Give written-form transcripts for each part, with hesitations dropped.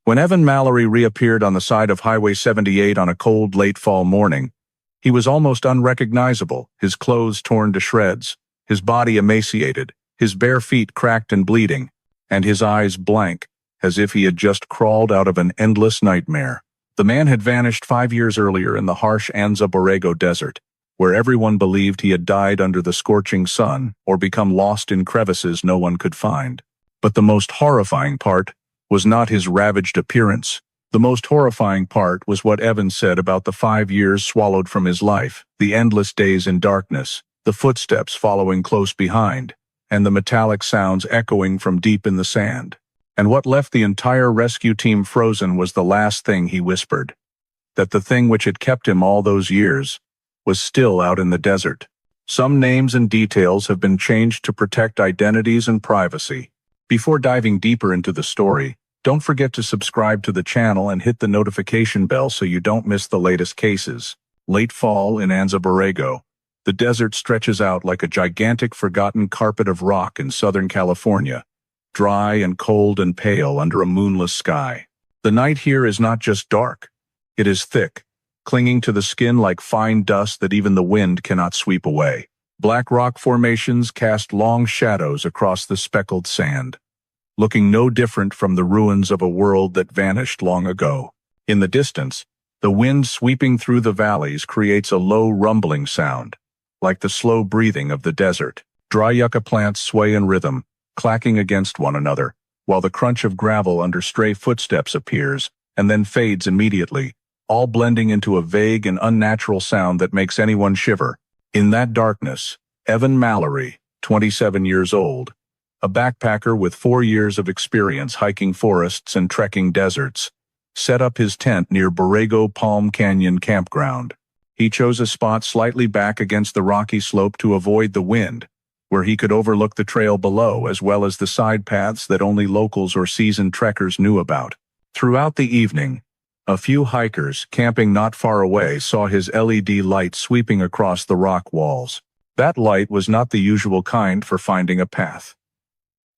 When Evan Mallory reappeared on the side of Highway 78 on a cold, late fall morning, he was almost unrecognizable, his clothes torn to shreds, his body emaciated, his bare feet cracked and bleeding, and his eyes blank, as if he had just crawled out of an endless nightmare. The man had vanished 5 years earlier in the harsh Anza Borrego desert, where everyone believed he had died under the scorching sun or become lost in crevices no one could find. But the most horrifying part was not his ravaged appearance. The most horrifying part was what Evan said about the 5 years swallowed from his life, the endless days in darkness, the footsteps following close behind, and the metallic sounds echoing from deep in the sand. And what left the entire rescue team frozen was the last thing he whispered, that the thing which had kept him all those years was still out in the desert. Some names and details have been changed to protect identities and privacy. Before diving deeper into the story, don't forget to subscribe to the channel and hit the notification bell so you don't miss the latest cases. Late fall in Anza Borrego. The desert stretches out like a gigantic forgotten carpet of rock in Southern California, dry and cold and pale under a moonless sky. The night here is not just dark, it is thick, clinging to the skin like fine dust that even the wind cannot sweep away. Black rock formations cast long shadows across the speckled sand, looking no different from the ruins of a world that vanished long ago. In the distance, the wind sweeping through the valleys creates a low rumbling sound, like the slow breathing of the desert. Dry yucca plants sway in rhythm, clacking against one another, while the crunch of gravel under stray footsteps appears and then fades immediately, all blending into a vague and unnatural sound that makes anyone shiver. In that darkness, Evan Mallory, 27 years old, a backpacker with 4 years of experience hiking forests and trekking deserts, set up his tent near Borrego Palm Canyon Campground. He chose a spot slightly back against the rocky slope to avoid the wind, where he could overlook the trail below as well as the side paths that only locals or seasoned trekkers knew about. Throughout the evening, a few hikers camping not far away saw his LED light sweeping across the rock walls. That light was not the usual kind for finding a path.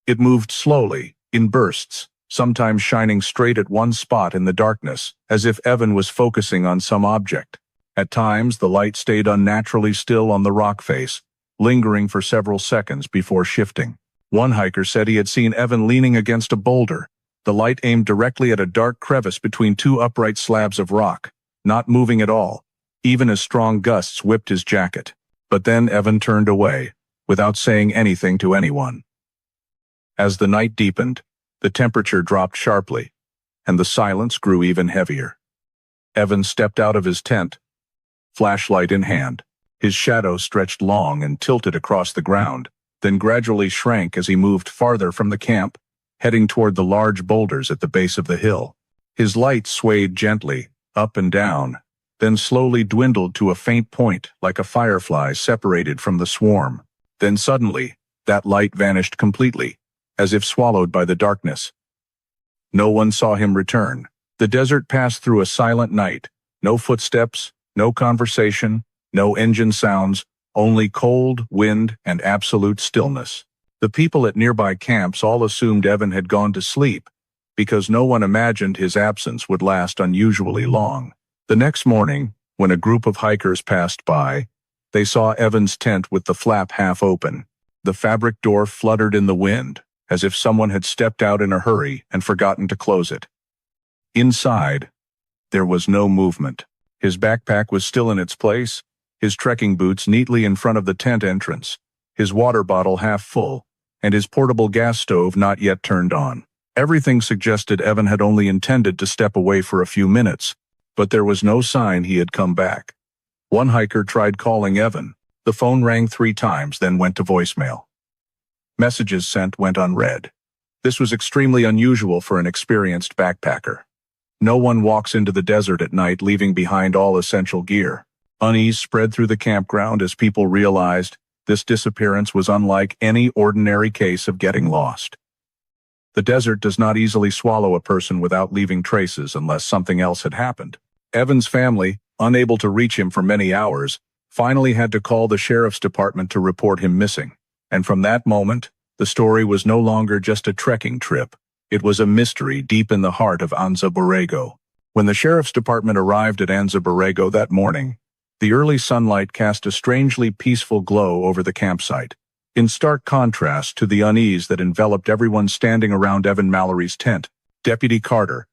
It moved slowly, in bursts, sometimes shining straight at one spot in the darkness, as if Evan was focusing on some object. At times, the light stayed unnaturally still on the rock face, lingering for several seconds before shifting. One hiker said he had seen Evan leaning against a boulder, the light aimed directly at a dark crevice between two upright slabs of rock, not moving at all, even as strong gusts whipped his jacket. But then Evan turned away, without saying anything to anyone. As the night deepened, the temperature dropped sharply, and the silence grew even heavier. Evan stepped out of his tent, flashlight in hand. His shadow stretched long and tilted across the ground, then gradually shrank as he moved farther from the camp, heading toward the large boulders at the base of the hill. His light swayed gently, up and down, then slowly dwindled to a faint point like a firefly separated from the swarm. Then suddenly, that light vanished completely, as if swallowed by the darkness. No one saw him return. The desert passed through a silent night. No footsteps, no conversation, no engine sounds, only cold, wind, and absolute stillness. The people at nearby camps all assumed Evan had gone to sleep, because no one imagined his absence would last unusually long. The next morning, when a group of hikers passed by, they saw Evan's tent with the flap half open. The fabric door fluttered in the wind, as if someone had stepped out in a hurry and forgotten to close it. Inside, there was no movement. His backpack was still in its place, his trekking boots neatly in front of the tent entrance, his water bottle half full, and his portable gas stove not yet turned on. Everything suggested Evan had only intended to step away for a few minutes, but there was no sign he had come back. One hiker tried calling Evan. The phone rang 3 times, then went to voicemail. Messages sent went unread. This was extremely unusual for an experienced backpacker. No one walks into the desert at night leaving behind all essential gear. Unease spread through the campground as people realized this disappearance was unlike any ordinary case of getting lost. The desert does not easily swallow a person without leaving traces unless something else had happened. Evan's family, unable to reach him for many hours, finally had to call the sheriff's department to report him missing. And from that moment, the story was no longer just a trekking trip. It was a mystery deep in the heart of Anza Borrego. When the sheriff's department arrived at Anza Borrego that morning, the early sunlight cast a strangely peaceful glow over the campsite, in stark contrast to the unease that enveloped everyone standing around Evan Mallory's tent. Deputy Carter,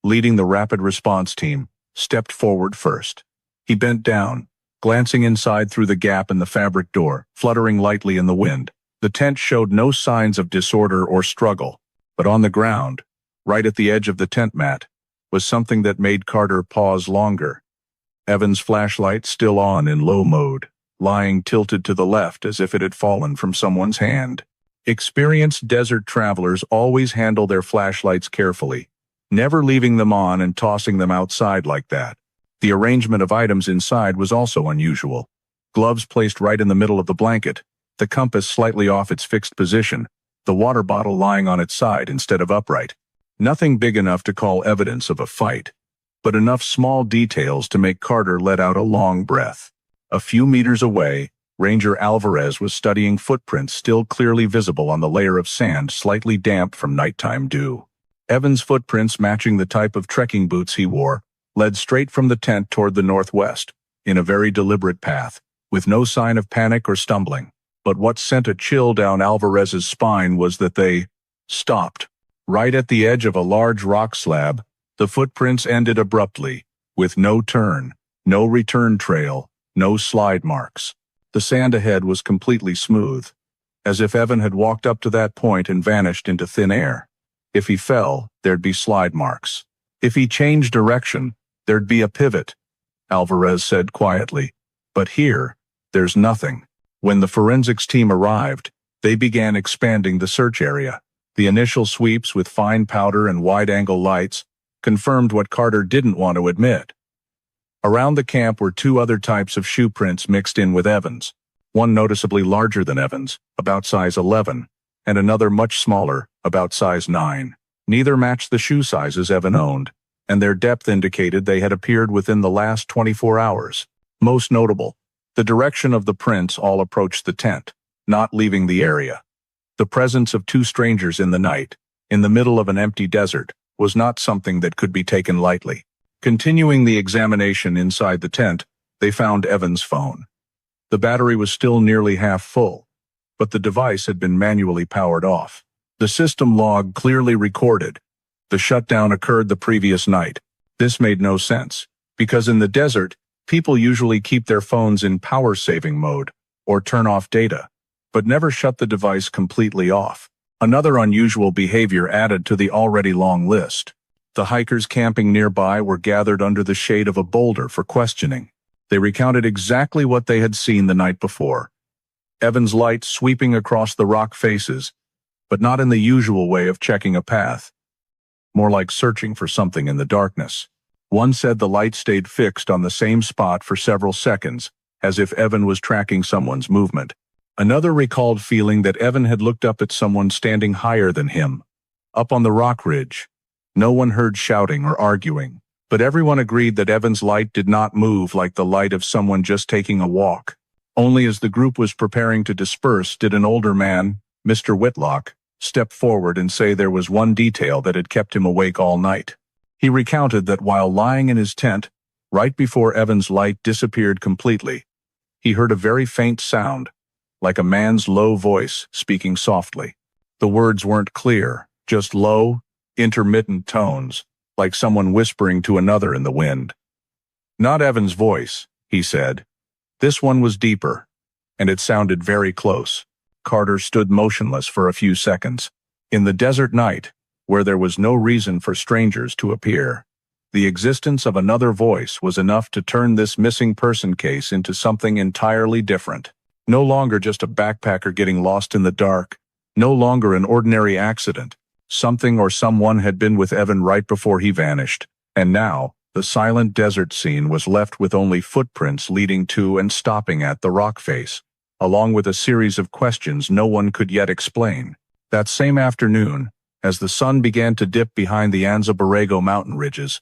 leading the rapid response team, stepped forward first. He bent down, glancing inside through the gap in the fabric door, fluttering lightly in the wind. The tent showed no signs of disorder or struggle, but on the ground, right at the edge of the tent mat, was something that made Carter pause longer. Evan's flashlight still on in low mode, lying tilted to the left as if it had fallen from someone's hand. Experienced desert travelers always handle their flashlights carefully, never leaving them on and tossing them outside like that. The arrangement of items inside was also unusual. Gloves placed right in the middle of the blanket, the compass slightly off its fixed position, the water bottle lying on its side instead of upright. Nothing big enough to call evidence of a fight, but enough small details to make Carter let out a long breath. A few meters away, Ranger Alvarez was studying footprints still clearly visible on the layer of sand slightly damp from nighttime dew. Evan's footprints, matching the type of trekking boots he wore, led straight from the tent toward the northwest, in a very deliberate path, with no sign of panic or stumbling. But what sent a chill down Alvarez's spine was that they stopped. Right at the edge of a large rock slab, the footprints ended abruptly, with no turn, no return trail, no slide marks. The sand ahead was completely smooth, as if Evan had walked up to that point and vanished into thin air. If he fell, there'd be slide marks. If he changed direction, there'd be a pivot, Alvarez said quietly. But here, there's nothing. When the forensics team arrived, they began expanding the search area. The initial sweeps with fine powder and wide-angle lights confirmed what Carter didn't want to admit. Around the camp were two other types of shoe prints mixed in with Evan's, one noticeably larger than Evan's, about size 11, and another much smaller, about size 9. Neither matched the shoe sizes Evan owned, and their depth indicated they had appeared within the last 24 hours. Most notable, the direction of the prints all approached the tent, not leaving the area. The presence of two strangers in the night, in the middle of an empty desert, was not something that could be taken lightly. Continuing the examination inside the tent, they found Evan's phone. The battery was still nearly half full, but the device had been manually powered off. The system log clearly recorded the shutdown occurred the previous night. This made no sense, because in the desert, people usually keep their phones in power-saving mode or turn off data, but never shut the device completely off. Another unusual behavior added to the already long list. The hikers camping nearby were gathered under the shade of a boulder for questioning. They recounted exactly what they had seen the night before. Evan's light sweeping across the rock faces, but not in the usual way of checking a path. More like searching for something in the darkness. One said the light stayed fixed on the same spot for several seconds, as if Evan was tracking someone's movement. Another recalled feeling that Evan had looked up at someone standing higher than him, up on the rock ridge. No one heard shouting or arguing, but everyone agreed that Evan's light did not move like the light of someone just taking a walk. Only as the group was preparing to disperse did an older man, Mr. Whitlock, step forward and say there was one detail that had kept him awake all night. He recounted that while lying in his tent, right before Evan's light disappeared completely, he heard a very faint sound, like a man's low voice speaking softly. The words weren't clear, just low, intermittent tones, like someone whispering to another in the wind. Not Evan's voice, he said. This one was deeper, and it sounded very close. Carter stood motionless for a few seconds. In the desert night, where there was no reason for strangers to appear, the existence of another voice was enough to turn this missing person case into something entirely different. No longer just a backpacker getting lost in the dark, no longer an ordinary accident. Something or someone had been with Evan right before he vanished, and now, the silent desert scene was left with only footprints leading to and stopping at the rock face, along with a series of questions no one could yet explain. That same afternoon, as the sun began to dip behind the Anza Borrego mountain ridges,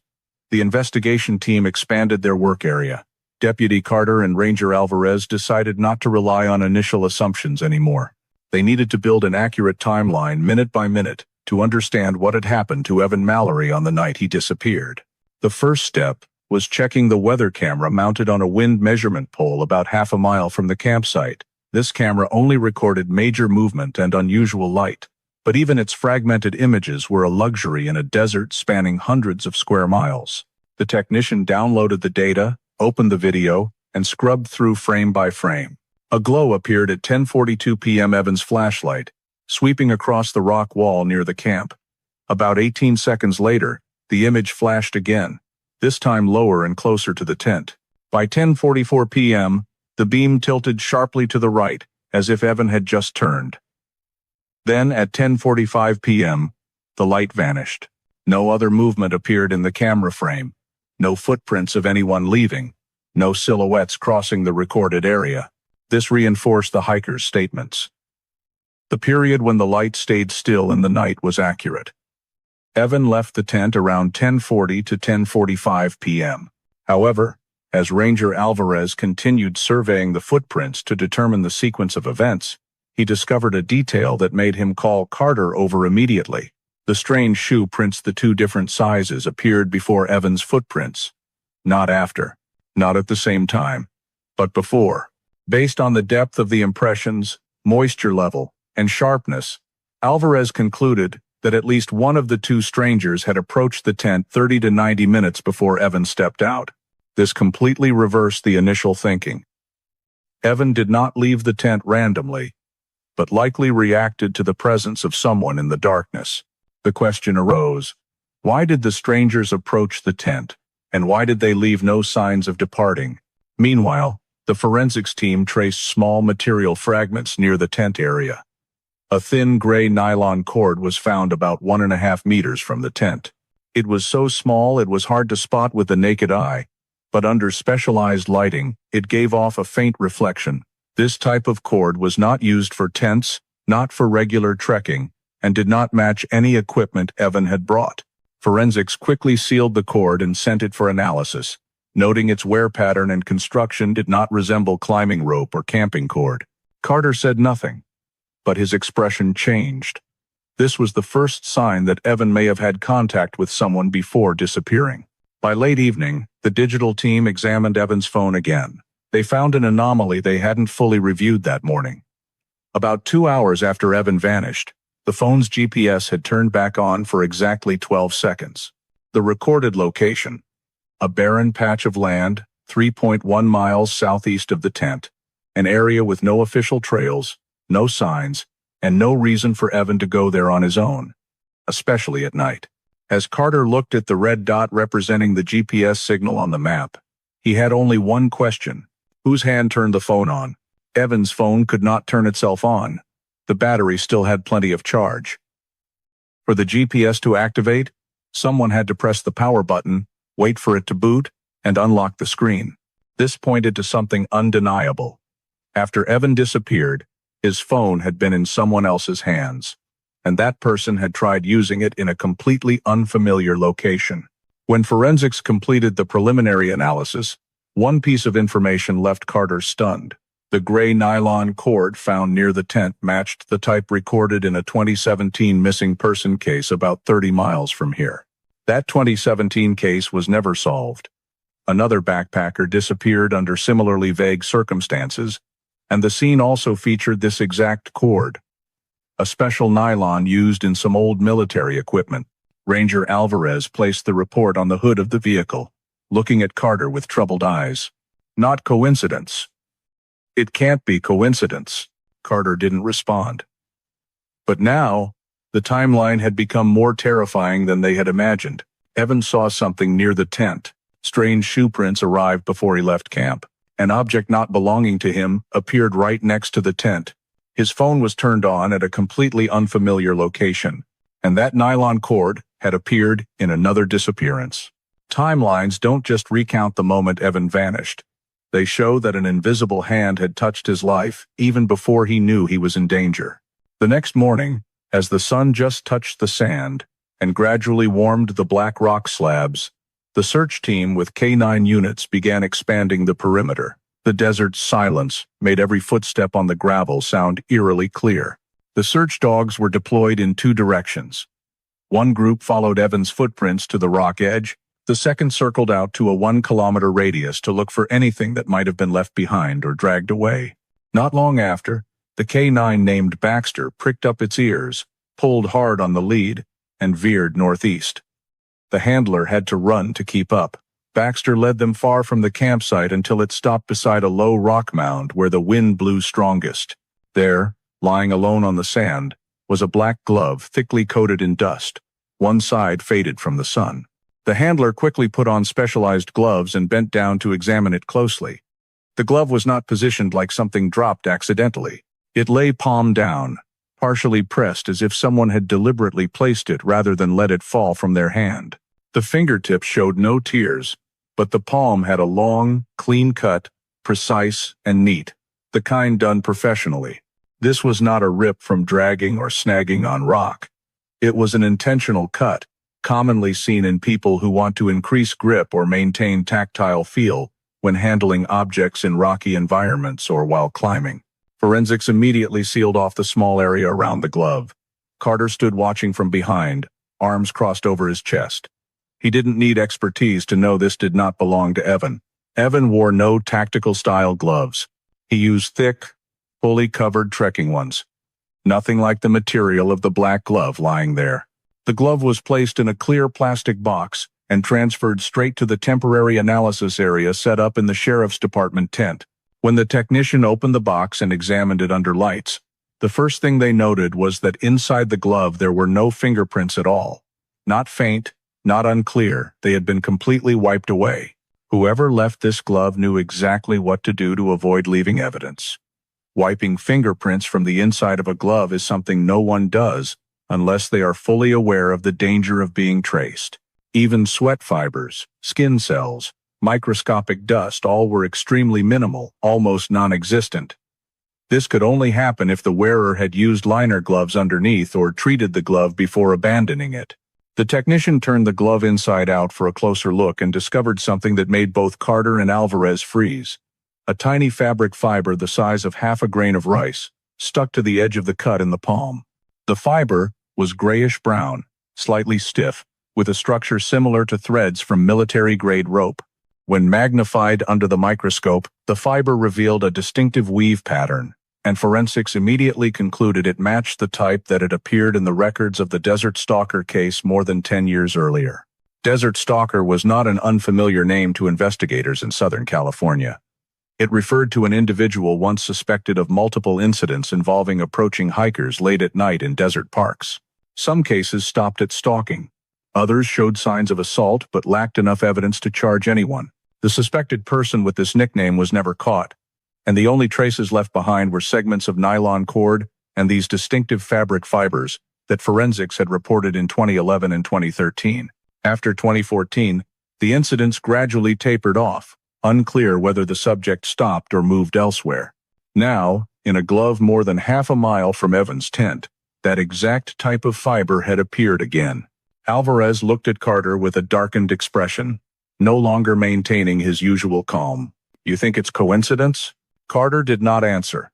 the investigation team expanded their work area. Deputy Carter and Ranger Alvarez decided not to rely on initial assumptions anymore. They needed to build an accurate timeline minute by minute, to understand what had happened to Evan Mallory on the night he disappeared. The first step was checking the weather camera mounted on a wind measurement pole about half a mile from the campsite. This camera only recorded major movement and unusual light, but even its fragmented images were a luxury in a desert spanning hundreds of square miles. The technician downloaded the data, opened the video, and scrubbed through frame by frame. A glow appeared at 10:42 p.m. Evan's flashlight, sweeping across the rock wall near the camp. About 18 seconds later, the image flashed again, this time lower and closer to the tent. By 10:44 p.m., the beam tilted sharply to the right, as if Evan had just turned. Then, at 10:45 p.m., the light vanished. No other movement appeared in the camera frame. No footprints of anyone leaving. No silhouettes crossing the recorded area. This reinforced the hiker's statements. The period when the light stayed still in the night was accurate. Evan left the tent around 10:40 to 10:45 p.m. However, as Ranger Alvarez continued surveying the footprints to determine the sequence of events, he discovered a detail that made him call Carter over immediately. The strange shoe prints, the two different sizes, appeared before Evan's footprints. Not after. Not at the same time. But before. Based on the depth of the impressions, moisture level, and sharpness, Alvarez concluded that at least one of the two strangers had approached the tent 30 to 90 minutes before Evan stepped out. This completely reversed the initial thinking. Evan did not leave the tent randomly, but likely reacted to the presence of someone in the darkness. The question arose, why did the strangers approach the tent, and why did they leave no signs of departing? Meanwhile, the forensics team traced small material fragments near the tent area. A thin gray nylon cord was found about 1.5 meters from the tent. It was so small it was hard to spot with the naked eye, but under specialized lighting, it gave off a faint reflection. This type of cord was not used for tents, not for regular trekking, and did not match any equipment Evan had brought. Forensics quickly sealed the cord and sent it for analysis, noting its wear pattern and construction did not resemble climbing rope or camping cord. Carter said nothing, but his expression changed. This was the first sign that Evan may have had contact with someone before disappearing. By late evening, the digital team examined Evan's phone again. They found an anomaly they hadn't fully reviewed that morning. About 2 hours after Evan vanished, the phone's GPS had turned back on for exactly 12 seconds. The recorded location, a barren patch of land, 3.1 miles southeast of the tent, an area with no official trails, no signs, and no reason for Evan to go there on his own, especially at night. As Carter looked at the red dot representing the GPS signal on the map, he had only one question. Whose hand turned the phone on? Evan's phone could not turn itself on. The battery still had plenty of charge. For the GPS to activate, someone had to press the power button, wait for it to boot, and unlock the screen. This pointed to something undeniable. After Evan disappeared, his phone had been in someone else's hands, and that person had tried using it in a completely unfamiliar location. When forensics completed the preliminary analysis, one piece of information left Carter stunned. The gray nylon cord found near the tent matched the type recorded in a 2017 missing person case about 30 miles from here. That 2017 case was never solved. Another backpacker disappeared under similarly vague circumstances, and the scene also featured this exact cord. A special nylon used in some old military equipment. Ranger Alvarez placed the report on the hood of the vehicle, looking at Carter with troubled eyes. Not coincidence. It can't be coincidence. Carter didn't respond. But now, the timeline had become more terrifying than they had imagined. Evan saw something near the tent. Strange shoe prints arrived before he left camp. An object not belonging to him appeared right next to the tent. His phone was turned on at a completely unfamiliar location, and that nylon cord had appeared in another disappearance. Timelines don't just recount the moment Evan vanished. They show that an invisible hand had touched his life even before he knew he was in danger. The next morning, as the sun just touched the sand and gradually warmed the black rock slabs, the search team with K9 units began expanding the perimeter. The desert's silence made every footstep on the gravel sound eerily clear. The search dogs were deployed in 2 directions, One group followed Evan's footprints to the rock edge. The second circled out to a 1-kilometer radius to look for anything that might have been left behind or dragged away. Not long after, the K9 named Baxter pricked up its ears, pulled hard on the lead, and veered northeast. The handler had to run to keep up. Baxter led them far from the campsite until it stopped beside a low rock mound where the wind blew strongest. There, lying alone on the sand, was a black glove thickly coated in dust, one side faded from the sun. The handler quickly put on specialized gloves and bent down to examine it closely. The glove was not positioned like something dropped accidentally. It lay palm down, partially pressed as if someone had deliberately placed it rather than let it fall from their hand. The fingertips showed no tears, but the palm had a long, clean cut, precise and neat, the kind done professionally. This was not a rip from dragging or snagging on rock. It was an intentional cut, commonly seen in people who want to increase grip or maintain tactile feel when handling objects in rocky environments or while climbing. Forensics immediately sealed off the small area around the glove. Carter stood watching from behind, arms crossed over his chest. He didn't need expertise to know this did not belong to Evan. Evan wore no tactical-style gloves. He used thick, fully covered trekking ones. Nothing like the material of the black glove lying there. The glove was placed in a clear plastic box and transferred straight to the temporary analysis area set up in the sheriff's department tent. When the technician opened the box and examined it under lights, the first thing they noted was that inside the glove there were no fingerprints at all. Not faint, not unclear, they had been completely wiped away. Whoever left this glove knew exactly what to do to avoid leaving evidence. Wiping fingerprints from the inside of a glove is something no one does unless they are fully aware of the danger of being traced. Even sweat fibers, skin cells, microscopic dust, all were extremely minimal, almost non-existent. This could only happen if the wearer had used liner gloves underneath or treated the glove before abandoning it. The technician turned the glove inside out for a closer look and discovered something that made both Carter and Alvarez freeze. A tiny fabric fiber the size of half a grain of rice, stuck to the edge of the cut in the palm. The fiber was grayish-brown, slightly stiff, with a structure similar to threads from military-grade rope. When magnified under the microscope, the fiber revealed a distinctive weave pattern, and forensics immediately concluded it matched the type that had appeared in the records of the Desert Stalker case more than 10 years earlier. Desert Stalker was not an unfamiliar name to investigators in Southern California. It referred to an individual once suspected of multiple incidents involving approaching hikers late at night in desert parks. Some cases stopped at stalking. Others showed signs of assault but lacked enough evidence to charge anyone. The suspected person with this nickname was never caught, and the only traces left behind were segments of nylon cord and these distinctive fabric fibers that forensics had reported in 2011 and 2013. After 2014, the incidents gradually tapered off, unclear whether the subject stopped or moved elsewhere. Now, in a glove more than half a mile from Evan's tent, that exact type of fiber had appeared again. Alvarez looked at Carter with a darkened expression, no longer maintaining his usual calm. "You think it's coincidence?" Carter did not answer.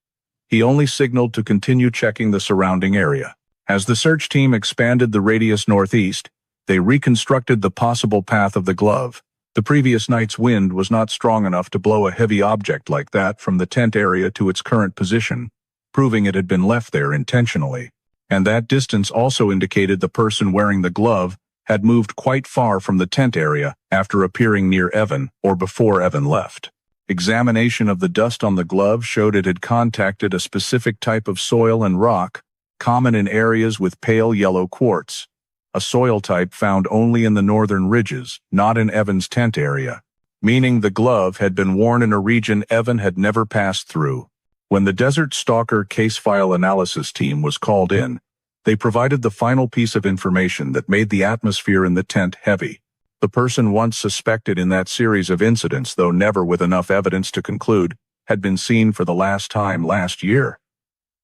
He only signaled to continue checking the surrounding area. As the search team expanded the radius northeast, they reconstructed the possible path of the glove. The previous night's wind was not strong enough to blow a heavy object like that from the tent area to its current position, proving it had been left there intentionally. And that distance also indicated the person wearing the glove had moved quite far from the tent area after appearing near Evan or before Evan left. Examination of the dust on the glove showed it had contacted a specific type of soil and rock, common in areas with pale yellow quartz. A soil type found only in the northern ridges, not in Evan's tent area, meaning the glove had been worn in a region Evan had never passed through. When the Desert Stalker case file analysis team was called in, they provided the final piece of information that made the atmosphere in the tent heavy. The person once suspected in that series of incidents, though never with enough evidence to conclude, had been seen for the last time last year,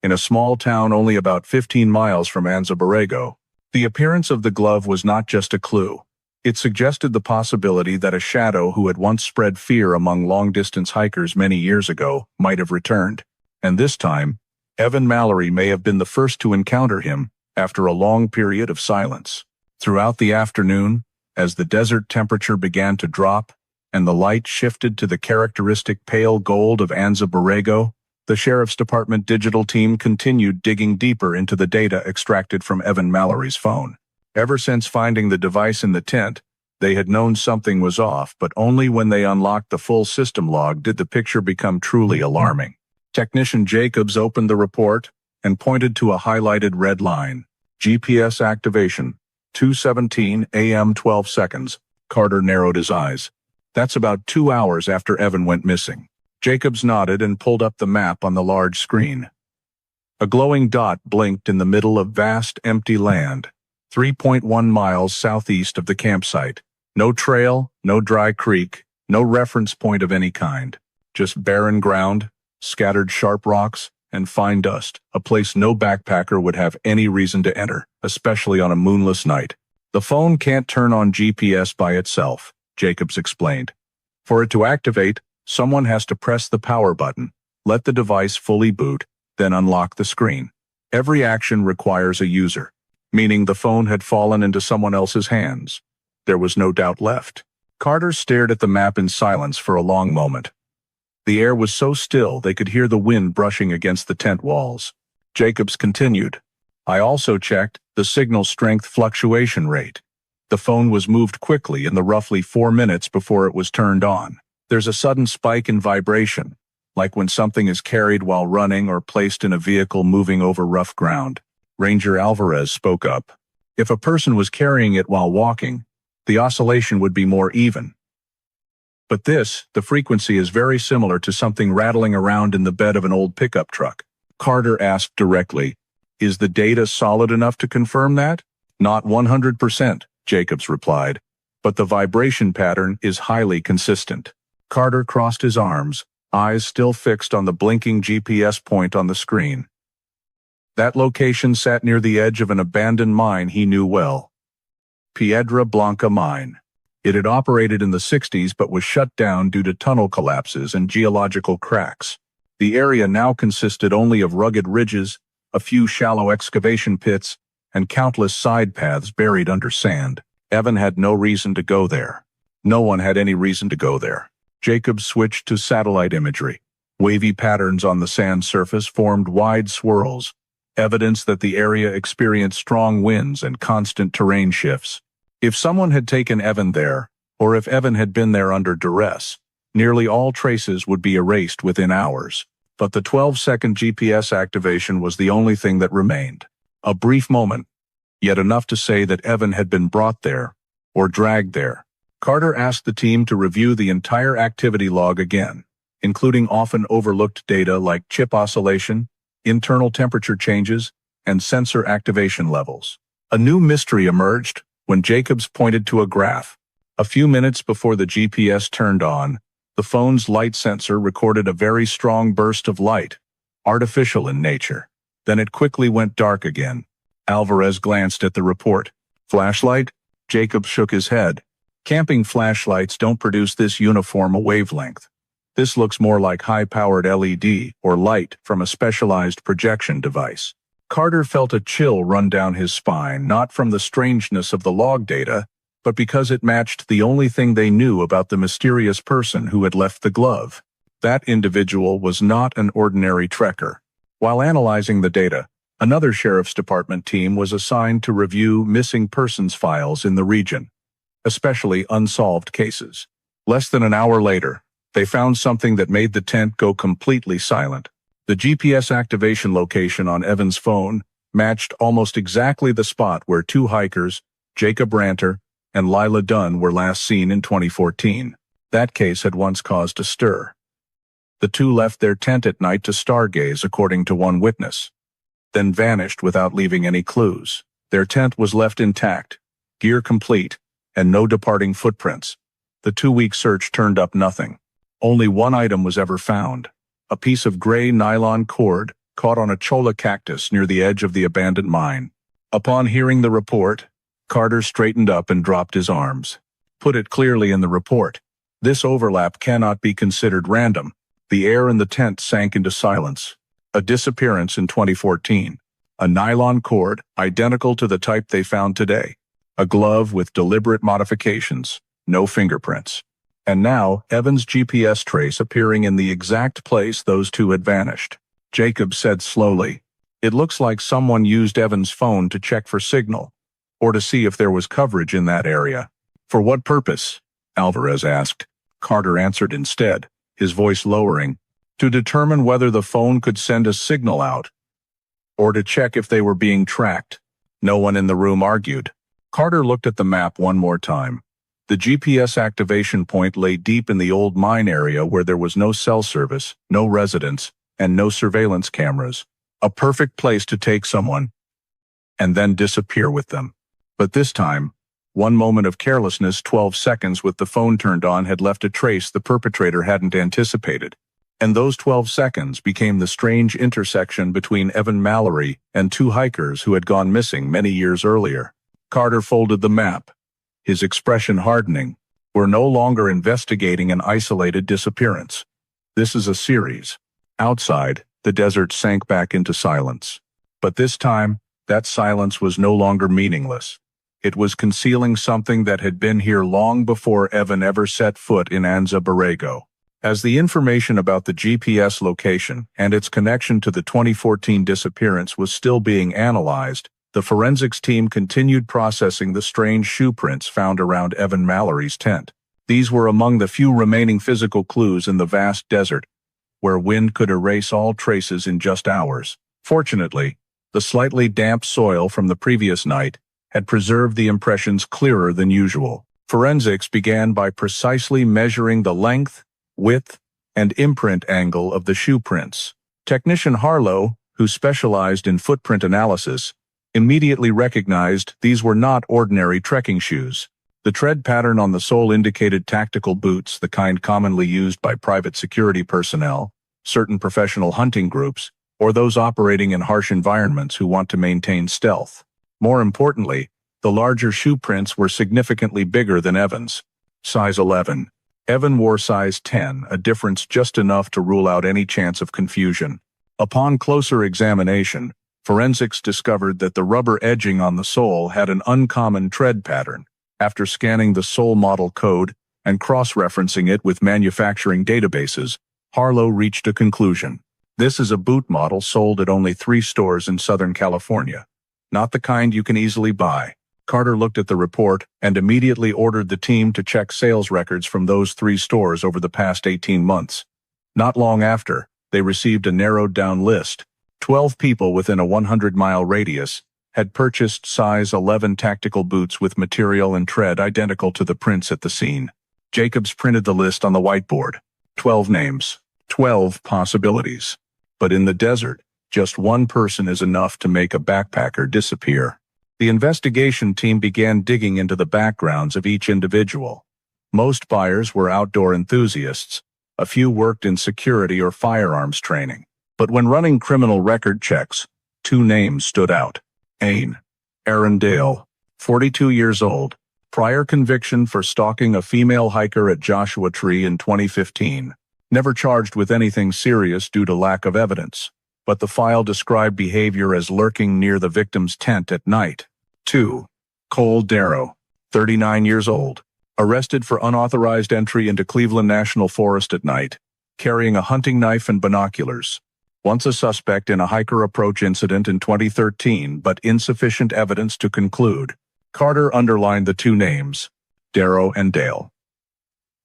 in a small town only about 15 miles from Anza Borrego. The appearance of the glove was not just a clue. It suggested the possibility that a shadow who had once spread fear among long-distance hikers many years ago might have returned. And this time, Evan Mallory may have been the first to encounter him after a long period of silence. Throughout the afternoon, as the desert temperature began to drop, and the light shifted to the characteristic pale gold of Anza Borrego, the Sheriff's Department digital team continued digging deeper into the data extracted from Evan Mallory's phone. Ever since finding the device in the tent, they had known something was off, but only when they unlocked the full system log did the picture become truly alarming. Technician Jacobs opened the report and pointed to a highlighted red line. GPS activation, 2:17 a.m. 12 seconds. Carter narrowed his eyes. That's about 2 hours after Evan went missing. Jacobs nodded and pulled up the map on the large screen. A glowing dot blinked in the middle of vast, empty land, 3.1 miles southeast of the campsite. No trail, no dry creek, no reference point of any kind. Just barren ground, scattered sharp rocks, and fine dust, a place no backpacker would have any reason to enter, especially on a moonless night. The phone can't turn on GPS by itself, Jacobs explained. For it to activate, someone has to press the power button, let the device fully boot, then unlock the screen. Every action requires a user, meaning the phone had fallen into someone else's hands. There was no doubt left. Carter stared at the map in silence for a long moment. The air was so still they could hear the wind brushing against the tent walls. Jacobs continued. I also checked the signal strength fluctuation rate. The phone was moved quickly in the roughly 4 minutes before it was turned on. There's a sudden spike in vibration, like when something is carried while running or placed in a vehicle moving over rough ground. Ranger Alvarez spoke up. If a person was carrying it while walking, the oscillation would be more even. But the frequency is very similar to something rattling around in the bed of an old pickup truck. Carter asked directly, is the data solid enough to confirm that? Not 100%, Jacobs replied, but the vibration pattern is highly consistent. Carter crossed his arms, eyes still fixed on the blinking GPS point on the screen. That location sat near the edge of an abandoned mine he knew well. Piedra Blanca Mine. It had operated in the 60s but was shut down due to tunnel collapses and geological cracks. The area now consisted only of rugged ridges, a few shallow excavation pits, and countless side paths buried under sand. Evan had no reason to go there. No one had any reason to go there. Jacobs switched to satellite imagery. Wavy patterns on the sand surface formed wide swirls, evidence that the area experienced strong winds and constant terrain shifts. If someone had taken Evan there, or if Evan had been there under duress, nearly all traces would be erased within hours. But the 12-second GPS activation was the only thing that remained. A brief moment, yet enough to say that Evan had been brought there, or dragged there. Carter asked the team to review the entire activity log again, including often overlooked data like chip oscillation, internal temperature changes, and sensor activation levels. A new mystery emerged when Jacobs pointed to a graph. A few minutes before the GPS turned on, the phone's light sensor recorded a very strong burst of light, artificial in nature. Then it quickly went dark again. Alvarez glanced at the report. Flashlight? Jacobs shook his head. Camping flashlights don't produce this uniform a wavelength. This looks more like high-powered LED or light from a specialized projection device. Carter felt a chill run down his spine, not from the strangeness of the log data, but because it matched the only thing they knew about the mysterious person who had left the glove. That individual was not an ordinary trekker. While analyzing the data, another Sheriff's Department team was assigned to review missing persons files in the region, especially unsolved cases. Less than an hour later, they found something that made the tent go completely silent. The GPS activation location on Evan's phone matched almost exactly the spot where two hikers, Jacob Ranter and Lila Dunn, were last seen in 2014. That case had once caused a stir. The two left their tent at night to stargaze, according to one witness, then vanished without leaving any clues. Their tent was left intact, gear complete, and no departing footprints. The 2-week search turned up nothing. Only one item was ever found. A piece of gray nylon cord caught on a cholla cactus near the edge of the abandoned mine. Upon hearing the report, Carter straightened up and dropped his arms. Put it clearly in the report. This overlap cannot be considered random. The air in the tent sank into silence. A disappearance in 2014. A nylon cord, identical to the type they found today. A glove with deliberate modifications, no fingerprints. And now, Evan's GPS trace appearing in the exact place those two had vanished. Jacob said slowly, "It looks like someone used Evan's phone to check for signal, or to see if there was coverage in that area." "For what purpose?" Alvarez asked. Carter answered instead, his voice lowering, "To determine whether the phone could send a signal out, or to check if they were being tracked." No one in the room argued. Carter looked at the map one more time. The GPS activation point lay deep in the old mine area where there was no cell service, no residents, and no surveillance cameras. A perfect place to take someone and then disappear with them. But this time, one moment of carelessness, 12 seconds with the phone turned on, had left a trace the perpetrator hadn't anticipated. And those 12 seconds became the strange intersection between Evan Mallory and two hikers who had gone missing many years earlier. Carter folded the map, his expression hardening. "We're no longer investigating an isolated disappearance. This is a series." Outside, the desert sank back into silence. But this time, that silence was no longer meaningless. It was concealing something that had been here long before Evan ever set foot in Anza Borrego. As the information about the GPS location and its connection to the 2014 disappearance was still being analyzed, the forensics team continued processing the strange shoe prints found around Evan Mallory's tent. These were among the few remaining physical clues in the vast desert, where wind could erase all traces in just hours. Fortunately, the slightly damp soil from the previous night had preserved the impressions clearer than usual. Forensics began by precisely measuring the length, width, and imprint angle of the shoe prints. Technician Harlow, who specialized in footprint analysis, immediately recognized these were not ordinary trekking shoes. The tread pattern on the sole indicated tactical boots, the kind commonly used by private security personnel, certain professional hunting groups, or those operating in harsh environments who want to maintain stealth. More importantly, the larger shoe prints were significantly bigger than Evan's. Size 11. Evan wore size 10, a difference just enough to rule out any chance of confusion. Upon closer examination, forensics discovered that the rubber edging on the sole had an uncommon tread pattern. After scanning the sole model code and cross-referencing it with manufacturing databases, Harlow reached a conclusion. This is a boot model sold at only 3 stores in Southern California. Not the kind you can easily buy. Carter looked at the report and immediately ordered the team to check sales records from those 3 stores over the past 18 months. Not long after, they received a narrowed-down list. 12 people within a 100-mile radius had purchased size 11 tactical boots with material and tread identical to the prints at the scene. Jacobs printed the list on the whiteboard. 12 names, 12 possibilities. But in the desert, just one person is enough to make a backpacker disappear. The investigation team began digging into the backgrounds of each individual. Most buyers were outdoor enthusiasts. A few worked in security or firearms training. But when running criminal record checks, 2 names stood out. Aaron Dale, 42 years old, prior conviction for stalking a female hiker at Joshua Tree in 2015. Never charged with anything serious due to lack of evidence, but the file described behavior as lurking near the victim's tent at night. 2. Cole Darrow, 39 years old, arrested for unauthorized entry into Cleveland National Forest at night, carrying a hunting knife and binoculars. Once a suspect in a hiker approach incident in 2013, but insufficient evidence to conclude. Carter underlined the 2 names, Darrow and Dale.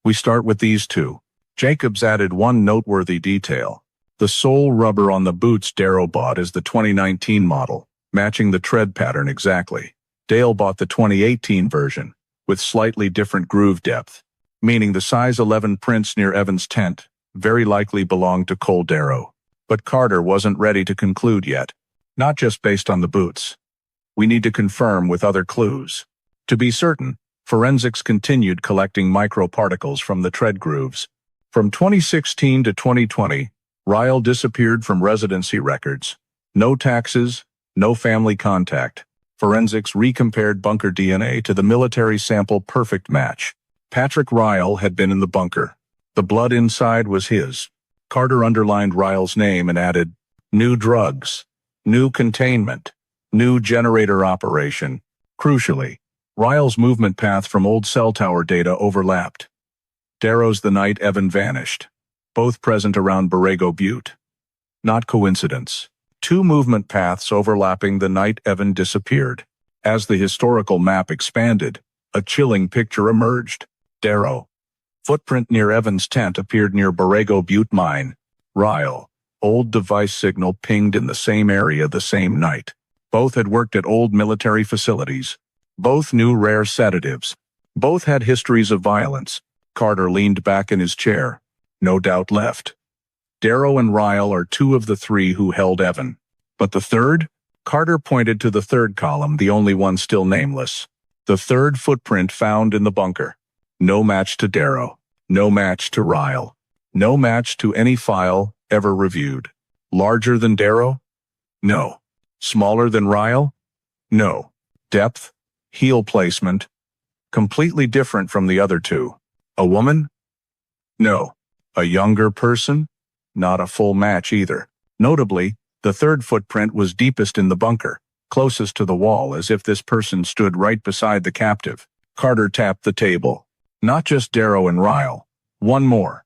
"We start with these 2. Jacobs added one noteworthy detail. The sole rubber on the boots Darrow bought is the 2019 model, matching the tread pattern exactly. Dale bought the 2018 version, with slightly different groove depth, meaning the size 11 prints near Evan's tent very likely belonged to Cole Darrow. But Carter wasn't ready to conclude yet. Not just based on the boots. We need to confirm with other clues. To be certain, forensics continued collecting microparticles from the tread grooves. From 2016 to 2020, Ryle disappeared from residency records. No taxes, no family contact. Forensics recompared bunker DNA to the military sample perfect match. Patrick Ryle had been in the bunker. The blood inside was his. Carter underlined Ryle's name and added, new drugs, new containment, new generator operation. Crucially, Ryle's movement path from old cell tower data overlapped. Darrow's the night Evan vanished. Both present around Borrego Butte. Not coincidence. Two movement paths overlapping the night Evan disappeared. As the historical map expanded, a chilling picture emerged. Darrow. Footprint near Evan's tent appeared near Borrego Butte mine. Ryle. Old device signal pinged in the same area the same night. Both had worked at old military facilities. Both knew rare sedatives. Both had histories of violence. Carter leaned back in his chair. No doubt left. Darrow and Ryle are two of the three who held Evan. But the third? Carter pointed to the third column, the only one still nameless. The third footprint found in the bunker. No match to Darrow. No match to Ryle. No match to any file ever reviewed. Larger than Darrow? No. Smaller than Ryle? No. Depth? Heel placement? Completely different from the other two. A woman? No. A younger person? Not a full match either. Notably, the third footprint was deepest in the bunker, closest to the wall, as if this person stood right beside the captive. Carter tapped the table. Not just Darrow and Ryle. One more.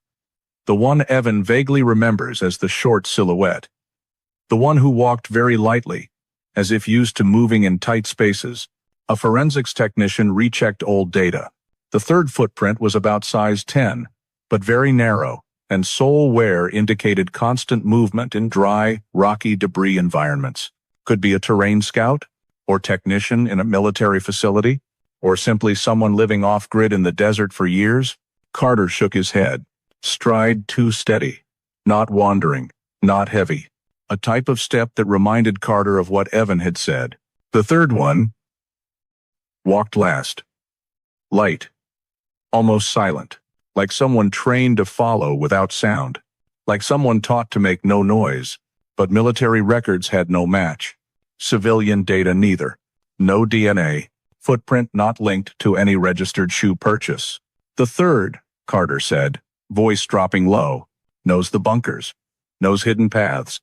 The one Evan vaguely remembers as the short silhouette. The one who walked very lightly, as if used to moving in tight spaces. A forensics technician rechecked old data. The third footprint was about size 10, but very narrow, and sole wear indicated constant movement in dry, rocky debris environments. Could be a terrain scout, or technician in a military facility, or simply someone living off-grid in the desert for years. Carter shook his head. Stride too steady. Not wandering. Not heavy. A type of step that reminded Carter of what Evan had said. The third one walked last. Light. Almost silent. Like someone trained to follow without sound. Like someone taught to make no noise. But military records had no match. Civilian data neither. No DNA. Footprint not linked to any registered shoe purchase. The third, Carter said, voice dropping low, knows the bunkers. Knows hidden paths.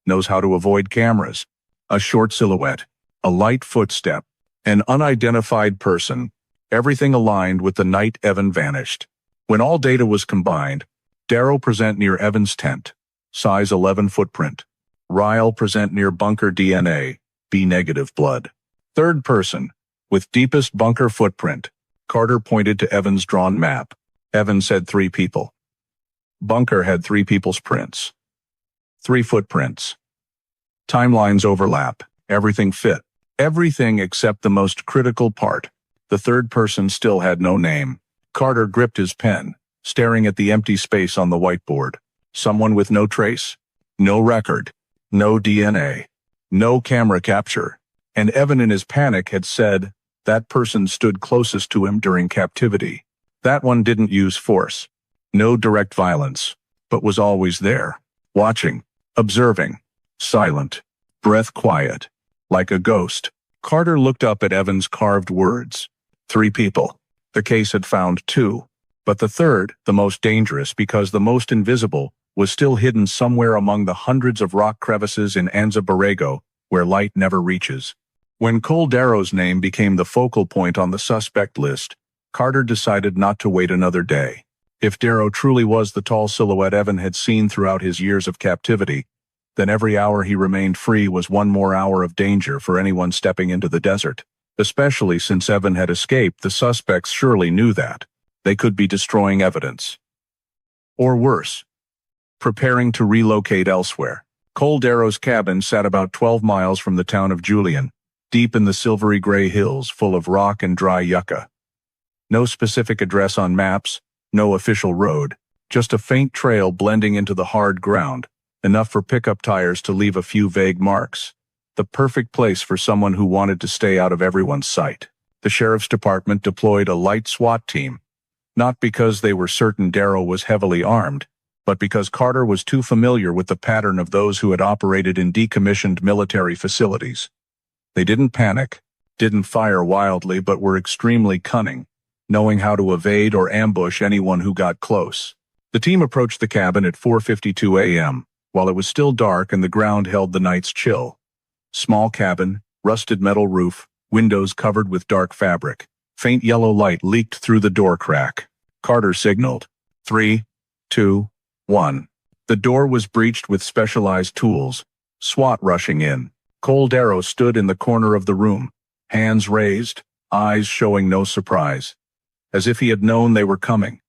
Knows how to avoid cameras. A short silhouette. A light footstep. An unidentified person. Everything aligned with the night Evan vanished. When all data was combined, Darrow present near Evan's tent, size 11 footprint. Ryle present near bunker DNA, B-negative blood. Third person, with deepest bunker footprint. Carter pointed to Evan's drawn map. Evan said 3 people. Bunker had 3 people's prints. 3 footprints. Timelines overlap. Everything fit. Everything except the most critical part. The third person still had no name. Carter gripped his pen, staring at the empty space on the whiteboard. Someone with no trace. No record. No DNA. No camera capture. And Evan in his panic had said, that person stood closest to him during captivity. That one didn't use force. No direct violence. But was always there. Watching. Observing. Silent. Breath quiet. Like a ghost. Carter looked up at Evan's carved words. 3 people. The case had found 2. But the third, the most dangerous because the most invisible, was still hidden somewhere among the hundreds of rock crevices in Anza Borrego, where light never reaches. When Cole Darrow's name became the focal point on the suspect list, Carter decided not to wait another day. If Darrow truly was the tall silhouette Evan had seen throughout his years of captivity, then every hour he remained free was one more hour of danger for anyone stepping into the desert. Especially since Evan had escaped, the suspects surely knew that. They could be destroying evidence. Or worse, preparing to relocate elsewhere. Cole Darrow's cabin sat about 12 miles from the town of Julian, deep in the silvery gray hills full of rock and dry yucca. No specific address on maps, no official road, just a faint trail blending into the hard ground, enough for pickup tires to leave a few vague marks. The perfect place for someone who wanted to stay out of everyone's sight. The sheriff's department deployed a light SWAT team, not because they were certain Darrow was heavily armed, but because Carter was too familiar with the pattern of those who had operated in decommissioned military facilities. They didn't panic, didn't fire wildly, but were extremely cunning, knowing how to evade or ambush anyone who got close. The team approached the cabin at 4:52 a.m., while it was still dark and the ground held the night's chill. Small cabin, rusted metal roof, windows covered with dark fabric. Faint yellow light leaked through the door crack. Carter signaled. 3, 2, 1. The door was breached with specialized tools. SWAT rushing in. Darrow stood in the corner of the room, hands raised, eyes showing no surprise. As if he had known they were coming.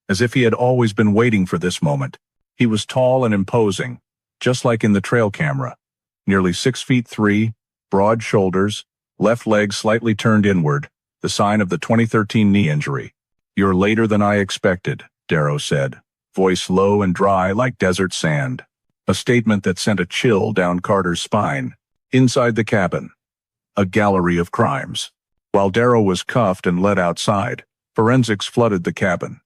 As if he had always been waiting for this moment. He was tall and imposing, just like in the trail camera. Nearly 6'3", broad shoulders, left leg slightly turned inward, the sign of the 2013 knee injury. "You're later than I expected," Darrow said, voice low and dry like desert sand. A statement that sent a chill down Carter's spine. Inside the cabin, a gallery of crimes. While Darrow was cuffed and led outside, forensics flooded the cabin.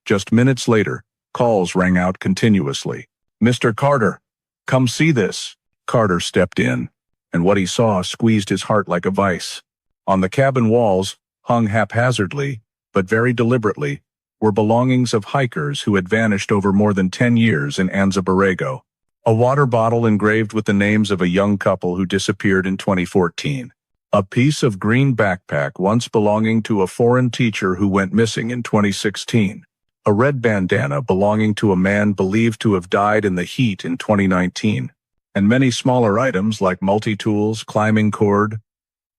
Just minutes later, calls rang out continuously. "Mr. Carter, come see this." Carter stepped in, and what he saw squeezed his heart like a vice. On the cabin walls, hung haphazardly, but very deliberately, were belongings of hikers who had vanished over more than 10 years in Anza Borrego. A water bottle engraved with the names of a young couple who disappeared in 2014. A piece of green backpack once belonging to a foreign teacher who went missing in 2016. A red bandana belonging to a man believed to have died in the heat in 2019. And many smaller items like multi-tools, climbing cord,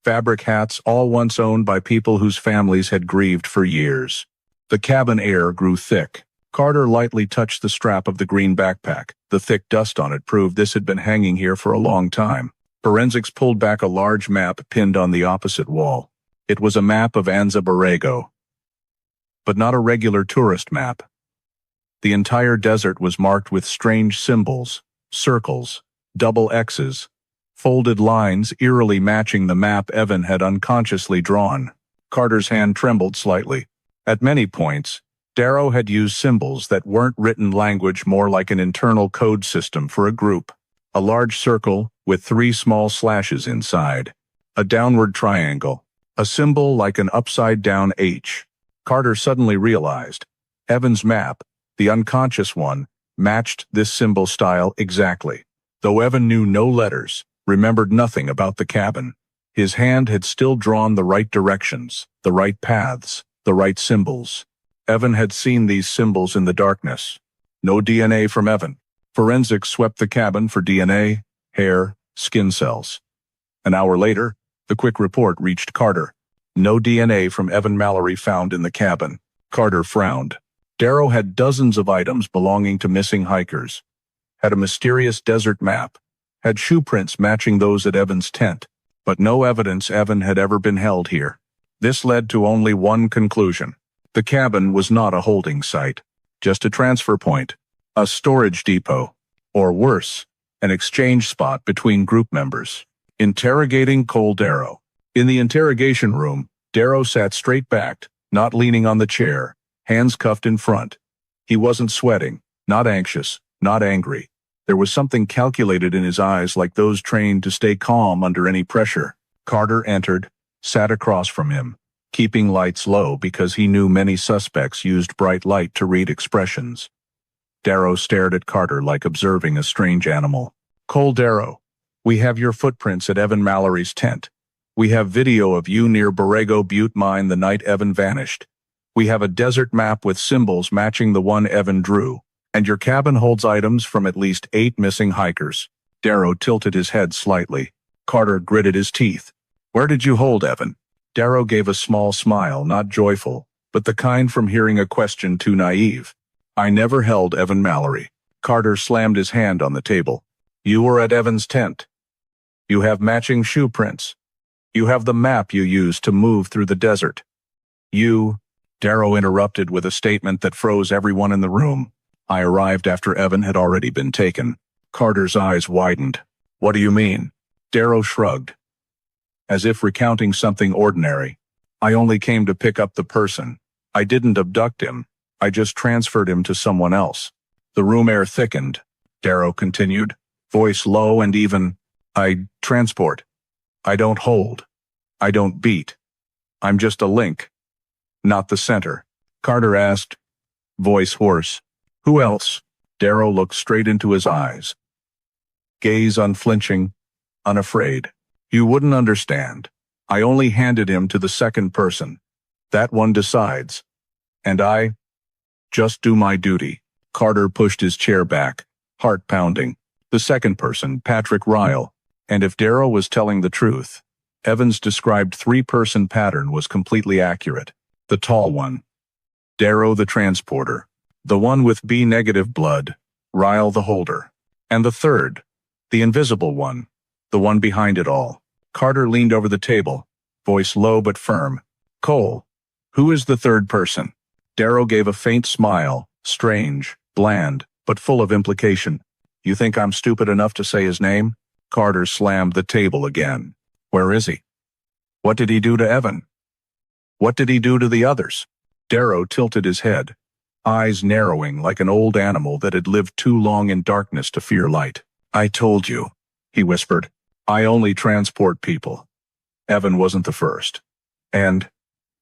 fabric hats, all once owned by people whose families had grieved for years. The cabin air grew thick. Carter lightly touched the strap of the green backpack. The thick dust on it proved this had been hanging here for a long time. Forensics pulled back a large map pinned on the opposite wall. It was a map of Anza Borrego, but not a regular tourist map. The entire desert was marked with strange symbols, circles, double X's, folded lines eerily matching the map Evan had unconsciously drawn. Carter's hand trembled slightly. At many points, Darrow had used symbols that weren't written language, more like an internal code system for a group. A large circle with 3 small slashes inside. A downward triangle. A symbol like an upside-down H. Carter suddenly realized Evan's map, the unconscious one, matched this symbol style exactly. Though Evan knew no letters, remembered nothing about the cabin, his hand had still drawn the right directions, the right paths, the right symbols. Evan had seen these symbols in the darkness. No DNA from Evan. Forensics swept the cabin for DNA, hair, skin cells. An hour later, the quick report reached Carter. No DNA from Evan Mallory found in the cabin. Carter frowned. Darrow had dozens of items belonging to missing hikers. Had a mysterious desert map. Had shoe prints matching those at Evan's tent. But no evidence Evan had ever been held here. This led to only one conclusion. The cabin was not a holding site. Just a transfer point. A storage depot. Or worse, an exchange spot between group members. Interrogating Darrow. In the interrogation room, Darrow sat straight-backed, not leaning on the chair, hands cuffed in front. He wasn't sweating, not anxious, not angry. There was something calculated in his eyes, like those trained to stay calm under any pressure. Carter entered, sat across from him, keeping lights low because he knew many suspects used bright light to read expressions. Darrow stared at Carter like observing a strange animal. Darrow, we have your footprints at Evan Mallory's tent. We have video of you near Borrego Butte Mine the night Evan vanished. We have a desert map with symbols matching the one Evan drew. And your cabin holds items from at least 8 missing hikers. Darrow tilted his head slightly. Carter gritted his teeth. Where did you hold Evan? Darrow gave a small smile, not joyful, but the kind from hearing a question too naive. I never held Evan Mallory. Carter slammed his hand on the table. You were at Evan's tent. You have matching shoe prints. You have the map you used to move through the desert. Darrow interrupted with a statement that froze everyone in the room. I arrived after Evan had already been taken. Carter's eyes widened. What do you mean? Darrow shrugged, as if recounting something ordinary. I only came to pick up the person. I didn't abduct him. I just transferred him to someone else. The room air thickened. Darrow continued, voice low and even. I transport. I don't hold. I don't beat. I'm just a link, not the center. Carter asked, voice hoarse. Who else? Darrow looked straight into his eyes. Gaze unflinching, unafraid. You wouldn't understand. I only handed him to the second person. That one decides. And I just do my duty. Carter pushed his chair back, heart pounding. The second person, Patrick Ryle. And if Darrow was telling the truth, Evan's described three-person pattern was completely accurate. The tall one, Darrow the transporter. The one with B-negative blood, Ryle the holder. And the third, the invisible one, the one behind it all. Carter leaned over the table, voice low but firm. Cole, who is the third person? Darrow gave a faint smile, strange, bland, but full of implication. You think I'm stupid enough to say his name? Carter slammed the table again. Where is he? What did he do to Evan? What did he do to the others? Darrow tilted his head, eyes narrowing like an old animal that had lived too long in darkness to fear light. I told you, he whispered. I only transport people. Evan wasn't the first. And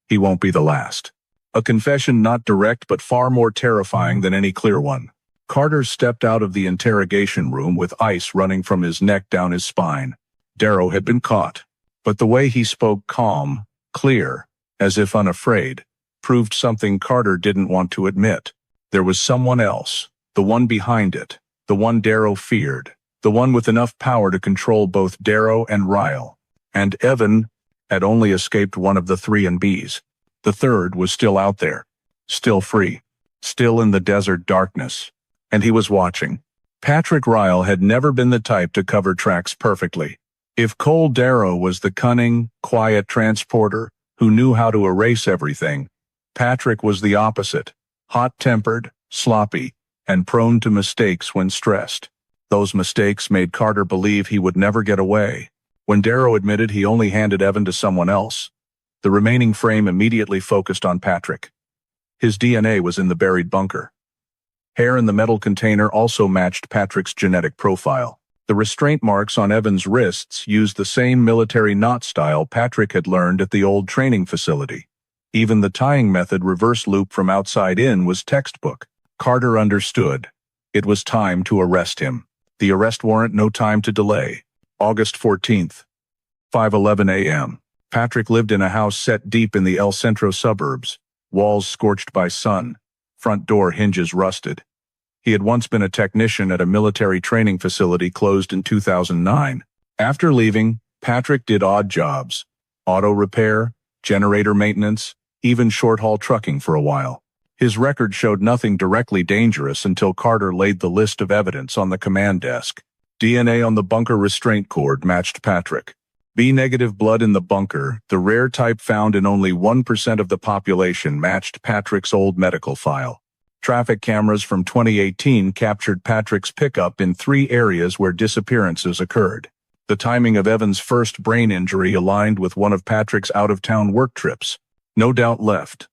he won't be the last. A confession not direct but far more terrifying than any clear one. Carter stepped out of the interrogation room with ice running from his neck down his spine. Darrow had been caught, but the way he spoke calm, clear, as if unafraid, proved something Carter didn't want to admit. There was someone else, the one behind it, the one Darrow feared, the one with enough power to control both Darrow and Ryle. And Evan had only escaped one of the 3 and Bs. The third was still out there, still free, still in the desert darkness. And he was watching. Patrick Ryle had never been the type to cover tracks perfectly. If Cole Darrow was the cunning, quiet transporter who knew how to erase everything, Patrick was the opposite, hot-tempered, sloppy, and prone to mistakes when stressed. Those mistakes made Carter believe he would never get away. When Darrow admitted he only handed Evan to someone else, the remaining frame immediately focused on Patrick. His DNA was in the buried bunker. Hair in the metal container also matched Patrick's genetic profile. The restraint marks on Evan's wrists used the same military knot style Patrick had learned at the old training facility. Even the tying method, reverse loop from outside in, was textbook. Carter understood. It was time to arrest him. The arrest warrant, no time to delay. August 14th, 5:11 a.m. Patrick lived in a house set deep in the El Centro suburbs, walls scorched by sun, front door hinges rusted. He had once been a technician at a military training facility closed in 2009. After leaving, Patrick did odd jobs, auto repair, generator maintenance, even short-haul trucking for a while. His record showed nothing directly dangerous until Carter laid the list of evidence on the command desk. DNA on the bunker restraint cord matched Patrick. B-negative blood in the bunker, the rare type found in only 1% of the population, matched Patrick's old medical file. Traffic cameras from 2018 captured Patrick's pickup in 3 areas where disappearances occurred. The timing of Evan's first brain injury aligned with one of Patrick's out-of-town work trips. No doubt left.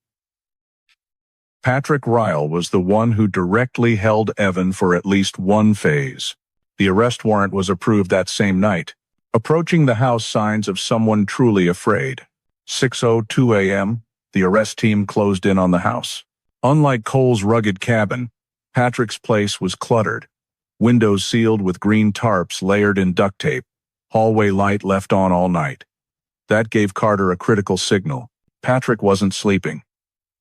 Patrick Ryle was the one who directly held Evan for at least one phase. The arrest warrant was approved that same night. Approaching the house, signs of someone truly afraid. 6:02 a.m., the arrest team closed in on the house. Unlike Cole's rugged cabin, Patrick's place was cluttered. Windows sealed with green tarps layered in duct tape. Hallway light left on all night. That gave Carter a critical signal. Patrick wasn't sleeping.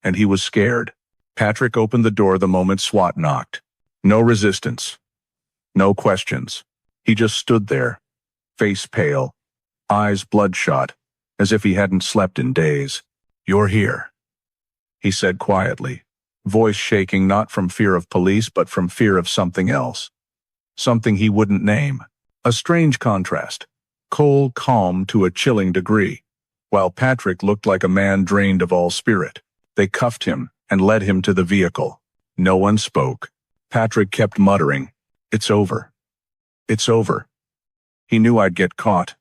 And he was scared. Patrick opened the door the moment SWAT knocked. No resistance. No questions. He just stood there, face pale, eyes bloodshot, as if he hadn't slept in days. "You're here," he said quietly, voice shaking not from fear of police but from fear of something else. Something he wouldn't name. A strange contrast. Cole calm to a chilling degree, while Patrick looked like a man drained of all spirit. They cuffed him and led him to the vehicle. No one spoke. Patrick kept muttering, "It's over. It's over." He knew I'd get caught.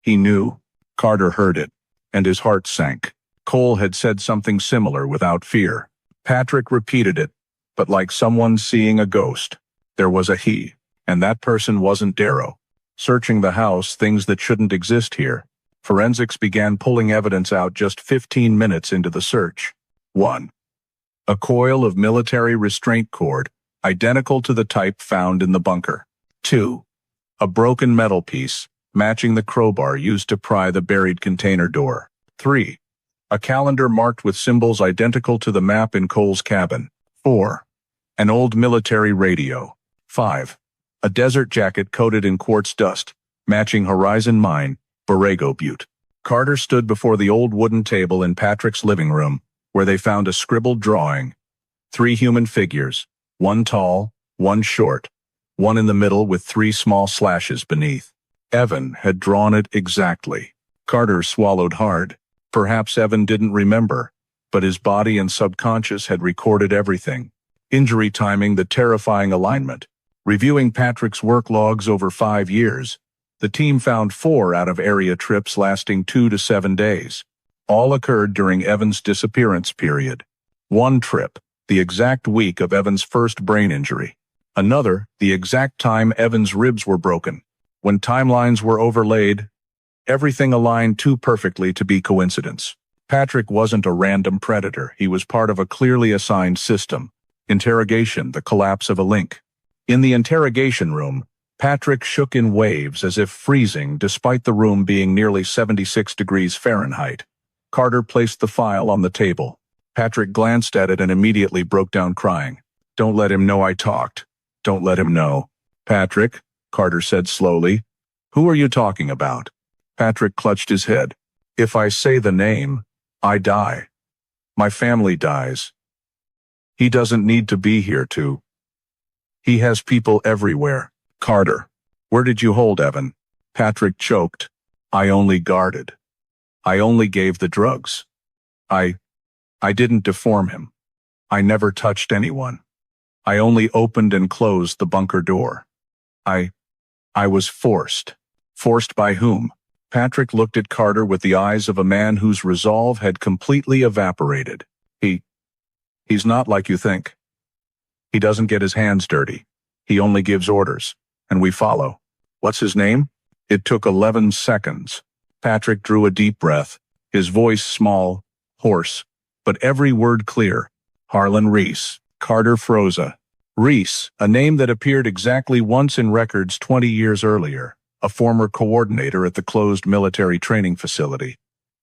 He knew. Carter heard it, and his heart sank. Cole had said something similar without fear. Patrick repeated it, but like someone seeing a ghost. There was a he, and that person wasn't Darrow. Searching the house, things that shouldn't exist here. Forensics began pulling evidence out just 15 minutes into the search. 1. A coil of military restraint cord, identical to the type found in the bunker. 2. A broken metal piece, matching the crowbar used to pry the buried container door. 3. A calendar marked with symbols identical to the map in Cole's cabin. 4. An old military radio. 5. A desert jacket coated in quartz dust, matching Horizon Mine, Borrego Butte. Carter stood before the old wooden table in Patrick's living room, where they found a scribbled drawing. 3 human figures, one tall, one short, one in the middle with 3 small slashes beneath. Evan had drawn it exactly. Carter swallowed hard. Perhaps Evan didn't remember, but his body and subconscious had recorded everything. Injury timing, the terrifying alignment. Reviewing Patrick's work logs over 5 years, the team found 4 out-of-area trips lasting 2 to 7 days. All occurred during Evan's disappearance period. One trip, the exact week of Evan's first brain injury. Another, the exact time Evan's ribs were broken. When timelines were overlaid, everything aligned too perfectly to be coincidence. Patrick wasn't a random predator. He was part of a clearly assigned system. Interrogation, the collapse of a link. In the interrogation room, Patrick shook in waves as if freezing despite the room being nearly 76 degrees Fahrenheit. Carter placed the file on the table. Patrick glanced at it and immediately broke down crying. "Don't let him know I talked. Don't let him know." "Patrick," Carter said slowly, "who are you talking about?" Patrick clutched his head. "If I say the name, I die. My family dies. He doesn't need to be here to. He has people everywhere." "Carter, where did you hold Evan?" Patrick choked. "I only guarded. I only gave the drugs. I didn't deform him. I never touched anyone. I only opened and closed the bunker door. I was forced." "Forced by whom?" Patrick looked at Carter with the eyes of a man whose resolve had completely evaporated. He's not like you think. He doesn't get his hands dirty. He only gives orders, and we follow." "What's his name?" It took 11 seconds. Patrick drew a deep breath, his voice small, hoarse, but every word clear. "Harlan Reese." Carter froze. Reese, a name that appeared exactly once in records 20 years earlier, a former coordinator at the closed military training facility.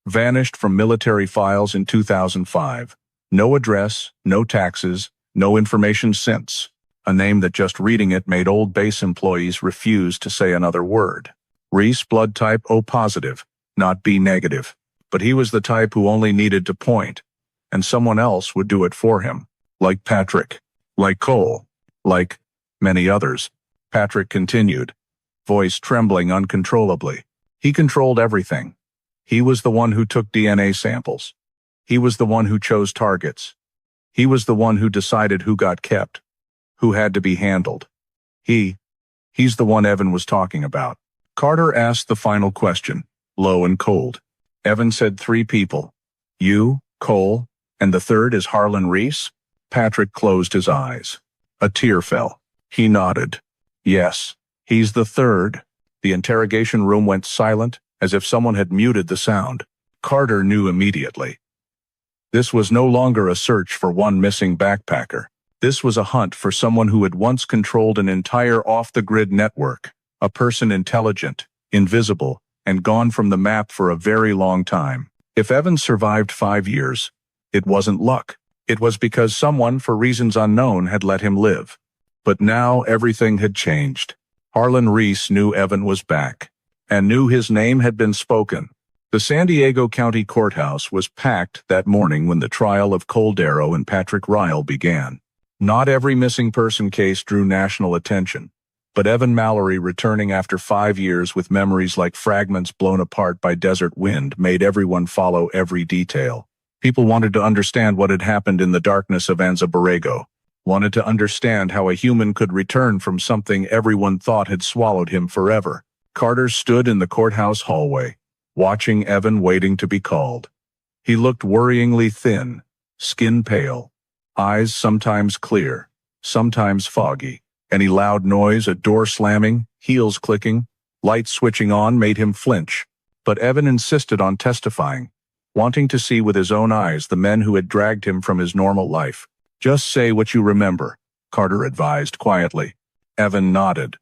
Vanished from military files in 2005. No address, no taxes, no information since. A name that just reading it made old base employees refuse to say another word. Reese, blood type O positive, not B negative. But he was the type who only needed to point, and someone else would do it for him. Like Patrick. Like Cole. Like many others. Patrick continued, voice trembling uncontrollably. He controlled everything. He was the one who took DNA samples. He was the one who chose targets. He was the one who decided who got kept, who had to be handled. He's the one Evan was talking about. Carter asked the final question, low and cold. Evan said 3 people. You, Cole, and the third is Harlan Reese? Patrick closed his eyes. A tear fell. He nodded. Yes, he's the third. The interrogation room went silent, as if someone had muted the sound. Carter knew immediately. This was no longer a search for one missing backpacker. This was a hunt for someone who had once controlled an entire off-the-grid network, a person intelligent, invisible, and gone from the map for a very long time. If Evan survived 5 years, it wasn't luck. It was because someone, for reasons unknown, had let him live. But now everything had changed. Harlan Reese knew Evan was back, and knew his name had been spoken. The San Diego County Courthouse was packed that morning when the trial of Cole Darrow and Patrick Ryle began. Not every missing person case drew national attention, but Evan Mallory returning after 5 years with memories like fragments blown apart by desert wind made everyone follow every detail. People wanted to understand what had happened in the darkness of Anza Borrego, wanted to understand how a human could return from something everyone thought had swallowed him forever. Carter stood in the courthouse hallway, watching Evan waiting to be called. He looked worryingly thin, skin pale, eyes sometimes clear, sometimes foggy. Any loud noise, a door slamming, heels clicking, lights switching on made him flinch. But Evan insisted on testifying, wanting to see with his own eyes the men who had dragged him from his normal life. Just say what you remember, Carter advised quietly. Evan nodded,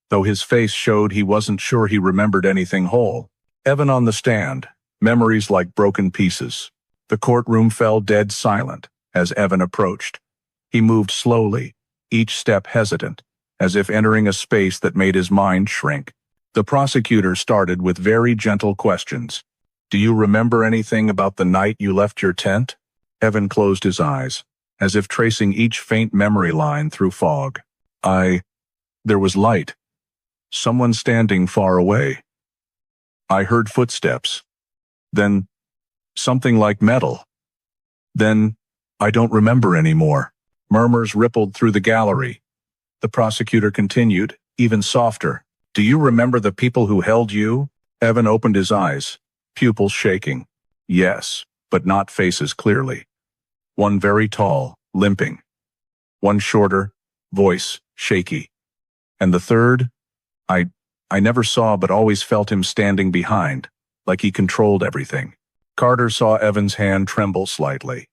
though his face showed he wasn't sure he remembered anything whole. Evan on the stand, memories like broken pieces. The courtroom fell dead silent as Evan approached. He moved slowly, each step hesitant, as if entering a space that made his mind shrink. The prosecutor started with very gentle questions. "Do you remember anything about the night you left your tent?" Evan closed his eyes, as if tracing each faint memory line through fog. There was light. Someone standing far away. I heard footsteps. Then, something like metal. Then, I don't remember anymore." Murmurs rippled through the gallery. The prosecutor continued, even softer. "Do you remember the people who held you?" Evan opened his eyes, pupils shaking. Yes, but not faces clearly. One very tall, limping. One shorter, voice shaky. And the third? I never saw but always felt him standing behind, like he controlled everything. Carter saw Evan's hand tremble slightly.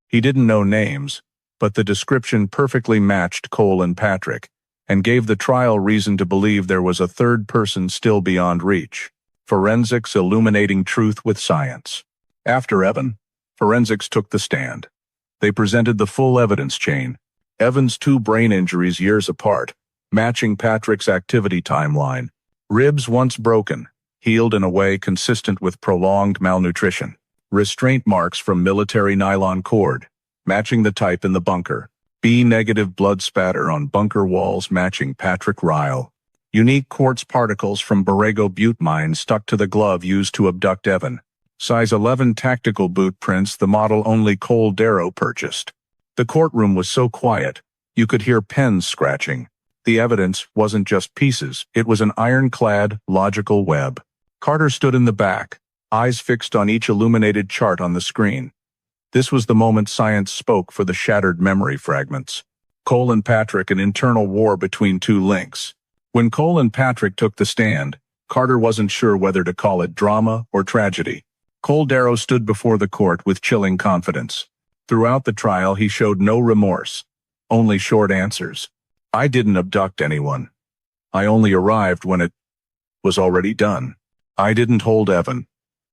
He didn't know names, but the description perfectly matched Cole and Patrick, and gave the trial reason to believe there was a third person still beyond reach. Forensics illuminating truth with science. After Evan, forensics took the stand. They presented the full evidence chain. Evan's 2 brain injuries years apart, matching Patrick's activity timeline. Ribs once broken, healed in a way consistent with prolonged malnutrition. Restraint marks from military nylon cord, matching the type in the bunker. B-negative blood spatter on bunker walls matching Patrick Ryle. Unique quartz particles from Borrego butte mine stuck to the glove used to abduct Evan. Size 11 tactical boot prints, the model only Cole Darrow purchased. The courtroom was so quiet, you could hear pens scratching. The evidence wasn't just pieces, it was an ironclad, logical web. Carter stood in the back, eyes fixed on each illuminated chart on the screen. This was the moment science spoke for the shattered memory fragments. Cole and Patrick, an internal war between 2 links. When Cole and Patrick took the stand, Carter wasn't sure whether to call it drama or tragedy. Cole Darrow stood before the court with chilling confidence. Throughout the trial, he showed no remorse, only short answers. "I didn't abduct anyone. I only arrived when it was already done. I didn't hold Evan.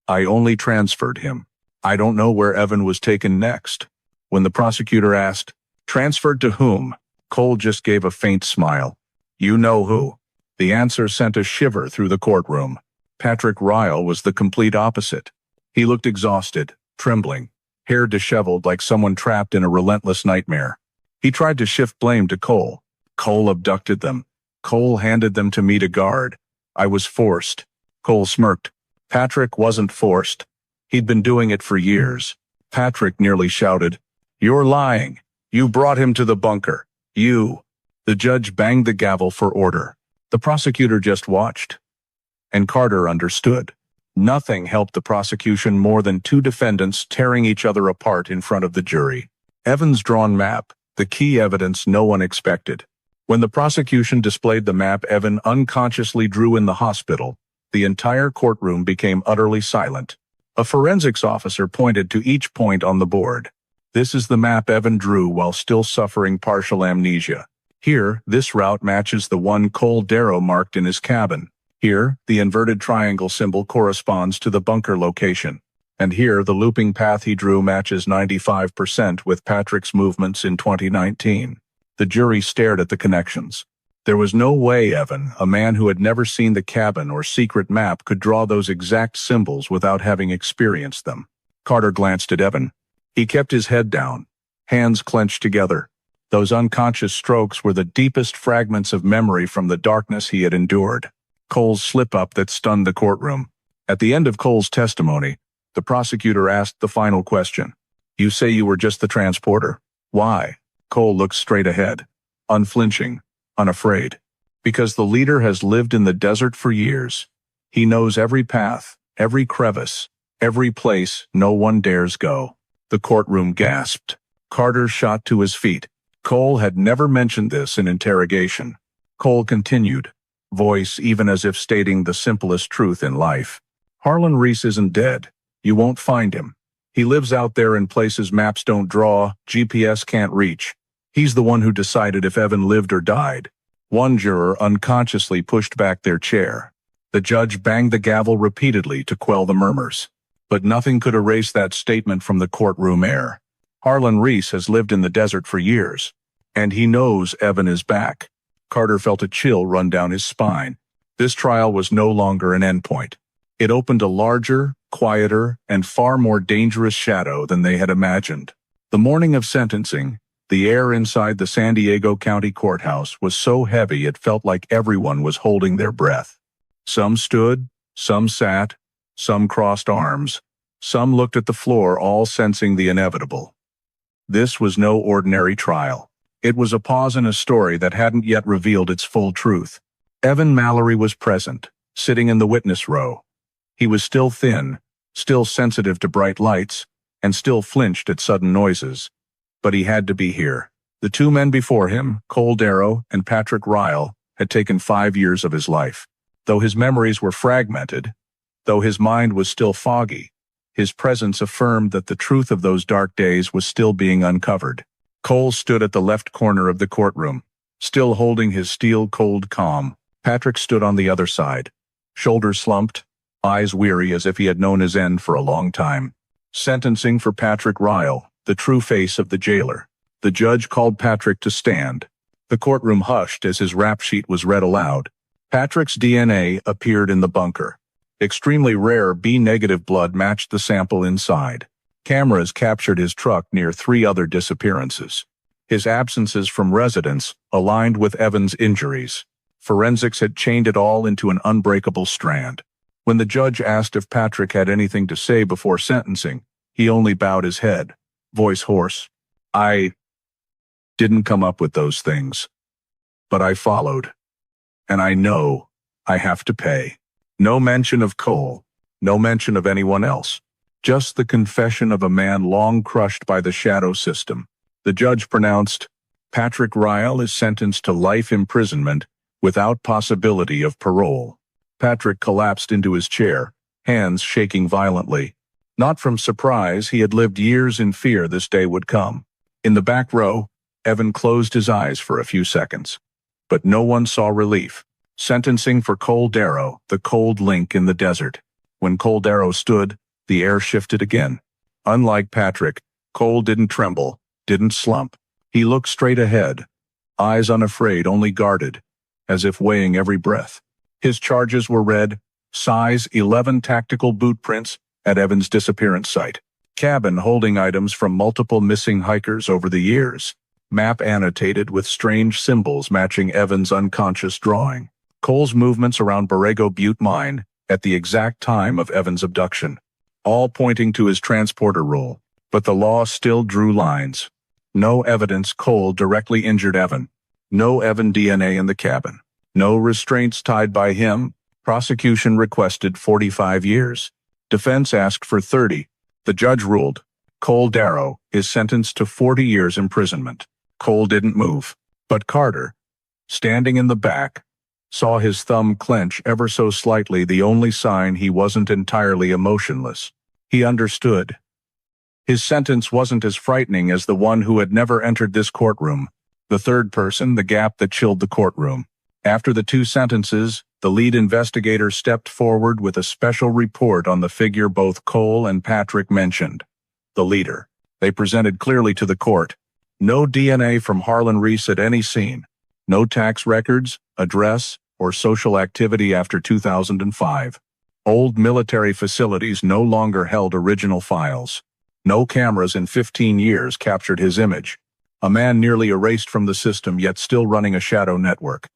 I only transferred him. I don't know where Evan was taken next." When the prosecutor asked, "Transferred to whom?" Cole just gave a faint smile. "You know who." The answer sent a shiver through the courtroom. Patrick Ryle was the complete opposite. He looked exhausted, trembling, hair disheveled like someone trapped in a relentless nightmare. He tried to shift blame to Cole. "Cole abducted them. Cole handed them to me to guard. I was forced." Cole smirked. Patrick wasn't forced. He'd been doing it for years. Patrick nearly shouted, "You're lying. You brought him to the bunker. You." The judge banged the gavel for order. The prosecutor just watched. And Carter understood. Nothing helped the prosecution more than 2 defendants tearing each other apart in front of the jury. Evan's drawn map, the key evidence no one expected. When the prosecution displayed the map Evan unconsciously drew in the hospital, the entire courtroom became utterly silent. A forensics officer pointed to each point on the board. "This is the map Evan drew while still suffering partial amnesia. Here, this route matches the one Cole Darrow marked in his cabin. Here, the inverted triangle symbol corresponds to the bunker location. And here, the looping path he drew matches 95% with Patrick's movements in 2019. The jury stared at the connections. There was no way Evan, a man who had never seen the cabin or secret map, could draw those exact symbols without having experienced them. Carter glanced at Evan. He kept his head down, hands clenched together. Those unconscious strokes were the deepest fragments of memory from the darkness he had endured. Cole's slip-up that stunned the courtroom. At the end of Cole's testimony, the prosecutor asked the final question. "You say you were just the transporter. Why?" Cole looked straight ahead, unflinching, unafraid. "Because the leader has lived in the desert for years. He knows every path, every crevice, every place no one dares go." The courtroom gasped. Carter shot to his feet. Cole had never mentioned this in interrogation. Cole continued, voice even as if stating the simplest truth in life. "Harlan Reese isn't dead. You won't find him. He lives out there in places maps don't draw, GPS can't reach. He's the one who decided if Evan lived or died." One juror unconsciously pushed back their chair. The judge banged the gavel repeatedly to quell the murmurs. But nothing could erase that statement from the courtroom air. Harlan Reese has lived in the desert for years, and he knows Evan is back. Carter felt a chill run down his spine. This trial was no longer an endpoint. It opened a larger, quieter, and far more dangerous shadow than they had imagined. The morning of sentencing, the air inside the San Diego County Courthouse was so heavy it felt like everyone was holding their breath. Some stood, some sat, some crossed arms, some looked at the floor, all sensing the inevitable. This was no ordinary trial. It was a pause in a story that hadn't yet revealed its full truth. Evan Mallory was present, sitting in the witness row. He was still thin, still sensitive to bright lights, and still flinched at sudden noises. But he had to be here. The two men before him, Cole Darrow and Patrick Ryle, had taken 5 years of his life. Though his memories were fragmented, though his mind was still foggy, his presence affirmed that the truth of those dark days was still being uncovered. Cole stood at the left corner of the courtroom, still holding his steel-cold calm. Patrick stood on the other side, shoulders slumped, eyes weary as if he had known his end for a long time. Sentencing for Patrick Ryle, the true face of the jailer. The judge called Patrick to stand. The courtroom hushed as his rap sheet was read aloud. Patrick's DNA appeared in the bunker. Extremely rare B-negative blood matched the sample inside. Cameras captured his truck near 3 other disappearances. His absences from residence aligned with Evan's injuries. Forensics had chained it all into an unbreakable strand. When the judge asked if Patrick had anything to say before sentencing, he only bowed his head, voice hoarse. "I didn't come up with those things. But I followed. And I know I have to pay." No mention of Cole, no mention of anyone else. Just the confession of a man long crushed by the shadow system. The judge pronounced, "Patrick Ryle is sentenced to life imprisonment without possibility of parole." Patrick collapsed into his chair, hands shaking violently. Not from surprise, he had lived years in fear this day would come. In the back row, Evan closed his eyes for a few seconds. But no one saw relief. Sentencing for Cole Darrow, the cold link in the desert. When Cole Darrow stood, the air shifted again. Unlike Patrick, Cole didn't tremble, didn't slump. He looked straight ahead, eyes unafraid, only guarded, as if weighing every breath. His charges were read: size 11 tactical boot prints at Evan's disappearance site. Cabin holding items from multiple missing hikers over the years. Map annotated with strange symbols matching Evan's unconscious drawing. Cole's movements around Borrego Butte Mine at the exact time of Evan's abduction. All pointing to his transporter role. But the law still drew lines. No evidence Cole directly injured Evan. No Evan DNA in the cabin. No restraints tied by him. Prosecution requested 45 years. Defense asked for 30. The judge ruled. Cole Darrow is sentenced to 40 years imprisonment. Cole didn't move. But Carter, standing in the back, saw his thumb clench ever so slightly, the only sign he wasn't entirely emotionless. He understood. His sentence wasn't as frightening as the one who had never entered this courtroom. The third person, the gap that chilled the courtroom. After the 2 sentences, the lead investigator stepped forward with a special report on the figure both Cole and Patrick mentioned. The leader. They presented clearly to the court. No DNA from Harlan Reese at any scene. No tax records, address, or social activity after 2005. Old military facilities no longer held original files. No cameras in 15 years captured his image. A man nearly erased from the system yet still running a shadow network.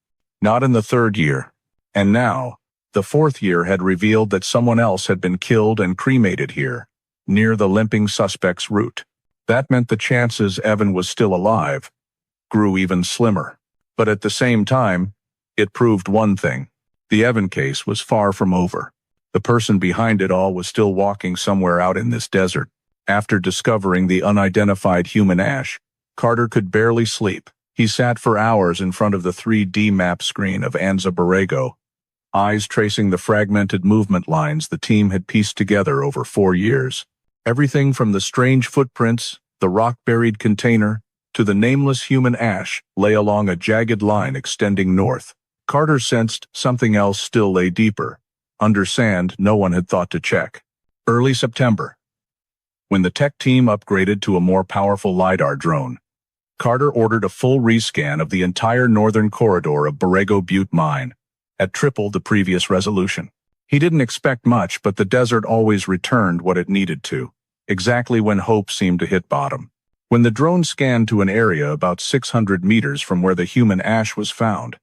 Not in the 3rd year. And now, the 4th year had revealed that someone else had been killed and cremated here, near the limping suspect's route. That meant the chances Evan was still alive grew even slimmer. But at the same time, it proved one thing. The Evan case was far from over. The person behind it all was still walking somewhere out in this desert. After discovering the unidentified human ash, Carter could barely sleep. He sat for hours in front of the 3D map screen of Anza Borrego, eyes tracing the fragmented movement lines the team had pieced together over 4 years. Everything from the strange footprints, the rock-buried container, to the nameless human ash lay along a jagged line extending north. Carter sensed something else still lay deeper, under sand no one had thought to check. Early September. When the tech team upgraded to a more powerful LiDAR drone, Carter ordered a full rescan of the entire northern corridor of Borrego Butte Mine, at triple the previous resolution. He didn't expect much, but the desert always returned what it needed to, exactly when hope seemed to hit bottom. When the drone scanned to an area about 600 meters from where the human ash was found,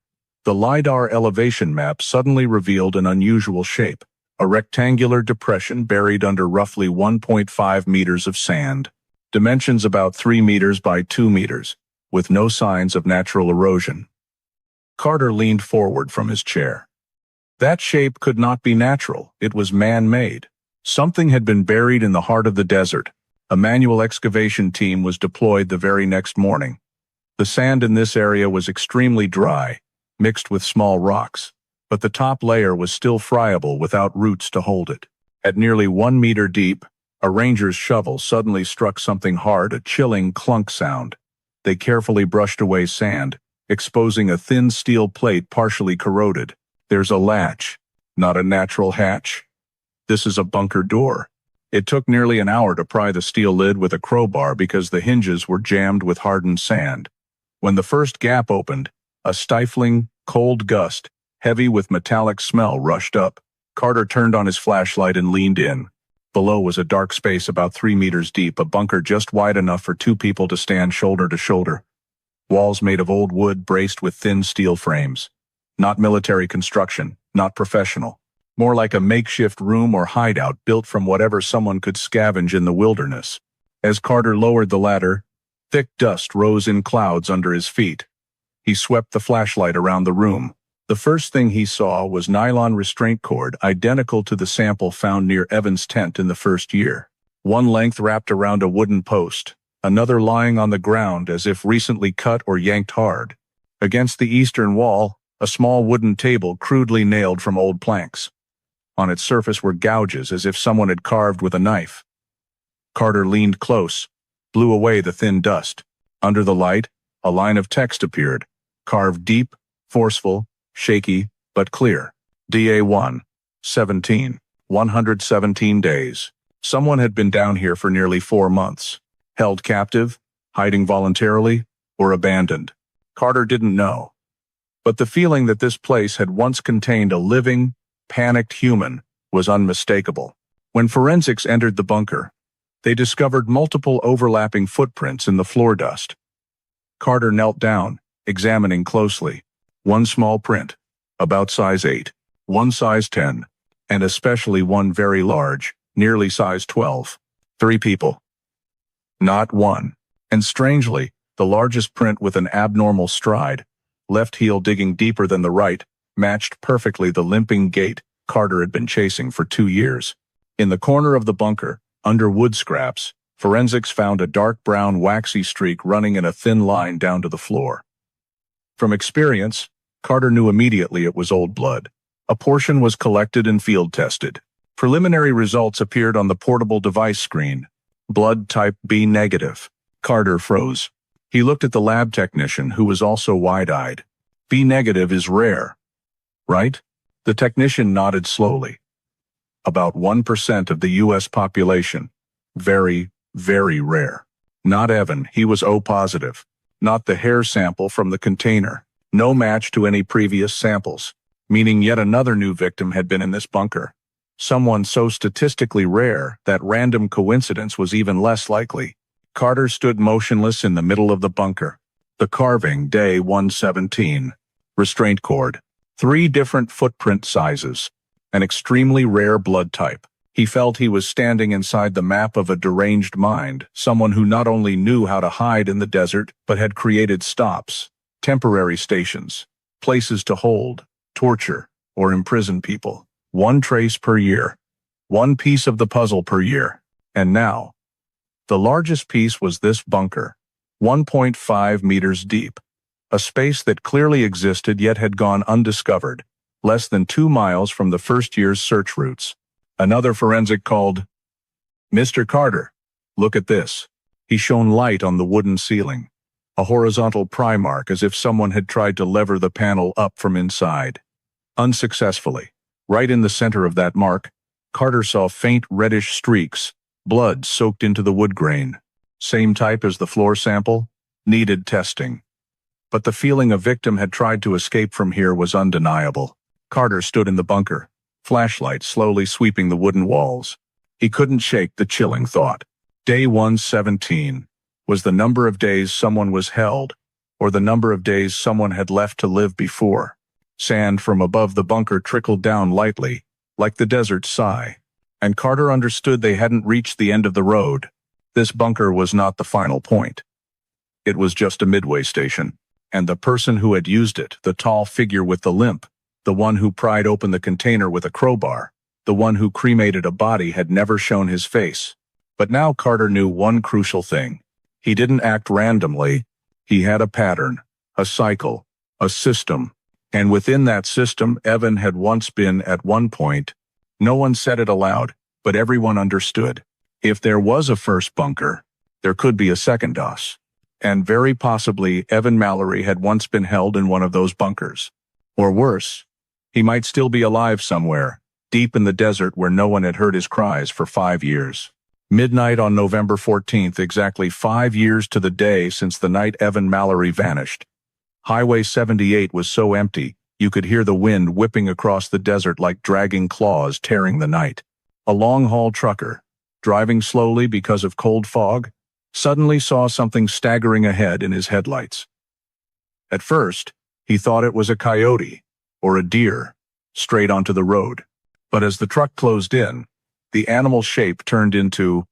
the LiDAR elevation map suddenly revealed an unusual shape, a rectangular depression buried under roughly 1.5 meters of sand, dimensions about 3 meters by 2 meters, with no signs of natural erosion. Carter leaned forward from his chair. That shape could not be natural, it was man-made. Something had been buried in the heart of the desert. A manual excavation team was deployed the very next morning. The sand in this area was extremely dry, mixed with small rocks, but the top layer was still friable without roots to hold it. At nearly 1 meter deep, a ranger's shovel suddenly struck something hard, a chilling clunk sound. They carefully brushed away sand, exposing a thin steel plate partially corroded. There's a latch, not a natural hatch. This is a bunker door. It took nearly an hour to pry the steel lid with a crowbar because the hinges were jammed with hardened sand. When the first gap opened, a stifling, cold gust, heavy with metallic smell, rushed up. Carter turned on his flashlight and leaned in. Below was a dark space about 3 meters deep, a bunker just wide enough for 2 people to stand shoulder to shoulder. Walls made of old wood braced with thin steel frames. Not military construction, not professional. More like a makeshift room or hideout built from whatever someone could scavenge in the wilderness. As Carter lowered the ladder, thick dust rose in clouds under his feet. He swept the flashlight around the room. The first thing he saw was nylon restraint cord identical to the sample found near Evan's tent in the first year. One length wrapped around a wooden post, another lying on the ground as if recently cut or yanked hard. Against the eastern wall, a small wooden table crudely nailed from old planks. On its surface were gouges as if someone had carved with a knife. Carter leaned close, blew away the thin dust. Under the light, a line of text appeared, carved deep, forceful, shaky, but clear. DA1, 17, 117 days. Someone had been down here for nearly 4 months. Held captive, hiding voluntarily, or abandoned. Carter didn't know. But the feeling that this place had once contained a living, panicked human was unmistakable. When forensics entered the bunker, they discovered multiple overlapping footprints in the floor dust. Carter knelt down, examining closely. One small print, about size 8, one size 10, and especially one very large, nearly size 12. 3 people. Not one. And strangely, the largest print with an abnormal stride, left heel digging deeper than the right, matched perfectly the limping gait Carter had been chasing for 2 years. In the corner of the bunker, under wood scraps, forensics found a dark brown waxy streak running in a thin line down to the floor. From experience, Carter knew immediately it was old blood. A portion was collected and field tested. Preliminary results appeared on the portable device screen. Blood type B negative. Carter froze. He looked at the lab technician, who was also wide-eyed. B negative is rare, right? The technician nodded slowly. About 1% of the U.S. population. Very, very rare. Not Evan, he was O positive. Not the hair sample from the container. No match to any previous samples, meaning yet another new victim had been in this bunker. Someone so statistically rare that random coincidence was even less likely. Carter stood motionless in the middle of the bunker. The carving, day 117. Restraint cord. 3 different footprint sizes. An extremely rare blood type. He felt he was standing inside the map of a deranged mind, someone who not only knew how to hide in the desert, but had created stops, temporary stations, places to hold, torture, or imprison people. 1 trace per year. 1 piece of the puzzle per year. And now, the largest piece was this bunker, 1.5 meters deep. A space that clearly existed yet had gone undiscovered, less than 2 miles from the first year's search routes. Another forensic called, "Mr. Carter, look at this." He shone light on the wooden ceiling. A horizontal pry mark as if someone had tried to lever the panel up from inside. Unsuccessfully. Right in the center of that mark, Carter saw faint reddish streaks, blood soaked into the wood grain. Same type as the floor sample? Needed testing. But the feeling a victim had tried to escape from here was undeniable. Carter stood in the bunker, flashlight slowly sweeping the wooden walls. He couldn't shake the chilling thought. Day 117. Was the number of days someone was held, or the number of days someone had left to live before? Sand from above the bunker trickled down lightly, like the desert's sigh. And Carter understood they hadn't reached the end of the road. This bunker was not the final point. It was just a midway station. And the person who had used it, the tall figure with the limp, the one who pried open the container with a crowbar, the one who cremated a body, had never shown his face. But now Carter knew one crucial thing. He didn't act randomly. He had a pattern, a cycle, a system. And within that system, Evan had once been at one point. No one said it aloud, but everyone understood. If there was a first bunker, there could be a second DOS. And very possibly Evan Mallory had once been held in one of those bunkers. Or worse, he might still be alive somewhere, deep in the desert where no one had heard his cries for 5 years. Midnight on November 14th, exactly 5 years to the day since the night Evan Mallory vanished. Highway 78 was so empty, you could hear the wind whipping across the desert like dragging claws tearing the night. A long-haul trucker, driving slowly because of cold fog, suddenly saw something staggering ahead in his headlights. At first, he thought it was a coyote or a deer straight onto the road. But as the truck closed in, the animal's shape turned into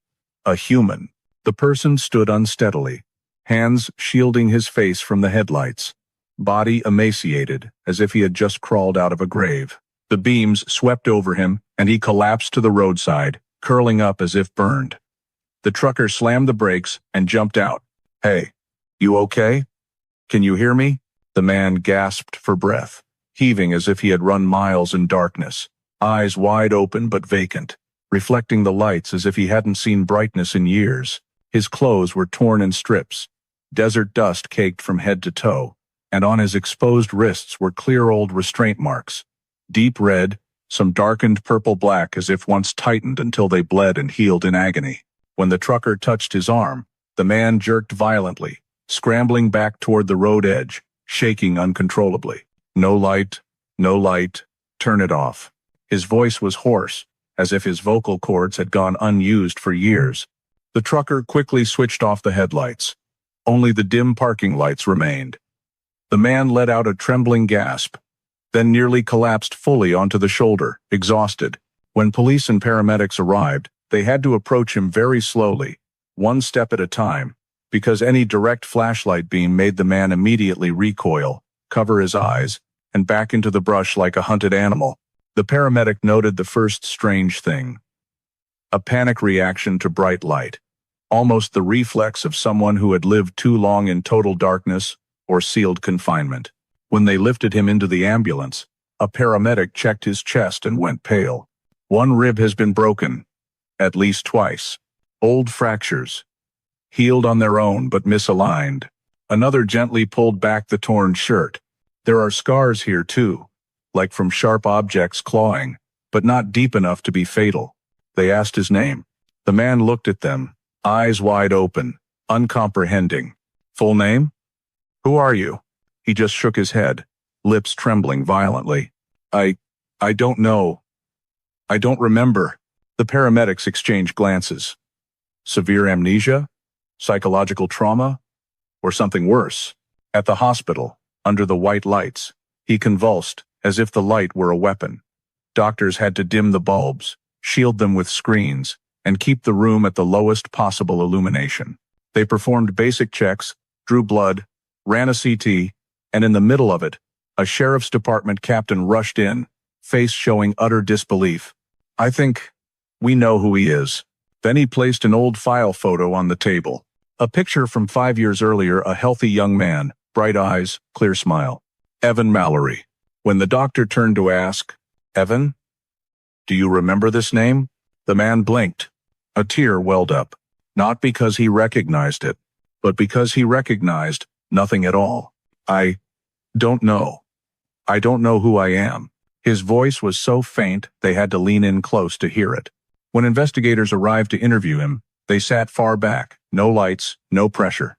a human. The person stood unsteadily, hands shielding his face from the headlights, body emaciated as if he had just crawled out of a grave. The beams swept over him, and he collapsed to the roadside, curling up as if burned. The trucker slammed the brakes and jumped out. "Hey, you okay? Can you hear me?" The man gasped for breath, heaving as if he had run miles in darkness, eyes wide open but vacant, reflecting the lights as if he hadn't seen brightness in years. His clothes were torn in strips. Desert dust caked from head to toe, and on his exposed wrists were clear old restraint marks. Deep red, some darkened purple-black as if once tightened until they bled and healed in agony. When the trucker touched his arm, the man jerked violently, scrambling back toward the road edge, shaking uncontrollably. "No light, no light, turn it off." His voice was hoarse, as if his vocal cords had gone unused for years. The trucker quickly switched off the headlights. Only the dim parking lights remained. The man let out a trembling gasp, then nearly collapsed fully onto the shoulder, exhausted. When police and paramedics arrived, they had to approach him very slowly, one step at a time, because any direct flashlight beam made the man immediately recoil, cover his eyes, and back into the brush like a hunted animal. The paramedic noted the first strange thing. A panic reaction to bright light, almost the reflex of someone who had lived too long in total darkness or sealed confinement. When they lifted him into the ambulance, a paramedic checked his chest and went pale. "One rib has been broken, at least twice. Old fractures. Healed on their own but misaligned." Another gently pulled back the torn shirt. "There are scars here too, like from sharp objects clawing, but not deep enough to be fatal." They asked his name. The man looked at them, eyes wide open, uncomprehending. "Full name? Who are you?" He just shook his head, lips trembling violently. I don't know. I don't remember." The paramedics exchanged glances. Severe amnesia? Psychological trauma? Or something worse? At the hospital, under the white lights, he convulsed, as if the light were a weapon. Doctors had to dim the bulbs, shield them with screens, and keep the room at the lowest possible illumination. They performed basic checks, drew blood, ran a CT, and in the middle of it, a sheriff's department captain rushed in, face showing utter disbelief. "I think we know who he is." Then he placed an old file photo on the table. A picture from 5 years earlier, a healthy young man, bright eyes, clear smile. Evan Mallory. When the doctor turned to ask, "Evan? Do you remember this name?" The man blinked. A tear welled up, not because he recognized it, but because he recognized nothing at all. I don't know. I don't know who I am." His voice was so faint they had to lean in close to hear it. When investigators arrived to interview him, they sat far back, no lights, no pressure.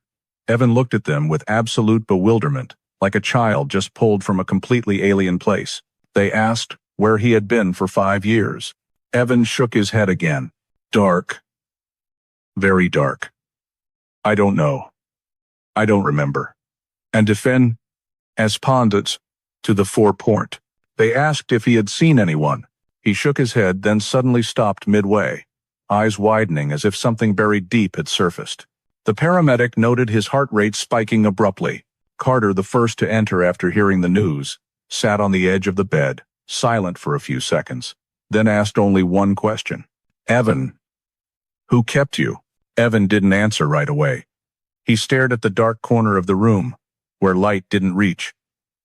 Evan looked at them with absolute bewilderment, like a child just pulled from a completely alien place. They asked where he had been for 5 years. Evan shook his head again. Dark. Very dark. I don't know. I don't remember. And defend, as pundits, to the foreport. They asked if he had seen anyone. He shook his head, then suddenly stopped midway, eyes widening as if something buried deep had surfaced. The paramedic noted his heart rate spiking abruptly. Carter, the first to enter after hearing the news, sat on the edge of the bed, silent for a few seconds, then asked only one question. Evan, who kept you? Evan didn't answer right away. He stared at the dark corner of the room, where light didn't reach,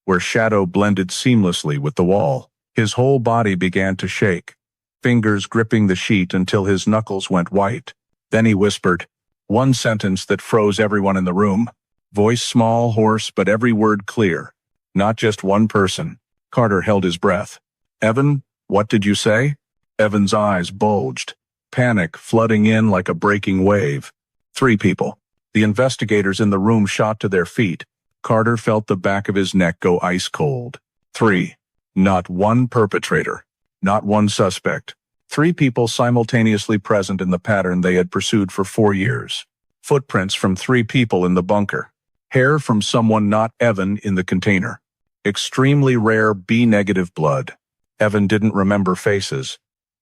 where shadow blended seamlessly with the wall. His whole body began to shake, fingers gripping the sheet until his knuckles went white. Then he whispered, one sentence that froze everyone in the room. Voice small, hoarse, but every word clear. Not just one person. Carter held his breath. Evan, what did you say? Evan's eyes bulged, panic flooding in like a breaking wave. 3 people. The investigators in the room shot to their feet. Carter felt the back of his neck go ice cold. 3. Not one perpetrator. Not one suspect. 3 people simultaneously present in the pattern they had pursued for 4 years. Footprints from 3 people in the bunker. Hair from someone not Evan in the container. Extremely rare B-negative blood. Evan didn't remember faces.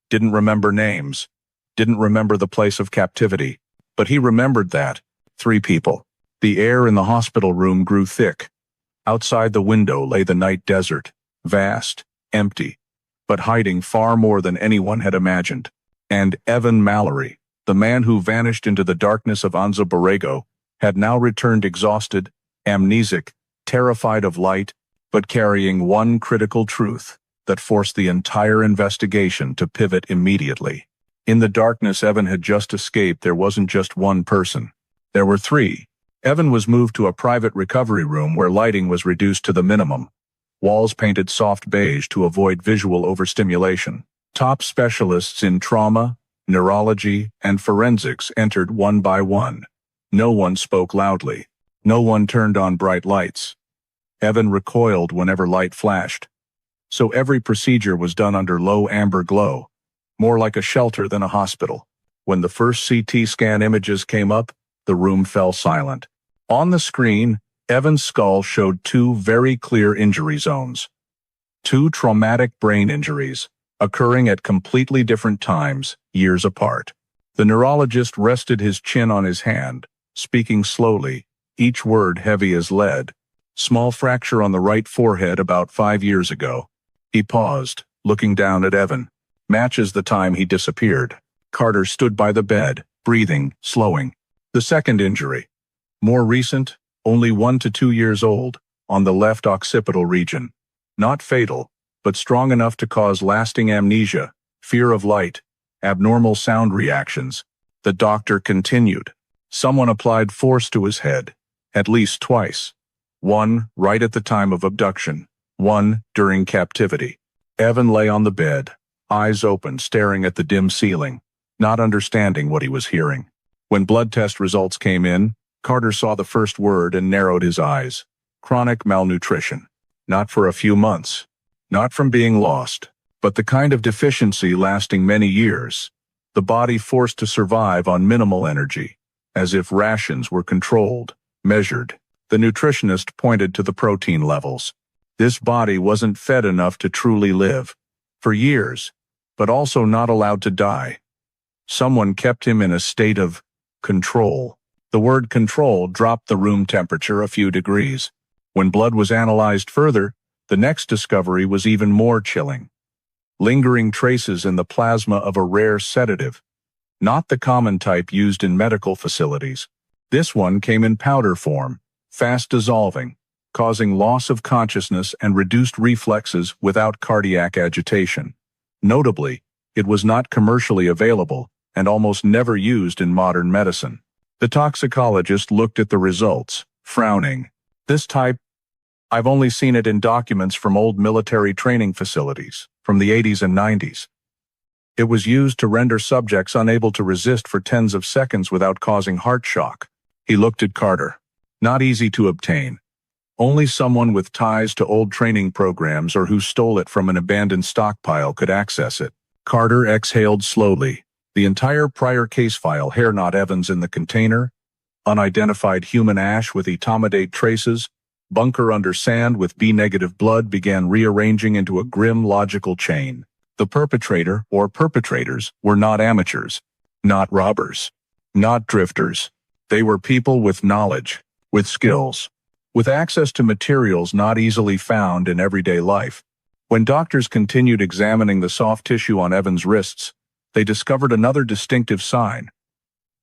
Didn't remember names. Didn't remember the place of captivity. But he remembered that. 3 people. The air in the hospital room grew thick. Outside the window lay the night desert. Vast, empty, but hiding far more than anyone had imagined. And Evan Mallory, the man who vanished into the darkness of Anza Borrego, had now returned exhausted, amnesic, terrified of light, but carrying one critical truth that forced the entire investigation to pivot immediately. In the darkness Evan had just escaped, there wasn't just one person. There were 3. Evan was moved to a private recovery room where lighting was reduced to the minimum. Walls painted soft beige to avoid visual overstimulation. Top specialists in trauma, neurology, and forensics entered one by one. No one spoke loudly. No one turned on bright lights. Evan recoiled whenever light flashed. So every procedure was done under low amber glow, more like a shelter than a hospital. When the first CT scan images came up, the room fell silent. On the screen, Evan's skull showed 2 very clear injury zones. 2 traumatic brain injuries, occurring at completely different times, years apart. The neurologist rested his chin on his hand, speaking slowly, each word heavy as lead. Small fracture on the right forehead about 5 years ago. He paused, looking down at Evan. Matches the time he disappeared. Carter stood by the bed, breathing, slowing. The second injury. More recent, only 1 to 2 years old, on the left occipital region. Not fatal, but strong enough to cause lasting amnesia, fear of light, abnormal sound reactions. The doctor continued. Someone applied force to his head, at least twice. 1 right at the time of abduction, 1 during captivity. Evan lay on the bed, eyes open, staring at the dim ceiling, not understanding what he was hearing. When blood test results came in, Carter saw the first word and narrowed his eyes. Chronic malnutrition. Not for a few months. Not from being lost, but the kind of deficiency lasting many years. The body forced to survive on minimal energy, as if rations were controlled, measured. The nutritionist pointed to the protein levels. This body wasn't fed enough to truly live. For years, but also not allowed to die. Someone kept him in a state of control. The word control dropped the room temperature a few degrees. When blood was analyzed further, the next discovery was even more chilling. Lingering traces in the plasma of a rare sedative. Not the common type used in medical facilities. This one came in powder form, fast dissolving, causing loss of consciousness and reduced reflexes without cardiac agitation. Notably, it was not commercially available and almost never used in modern medicine. The toxicologist looked at the results, frowning. This type, I've only seen it in documents from old military training facilities, from the 80s and 90s. It was used to render subjects unable to resist for tens of seconds without causing heart shock. He looked at Carter. Not easy to obtain. Only someone with ties to old training programs or who stole it from an abandoned stockpile could access it. Carter exhaled slowly. The entire prior case file, hair not Evans in the container, unidentified human ash with etomidate traces, bunker under sand with B-negative blood, began rearranging into a grim logical chain. The perpetrator, or perpetrators, were not amateurs, not robbers, not drifters. They were people with knowledge, with skills, with access to materials not easily found in everyday life. When doctors continued examining the soft tissue on Evan's wrists, they discovered another distinctive sign.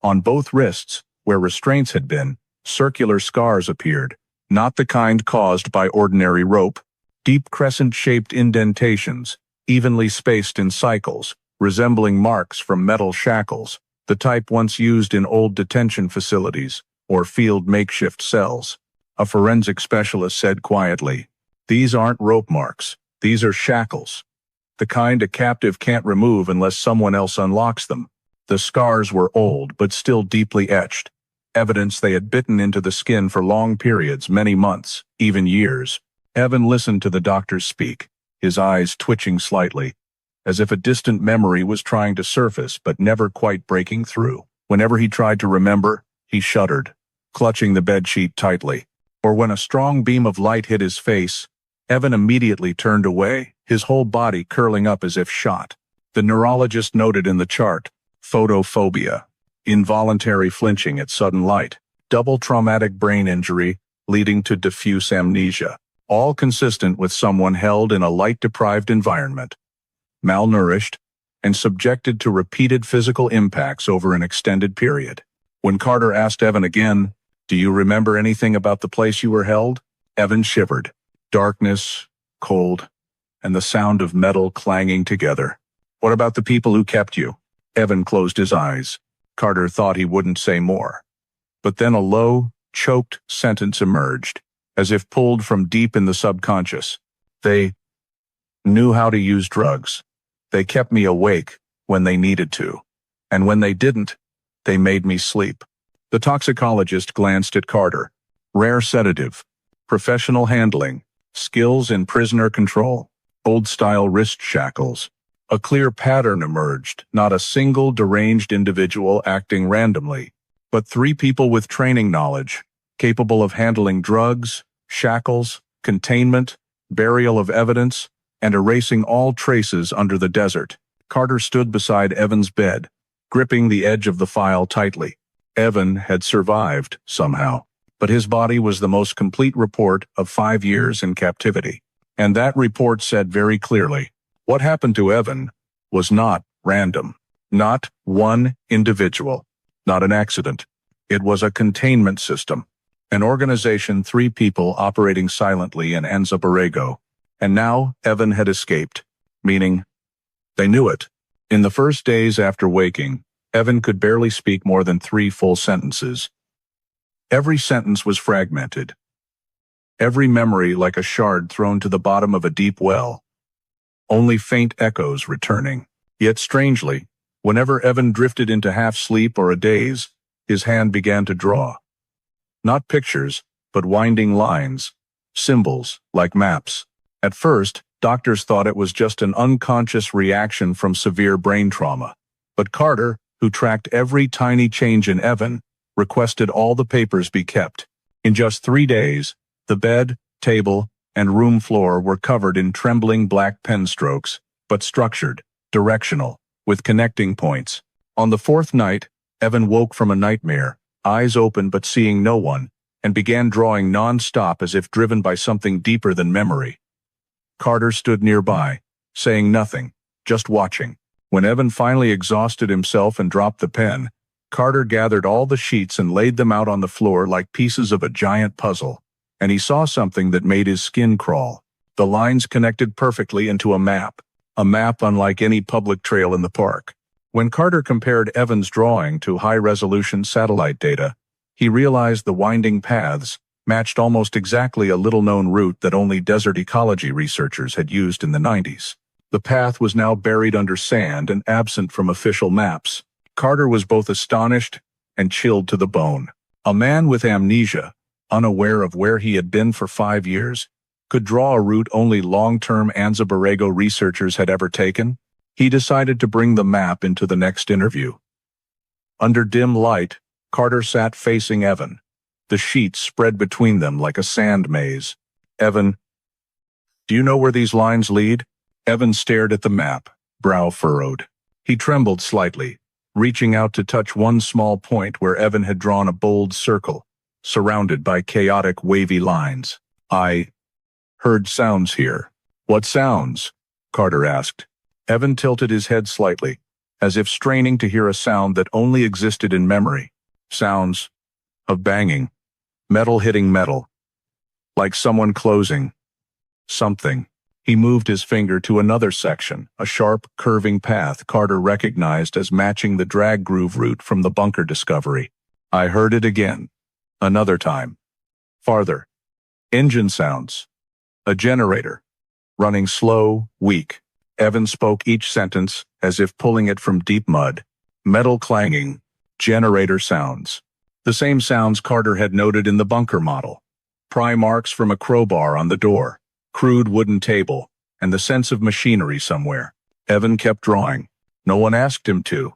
On both wrists, where restraints had been, circular scars appeared, not the kind caused by ordinary rope, deep crescent-shaped indentations, evenly spaced in cycles, resembling marks from metal shackles, the type once used in old detention facilities or field makeshift cells. A forensic specialist said quietly, "These aren't rope marks, these are shackles. The kind a captive can't remove unless someone else unlocks them." The scars were old but still deeply etched, evidence they had bitten into the skin for long periods, many months, even years. Evan listened to the doctors speak, his eyes twitching slightly, as if a distant memory was trying to surface but never quite breaking through. Whenever he tried to remember, he shuddered, clutching the bedsheet tightly. Or when a strong beam of light hit his face, Evan immediately turned away, his whole body curling up as if shot. The neurologist noted in the chart, photophobia, involuntary flinching at sudden light, double traumatic brain injury leading to diffuse amnesia, all consistent with someone held in a light-deprived environment, malnourished, and subjected to repeated physical impacts over an extended period. When Carter asked Evan again, "Do you remember anything about the place you were held?" Evan shivered. Darkness, cold, and the sound of metal clanging together. "What about the people who kept you?" Evan closed his eyes. Carter thought he wouldn't say more. But then a low, choked sentence emerged, as if pulled from deep in the subconscious. "They knew how to use drugs. They kept me awake when they needed to. And when they didn't, they made me sleep." The toxicologist glanced at Carter. Rare sedative, professional handling, skills in prisoner control, old-style wrist shackles. A clear pattern emerged, not a single deranged individual acting randomly, but three people with training knowledge, capable of handling drugs, shackles, containment, burial of evidence, and erasing all traces under the desert. Carter stood beside Evan's bed, gripping the edge of the file tightly. Evan had survived, somehow, but his body was the most complete report of 5 years in captivity. And that report said very clearly, what happened to Evan was not random, not one individual, not an accident. It was a containment system, an organization, 3 people operating silently in Anza Borrego. And now Evan had escaped, meaning they knew it. In the first days after waking, Evan could barely speak more than 3 full sentences. Every sentence was fragmented. Every memory like a shard thrown to the bottom of a deep well. Only faint echoes returning. Yet strangely, whenever Evan drifted into half-sleep or a daze, his hand began to draw. Not pictures, but winding lines, symbols like maps. At first, doctors thought it was just an unconscious reaction from severe brain trauma. But Carter, who tracked every tiny change in Evan, requested all the papers be kept. In just 3 days, the bed, table, and room floor were covered in trembling black pen strokes, but structured, directional, with connecting points. On the 4th night, Evan woke from a nightmare, eyes open but seeing no one, and began drawing non-stop as if driven by something deeper than memory. Carter stood nearby, saying nothing, just watching. When Evan finally exhausted himself and dropped the pen, Carter gathered all the sheets and laid them out on the floor like pieces of a giant puzzle. And he saw something that made his skin crawl. The lines connected perfectly into a map unlike any public trail in the park. When Carter compared Evan's drawing to high-resolution satellite data, he realized the winding paths, matched almost exactly a little-known route that only desert ecology researchers had used in the 90s. The path was now buried under sand and absent from official maps. Carter was both astonished and chilled to the bone. A man with amnesia, unaware of where he had been for 5 years, could draw a route only long-term Anza Borrego researchers had ever taken. He decided to bring the map into the next interview. Under dim light, Carter sat facing Evan. The sheets spread between them like a sand maze. "Evan, do you know where these lines lead?" Evan stared at the map, brow furrowed. He trembled slightly, reaching out to touch one small point where Evan had drawn a bold circle, surrounded by chaotic, wavy lines. "I heard sounds here." "What sounds?" Carter asked. Evan tilted his head slightly, as if straining to hear a sound that only existed in memory. "Sounds of banging. Metal hitting metal. Like someone closing something." He moved his finger to another section, a sharp, curving path Carter recognized as matching the drag groove route from the bunker discovery. "I heard it again. Another time. Farther. Engine sounds. A generator. Running slow, weak." Evan spoke each sentence as if pulling it from deep mud. Metal clanging. Generator sounds. The same sounds Carter had noted in the bunker model. Pry marks from a crowbar on the door, crude wooden table, and the sense of machinery somewhere. Evan kept drawing. No one asked him to,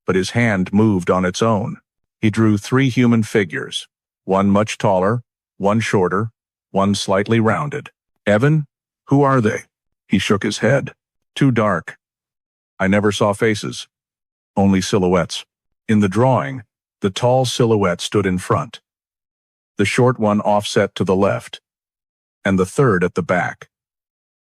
but his hand moved on its own. He drew 3 human figures, one much taller, one shorter, one slightly rounded. "Evan, who are they?" He shook his head. "Too dark. I never saw faces. Only silhouettes." In the drawing, the tall silhouette stood in front, the short one offset to the left, and the third at the back,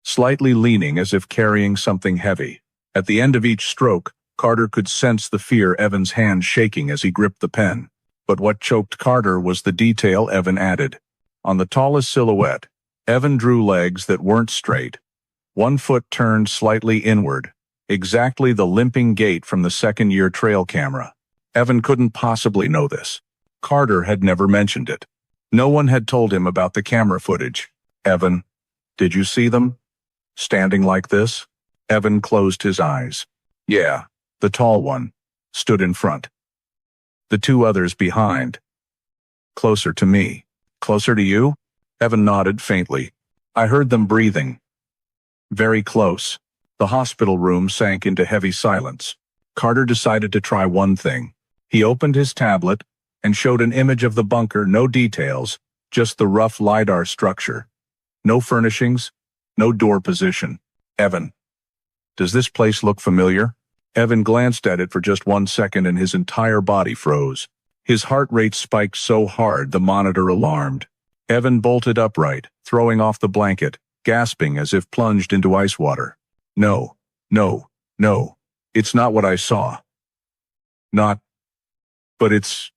slightly leaning as if carrying something heavy. At the end of each stroke, Carter could sense the fear Evan's hand shaking as he gripped the pen. But what choked Carter was the detail Evan added. On the tallest silhouette, Evan drew legs that weren't straight. One foot turned slightly inward, exactly the limping gait from the second-year trail camera. Evan couldn't possibly know this. Carter had never mentioned it. No one had told him about the camera footage. "Evan, did you see them? Standing like this?" Evan closed his eyes. "Yeah, the tall one stood in front. The 2 others behind. Closer to me." "Closer to you?" Evan nodded faintly. "I heard them breathing. Very close." The hospital room sank into heavy silence. Carter decided to try one thing. He opened his tablet and showed an image of the bunker, no details, just the rough LiDAR structure. No furnishings, no door position. "Evan, does this place look familiar?" Evan glanced at it for just 1 second and his entire body froze. His heart rate spiked so hard the monitor alarmed. Evan bolted upright, throwing off the blanket, gasping as if plunged into ice water. No, it's not what I saw. Not, but it's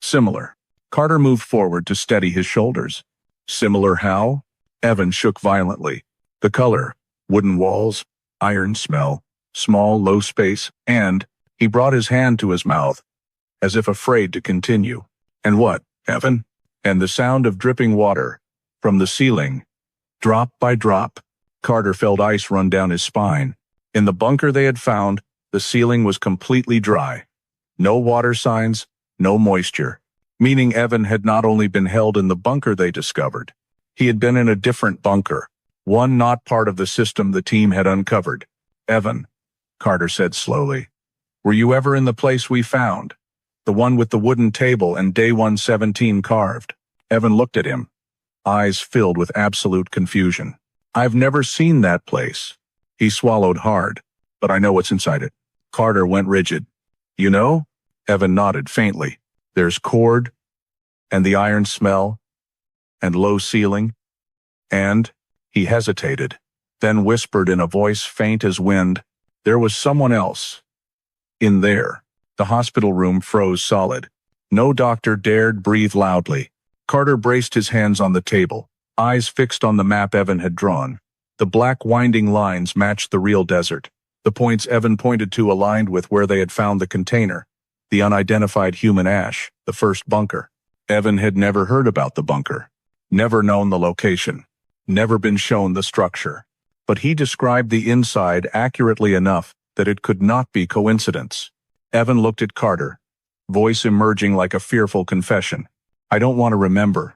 similar." Carter moved forward to steady his shoulders. "Similar how?" Evan shook violently. "The color, wooden walls, iron smell, small, low space, and," he brought his hand to his mouth, as if afraid to continue. "And what, Evan?" "And the sound of dripping water from the ceiling, drop by drop." Carter felt ice run down his spine. In the bunker they had found, the ceiling was completely dry. No water signs, no moisture. Meaning Evan had not only been held in the bunker they discovered, he had been in a different bunker, one not part of the system the team had uncovered. "Evan," Carter said slowly, "were you ever in the place we found? The one with the wooden table and Day 117 carved?" Evan looked at him, eyes filled with absolute confusion. "I've never seen that place." He swallowed hard. "But I know what's inside it." Carter went rigid. "You know?" Evan nodded faintly. "There's cord, and the iron smell, and low ceiling, and," he hesitated, then whispered in a voice faint as wind, "there was someone else. In there." The hospital room froze solid. No doctor dared breathe loudly. Carter braced his hands on the table, eyes fixed on the map Evan had drawn. The black winding lines matched the real desert. The points Evan pointed to aligned with where they had found the container, the unidentified human ash, the first bunker. Evan had never heard about the bunker, never known the location, never been shown the structure. But he described the inside accurately enough that it could not be coincidence. Evan looked at Carter, voice emerging like a fearful confession. I don't want to remember,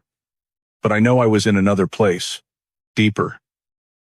but I know I was in another place. Deeper.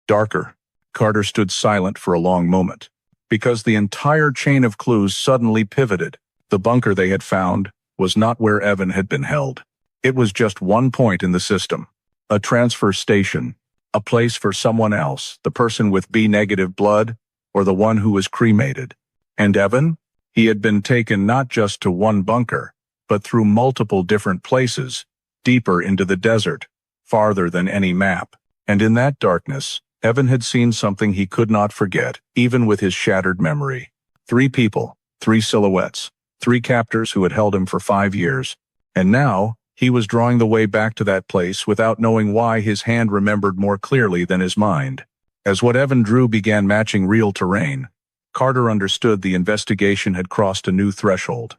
Darker. Carter stood silent for a long moment, because the entire chain of clues suddenly pivoted. The bunker they had found was not where Evan had been held. It was just one point in the system. A transfer station. A place for someone else, the person with B-negative blood, or the one who was cremated. And Evan? He had been taken not just to one bunker, but through multiple different places, deeper into the desert, farther than any map. And in that darkness, Evan had seen something he could not forget, even with his shattered memory. 3 people, 3 silhouettes, 3 captors who had held him for 5 years. And now, he was drawing the way back to that place without knowing why his hand remembered more clearly than his mind. As what Evan drew began matching real terrain, Carter understood the investigation had crossed a new threshold.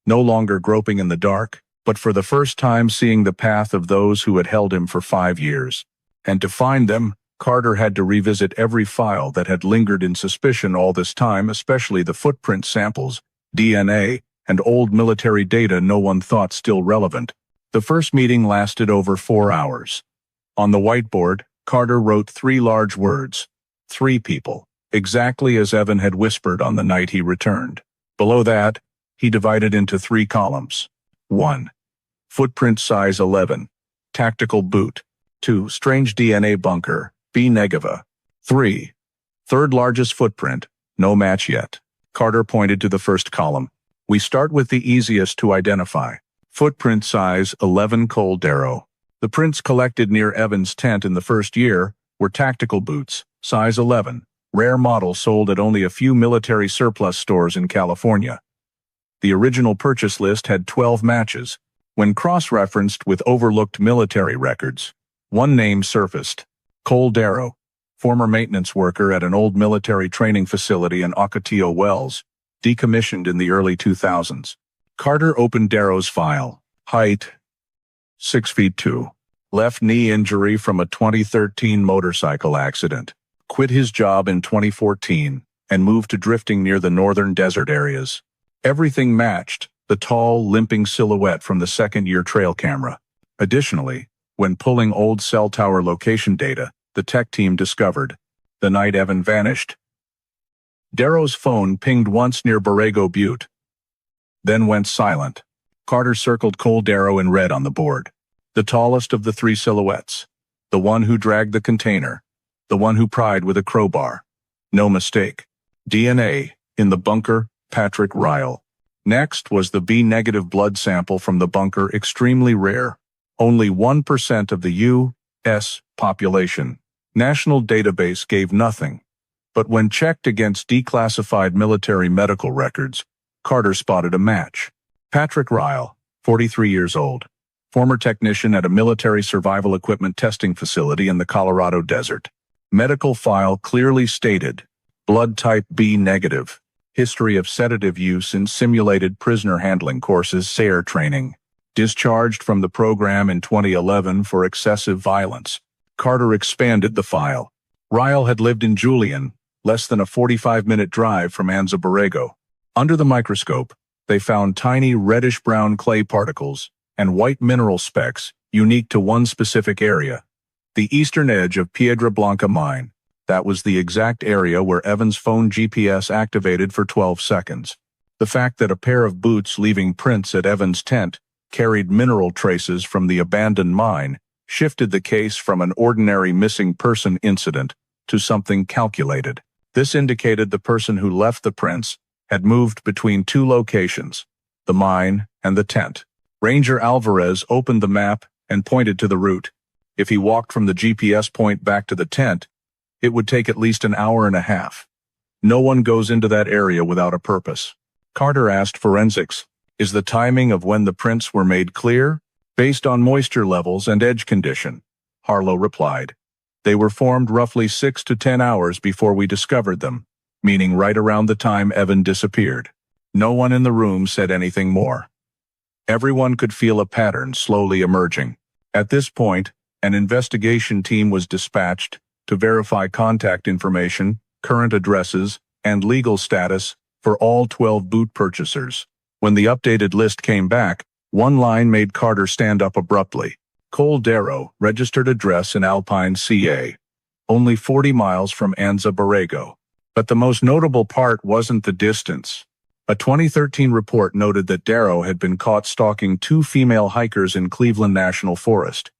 No longer groping in the dark, but for the first time seeing the path of those who had held him for 5 years. And to find them, Carter had to revisit every file that had lingered in suspicion all this time, especially the footprint samples, DNA, and old military data no one thought still relevant. The first meeting lasted over 4 hours. On the whiteboard, Carter wrote 3 large words. 3 people, exactly as Evan had whispered on the night he returned. Below that, he divided into 3 columns. 1. Footprint size 11. Tactical boot. 2. Strange DNA bunker. B-negative. 3. Third largest footprint. No match yet. Carter pointed to the first column. We start with the easiest to identify. Footprint size 11 cold arrow. The prints collected near Evan's tent in the first year were tactical boots, size 11, rare model sold at only a few military surplus stores in California. The original purchase list had 12 matches. When cross-referenced with overlooked military records, one name surfaced. Cold Arrow, former maintenance worker at an old military training facility in Ocotillo Wells, decommissioned in the early 2000s. Carter opened Darrow's file. Height, 6 feet 2. Left knee injury from a 2013 motorcycle accident. Quit his job in 2014 and moved to drifting near the northern desert areas. Everything matched the tall, limping silhouette from the second-year trail camera. Additionally, when pulling old cell tower location data, the tech team discovered the night Evan vanished. Darrow's phone pinged once near Borrego Butte, then went silent. Carter circled Cold Arrow in red on the board. The tallest of the 3 silhouettes. The one who dragged the container. The one who pried with a crowbar. No mistake. DNA, in the bunker, Patrick Ryle. Next was the B-negative blood sample from the bunker, extremely rare. Only 1% of the U.S. population. National database gave nothing. But when checked against declassified military medical records, Carter spotted a match. Patrick Ryle, 43 years old, former technician at a military survival equipment testing facility in the Colorado desert. Medical file clearly stated, blood type B-negative, history of sedative use in simulated prisoner handling courses SARE training, discharged from the program in 2011 for excessive violence. Carter expanded the file. Ryle had lived in Julian, less than a 45-minute drive from Anza Borrego. Under the microscope, they found tiny reddish-brown clay particles and white mineral specks unique to one specific area, the eastern edge of Piedra Blanca mine. That was the exact area where Evan's phone GPS activated for 12 seconds. The fact that a pair of boots leaving prints at Evan's tent carried mineral traces from the abandoned mine shifted the case from an ordinary missing person incident to something calculated. This indicated the person who left the prints had moved between 2 locations, the mine and the tent. Ranger Alvarez opened the map and pointed to the route. If he walked from the GPS point back to the tent, it would take at least an hour and a half. No one goes into that area without a purpose. Carter asked forensics, is the timing of when the prints were made clear? Based on moisture levels and edge condition, Harlow replied. They were formed roughly 6 to 10 hours before we discovered them, meaning right around the time Evan disappeared. No one in the room said anything more. Everyone could feel a pattern slowly emerging. At this point, an investigation team was dispatched to verify contact information, current addresses, and legal status for all 12 boot purchasers. When the updated list came back, one line made Carter stand up abruptly. Cole Darrow, registered address in Alpine, CA. Only 40 miles from Anza Borrego. But the most notable part wasn't the distance. A 2013 report noted that Darrow had been caught stalking two female hikers in Cleveland National Forest.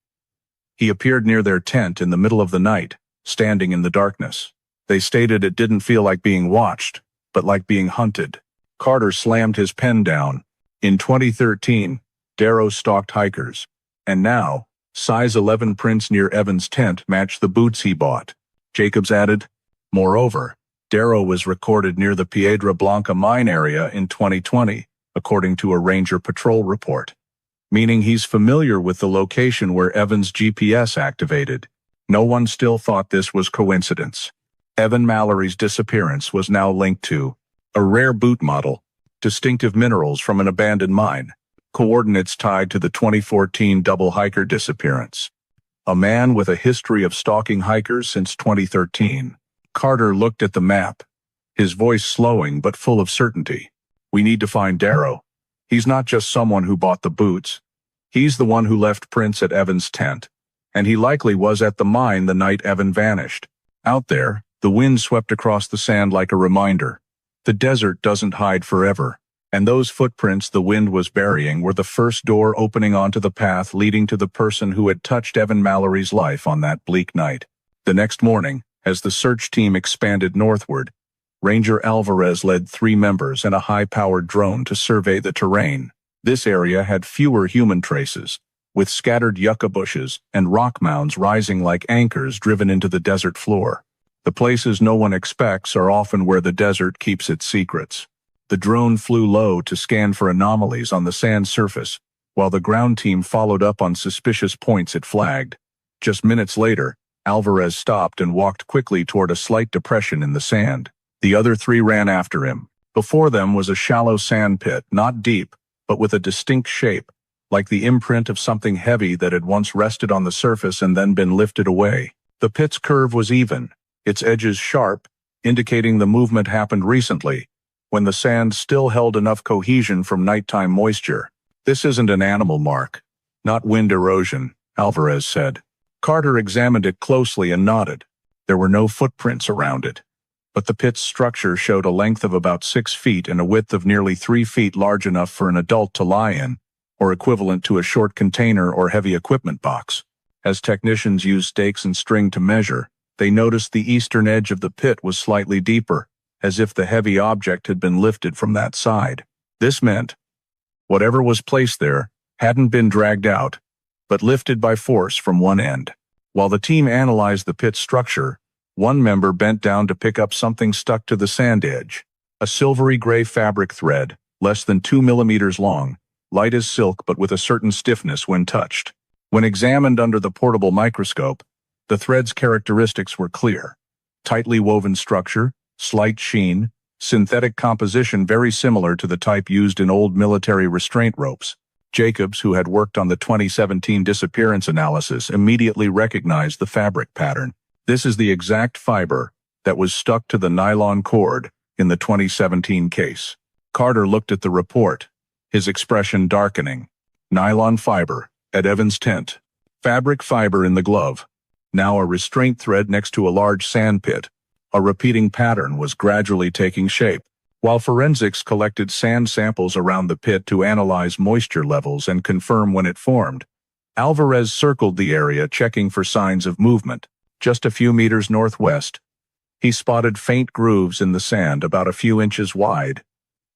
He appeared near their tent in the middle of the night, standing in the darkness. They stated it didn't feel like being watched, but like being hunted. Carter slammed his pen down. In 2013, Darrow stalked hikers. And now, size 11 prints near Evan's tent matched the boots he bought. Jacobs added, moreover, Darrow was recorded near the Piedra Blanca mine area in 2020, according to a Ranger Patrol report. Meaning he's familiar with the location where Evan's GPS activated. No one still thought this was coincidence. Evan Mallory's disappearance was now linked to a rare boot model, distinctive minerals from an abandoned mine, coordinates tied to the 2014 double hiker disappearance. A man with a history of stalking hikers since 2013. Carter looked at the map, his voice slowing but full of certainty. We need to find Darrow. He's not just someone who bought the boots. He's the one who left prints at Evan's tent, and he likely was at the mine the night Evan vanished. Out there, the wind swept across the sand like a reminder. The desert doesn't hide forever, and those footprints the wind was burying were the first door opening onto the path leading to the person who had touched Evan Mallory's life on that bleak night. The next morning, as the search team expanded northward, Ranger Alvarez led 3 members and a high-powered drone to survey the terrain. This area had fewer human traces, with scattered yucca bushes and rock mounds rising like anchors driven into the desert floor. The places no one expects are often where the desert keeps its secrets. The drone flew low to scan for anomalies on the sand surface, while the ground team followed up on suspicious points it flagged. Just minutes later, Alvarez stopped and walked quickly toward a slight depression in the sand. The other 3 ran after him. Before them was a shallow sand pit, not deep, but with a distinct shape, like the imprint of something heavy that had once rested on the surface and then been lifted away. The pit's curve was even, its edges sharp, indicating the movement happened recently, when the sand still held enough cohesion from nighttime moisture. This isn't an animal mark, not wind erosion, Alvarez said. Carter examined it closely and nodded. There were no footprints around it, but the pit's structure showed a length of about 6 feet and a width of nearly 3 feet, large enough for an adult to lie in, or equivalent to a short container or heavy equipment box. As technicians used stakes and string to measure, they noticed the eastern edge of the pit was slightly deeper, as if the heavy object had been lifted from that side. This meant whatever was placed there hadn't been dragged out, but lifted by force from one end. While the team analyzed the pit's structure, one member bent down to pick up something stuck to the sand edge. A silvery gray fabric thread, less than 2 millimeters long, light as silk but with a certain stiffness when touched. When examined under the portable microscope, the thread's characteristics were clear. Tightly woven structure, slight sheen, synthetic composition very similar to the type used in old military restraint ropes. Jacobs, who had worked on the 2017 disappearance analysis, immediately recognized the fabric pattern. This is the exact fiber that was stuck to the nylon cord in the 2017 case. Carter looked at the report, his expression darkening. Nylon fiber, at Evan's tent. Fabric fiber in the glove. Now a restraint thread next to a large sand pit. A repeating pattern was gradually taking shape. While forensics collected sand samples around the pit to analyze moisture levels and confirm when it formed, Alvarez circled the area checking for signs of movement. Just a few meters northwest, he spotted faint grooves in the sand about a few inches wide,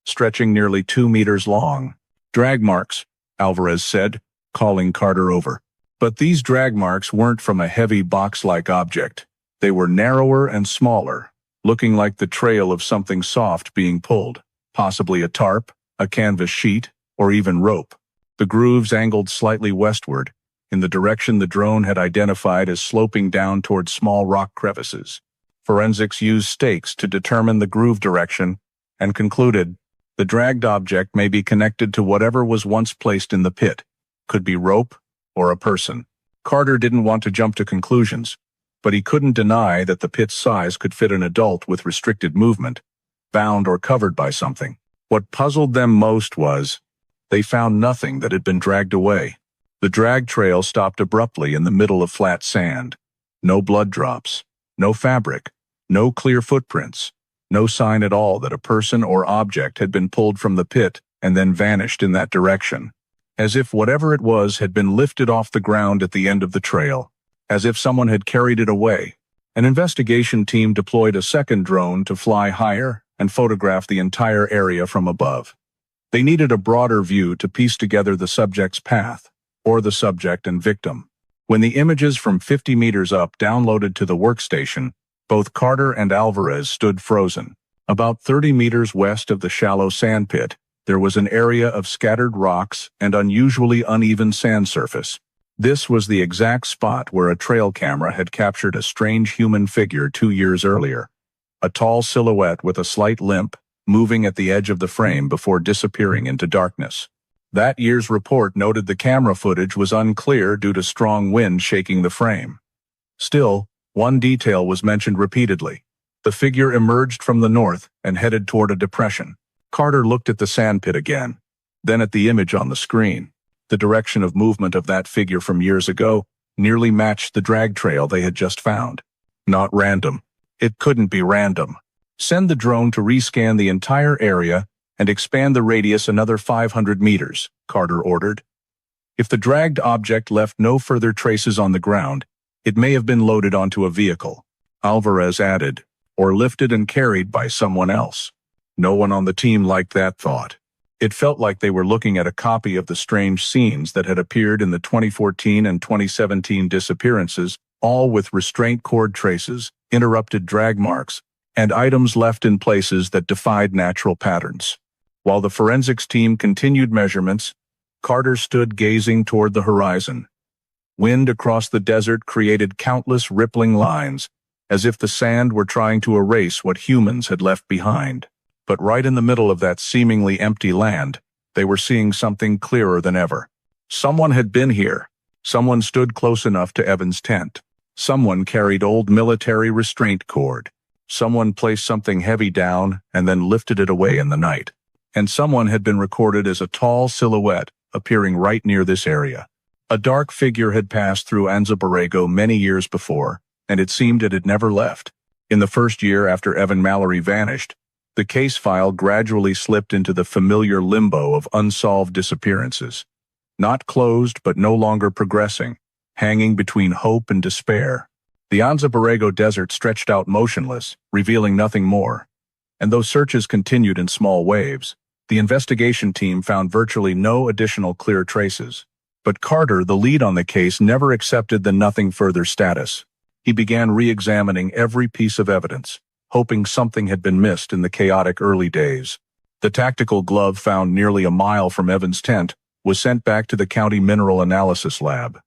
stretching nearly 2 meters long. Drag marks, Alvarez said, calling Carter over. But these drag marks weren't from a heavy box-like object. They were narrower and smaller, looking like the trail of something soft being pulled, possibly a tarp, a canvas sheet, or even rope. The grooves angled slightly westward, in the direction the drone had identified as sloping down toward small rock crevices. Forensics used stakes to determine the groove direction and concluded The dragged object may be connected to whatever was once placed in the pit. Could be rope or a person. Carter didn't want to jump to conclusions, but he couldn't deny that the pit's size could fit an adult with restricted movement, bound or covered by something. What puzzled them most was, they found nothing that had been dragged away. The drag trail stopped abruptly in the middle of flat sand. No blood drops, no fabric, no clear footprints, no sign at all that a person or object had been pulled from the pit and then vanished in that direction. As if whatever it was had been lifted off the ground at the end of the trail, as if someone had carried it away. An investigation team deployed a second drone to fly higher and photograph the entire area from above. They needed a broader view to piece together the subject's path, or the subject and victim. When the images from 50 meters up downloaded to the workstation, both Carter and Alvarez stood frozen. About 30 meters west of the shallow sand pit, there was an area of scattered rocks and unusually uneven sand surface. This was the exact spot where a trail camera had captured a strange human figure 2 years earlier. A tall silhouette with a slight limp, moving at the edge of the frame before disappearing into darkness. That year's report noted the camera footage was unclear due to strong wind shaking the frame. Still, one detail was mentioned repeatedly. The figure emerged from the north and headed toward a depression. Carter looked at the sandpit again, then at the image on the screen. The direction of movement of that figure from years ago nearly matched the drag trail they had just found. Not random. It couldn't be random. Send the drone to rescan the entire area and expand the radius another 500 meters, Carter ordered. If the dragged object left no further traces on the ground, it may have been loaded onto a vehicle, Alvarez added, or lifted and carried by someone else. No one on the team liked that thought. It felt like they were looking at a copy of the strange scenes that had appeared in the 2014 and 2017 disappearances, all with restraint cord traces, interrupted drag marks, and items left in places that defied natural patterns. While the forensics team continued measurements, Carter stood gazing toward the horizon. Wind across the desert created countless rippling lines, as if the sand were trying to erase what humans had left behind. But right in the middle of that seemingly empty land, they were seeing something clearer than ever. Someone had been here. Someone stood close enough to Evan's tent. Someone carried old military restraint cord. Someone placed something heavy down and then lifted it away in the night. And someone had been recorded as a tall silhouette appearing right near this area. A dark figure had passed through Anza Borrego many years before, and it seemed it had never left. In the first year after Evan Mallory vanished, the case file gradually slipped into the familiar limbo of unsolved disappearances. Not closed, but no longer progressing, hanging between hope and despair. The Anza Borrego desert stretched out motionless, revealing nothing more. And though searches continued in small waves, the investigation team found virtually no additional clear traces. But Carter, the lead on the case, never accepted the nothing further status. He began re-examining every piece of evidence, hoping something had been missed in the chaotic early days. The tactical glove found nearly a mile from Evan's tent was sent back to the county mineral analysis lab.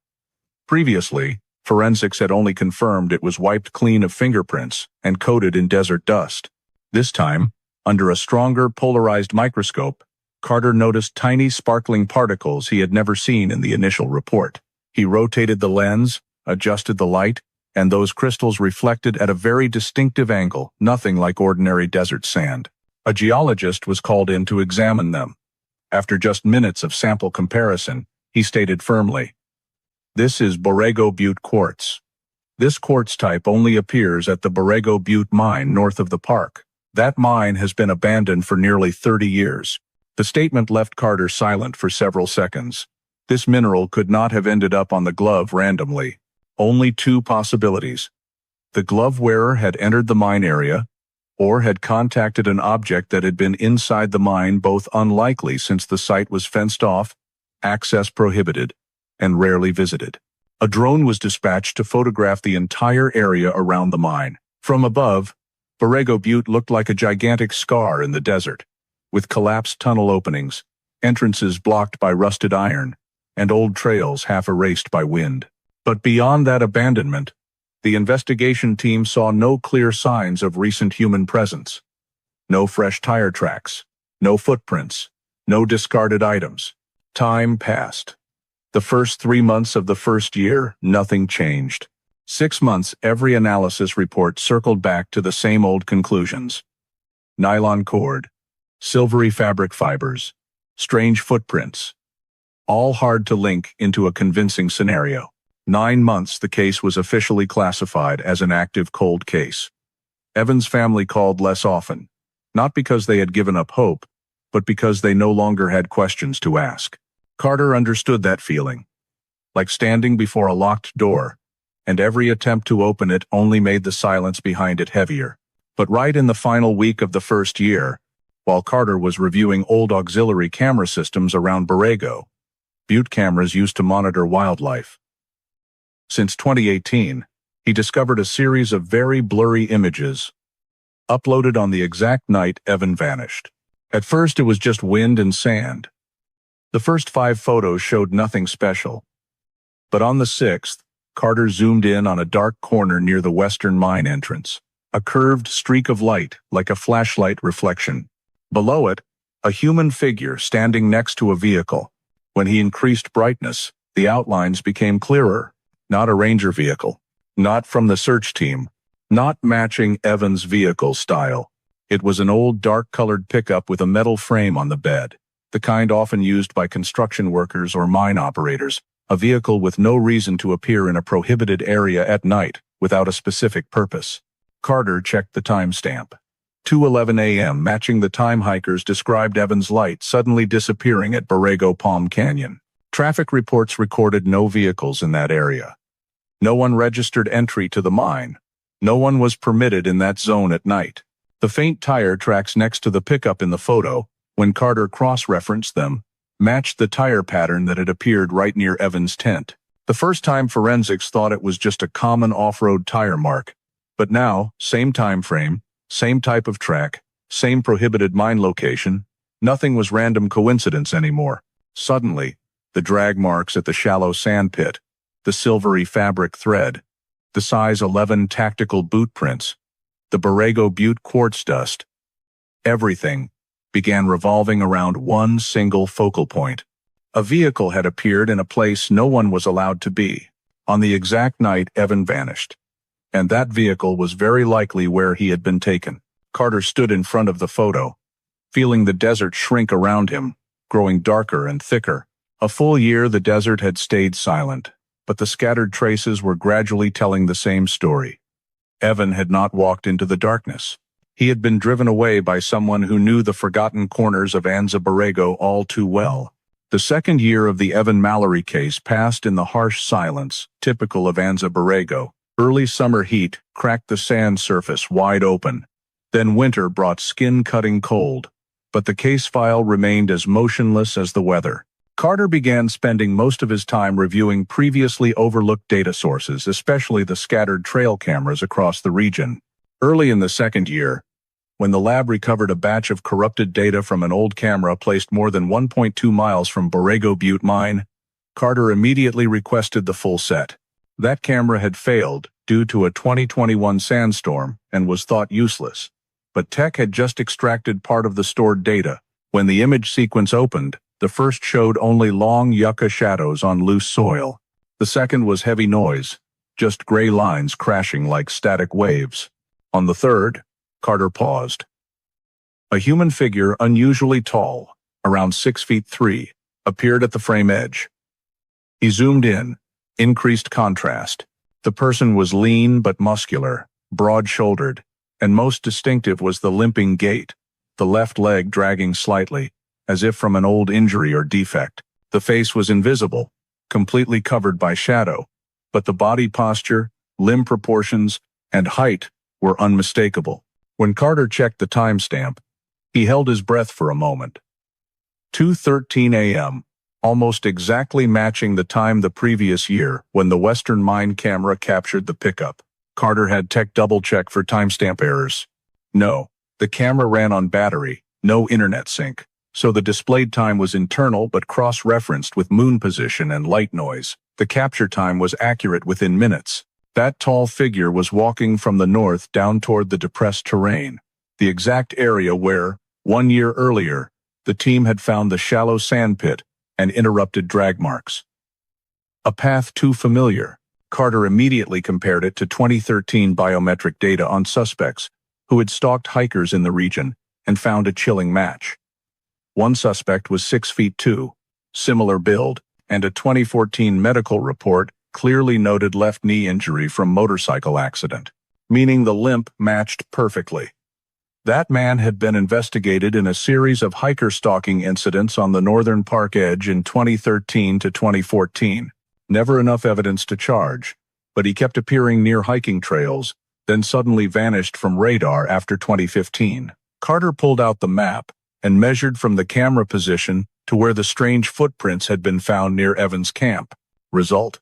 Previously, forensics had only confirmed it was wiped clean of fingerprints and coated in desert dust. This time, under a stronger polarized microscope, Carter noticed tiny sparkling particles he had never seen in the initial report. He rotated the lens, adjusted the light, and those crystals reflected at a very distinctive angle, nothing like ordinary desert sand. A geologist was called in to examine them. After just minutes of sample comparison, he stated firmly, "This is Borrego Butte quartz. This quartz type only appears at the Borrego Butte mine north of the park. That mine has been abandoned for nearly 30 years. The statement left Carter silent for several seconds. This mineral could not have ended up on the glove randomly. Only two possibilities. The glove wearer had entered the mine area, or had contacted an object that had been inside the mine, both unlikely since the site was fenced off, access prohibited, and rarely visited. A drone was dispatched to photograph the entire area around the mine. From above, Borrego Butte looked like a gigantic scar in the desert, with collapsed tunnel openings, entrances blocked by rusted iron, and old trails half erased by wind. But beyond that abandonment, the investigation team saw no clear signs of recent human presence. No fresh tire tracks, No footprints. No discarded items. Time passed. The first 3 months of the first year, nothing changed. 6 months, every analysis report circled back to the same old conclusions. Nylon cord. Silvery fabric fibers. Strange footprints. All hard to link into a convincing scenario. 9 months, the case was officially classified as an active cold case. Evan's family called less often, not because they had given up hope, but because they no longer had questions to ask. Carter understood that feeling, like standing before a locked door, and every attempt to open it only made the silence behind it heavier. But right in the final week of the first year, while Carter was reviewing old auxiliary camera systems around Borrego, Butte cameras used to monitor wildlife. Since 2018, he discovered a series of very blurry images, uploaded on the exact night Evan vanished. At first it was just wind and sand. The first 5 photos showed nothing special. But on the 6th, Carter zoomed in on a dark corner near the western mine entrance. A curved streak of light, like a flashlight reflection. Below it, a human figure standing next to a vehicle. When he increased brightness, the outlines became clearer. Not a ranger vehicle. Not from the search team. Not matching Evan's vehicle style. It was an old dark-colored pickup with a metal frame on the bed, the kind often used by construction workers or mine operators, a vehicle with no reason to appear in a prohibited area at night without a specific purpose. Carter checked the timestamp. 2:11 a.m., matching the time hikers described Evan's light suddenly disappearing at Borrego Palm Canyon. Traffic reports recorded no vehicles in that area. No one registered entry to the mine. No one was permitted in that zone at night. The faint tire tracks next to the pickup in the photo, when Carter cross-referenced them, matched the tire pattern that had appeared right near Evan's tent. The first time forensics thought it was just a common off-road tire mark. But now, same time frame, same type of track, same prohibited mine location, nothing was random coincidence anymore. Suddenly, the drag marks at the shallow sand pit, the silvery fabric thread, the size 11 tactical boot prints, the Borrego Butte quartz dust, everything began revolving around one single focal point. A vehicle had appeared in a place no one was allowed to be, on the exact night Evan vanished. And that vehicle was very likely where he had been taken. Carter stood in front of the photo, feeling the desert shrink around him, growing darker and thicker. A full year the desert had stayed silent, but the scattered traces were gradually telling the same story. Evan had not walked into the darkness. He had been driven away by someone who knew the forgotten corners of Anza Borrego all too well. The second year of the Evan Mallory case passed in the harsh silence, typical of Anza Borrego. Early summer heat cracked the sand surface wide open. Then winter brought skin-cutting cold, but the case file remained as motionless as the weather. Carter began spending most of his time reviewing previously overlooked data sources, especially the scattered trail cameras across the region. Early in the second year, when the lab recovered a batch of corrupted data from an old camera placed more than 1.2 miles from Borrego Butte Mine, Carter immediately requested the full set. That camera had failed due to a 2021 sandstorm and was thought useless, but tech had just extracted part of the stored data. When the image sequence opened, the first showed only long yucca shadows on loose soil. The second was heavy noise, just gray lines crashing like static waves. On the third, Carter paused. A human figure unusually tall, around 6'3", appeared at the frame edge. He zoomed in, increased contrast. The person was lean but muscular, broad-shouldered, and most distinctive was the limping gait, the left leg dragging slightly, as if from an old injury or defect. The face was invisible, completely covered by shadow, but the body posture, limb proportions, and height were unmistakable. When Carter checked the timestamp, he held his breath for a moment. 2:13 a.m., almost exactly matching the time the previous year when the Western Mine camera captured the pickup. Carter had tech double-check for timestamp errors. No, the camera ran on battery, no internet sync, so the displayed time was internal but cross-referenced with moon position and light noise. The capture time was accurate within minutes. That tall figure was walking from the north down toward the depressed terrain, the exact area where, 1 year earlier, the team had found the shallow sand pit and interrupted drag marks. A path too familiar. Carter immediately compared it to 2013 biometric data on suspects who had stalked hikers in the region and found a chilling match. One suspect was 6 feet 2, similar build, and a 2014 medical report clearly noted left knee injury from motorcycle accident, meaning the limp matched perfectly. That man had been investigated in a series of hiker stalking incidents on the northern park edge in 2013 to 2014. Never enough evidence to charge, but he kept appearing near hiking trails, then suddenly vanished from radar after 2015. Carter pulled out the map and measured from the camera position to where the strange footprints had been found near Evan's camp. Result: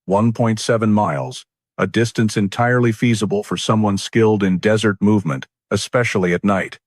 1.7 miles, a distance entirely feasible for someone skilled in desert movement, especially at night.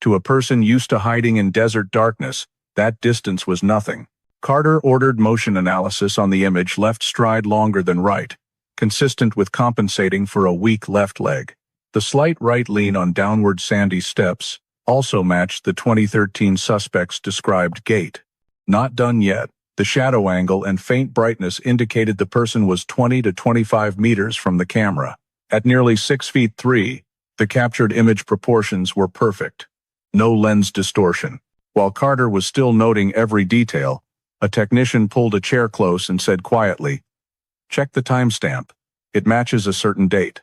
To a person used to hiding in desert darkness, that distance was nothing. Carter ordered motion analysis on the image left stride longer than right, consistent with compensating for a weak left leg. The slight right lean on downward sandy steps also matched the 2013 suspect's described gait. Not done yet. The shadow angle and faint brightness indicated the person was 20 to 25 meters from the camera. At nearly 6 feet 3, the captured image proportions were perfect. No lens distortion. While Carter was still noting every detail, a technician pulled a chair close and said quietly, "Check the timestamp. It matches a certain date."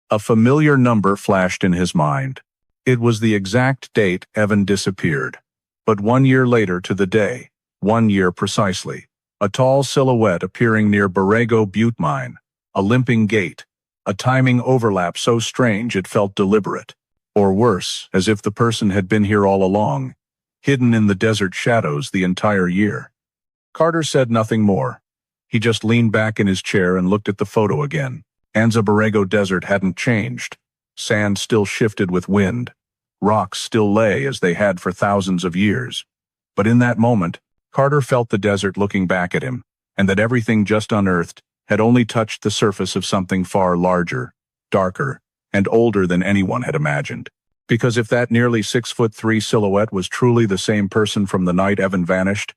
A familiar number flashed in his mind. It was the exact date Evan disappeared. But 1 year later to the day, 1 year precisely, a tall silhouette appearing near Borrego Butte Mine, a limping gait, a timing overlap so strange it felt deliberate. Or worse, as if the person had been here all along, hidden in the desert shadows the entire year. Carter said nothing more. He just leaned back in his chair and looked at the photo again. Anza Borrego Desert hadn't changed. Sand still shifted with wind. Rocks still lay as they had for thousands of years. But in that moment, Carter felt the desert looking back at him, and that everything just unearthed had only touched the surface of something far larger, darker, and older than anyone had imagined. Because if that nearly 6'3" silhouette was truly the same person from the night Evan vanished,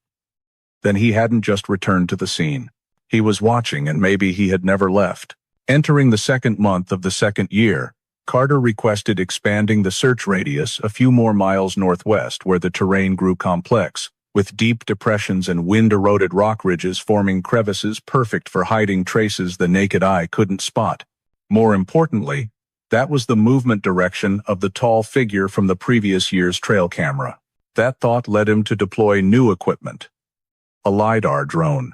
then he hadn't just returned to the scene. He was watching, and maybe he had never left. Entering the second month of the second year, Carter requested expanding the search radius a few more miles northwest where the terrain grew complex, with deep depressions and wind-eroded rock ridges forming crevices perfect for hiding traces the naked eye couldn't spot. More importantly, that was the movement direction of the tall figure from the previous year's trail camera. That thought led him to deploy new equipment. A LiDAR drone.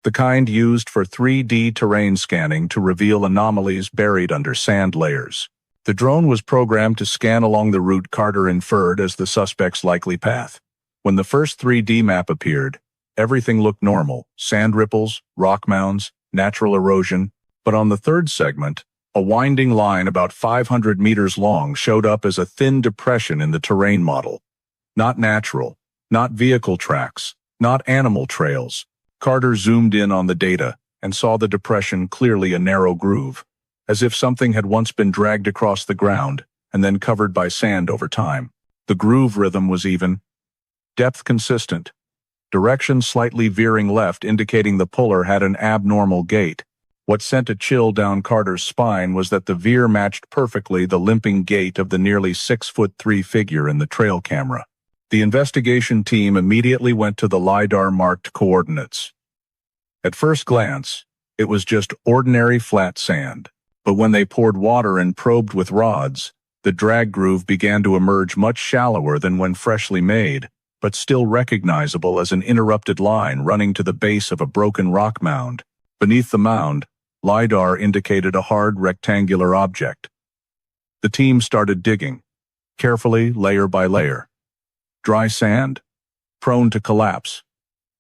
The kind used for 3D terrain scanning to reveal anomalies buried under sand layers. The drone was programmed to scan along the route Carter inferred as the suspect's likely path. When the first 3D map appeared, everything looked normal: sand ripples, rock mounds, natural erosion. But on the third segment, a winding line about 500 meters long showed up as a thin depression in the terrain model. Not natural, not vehicle tracks, not animal trails. Carter zoomed in on the data and saw the depression clearly a narrow groove, as if something had once been dragged across the ground and then covered by sand over time. The groove rhythm was even, depth consistent, direction slightly veering left, indicating the puller had an abnormal gait. What sent a chill down Carter's spine was that the veer matched perfectly the limping gait of the nearly 6'3" figure in the trail camera. The investigation team immediately went to the LiDAR-marked coordinates. At first glance, it was just ordinary flat sand, but when they poured water and probed with rods, the drag groove began to emerge much shallower than when freshly made, but still recognizable as an interrupted line running to the base of a broken rock mound. Beneath the mound, LiDAR indicated a hard rectangular object. The team started digging, carefully, layer by layer. Dry sand, prone to collapse.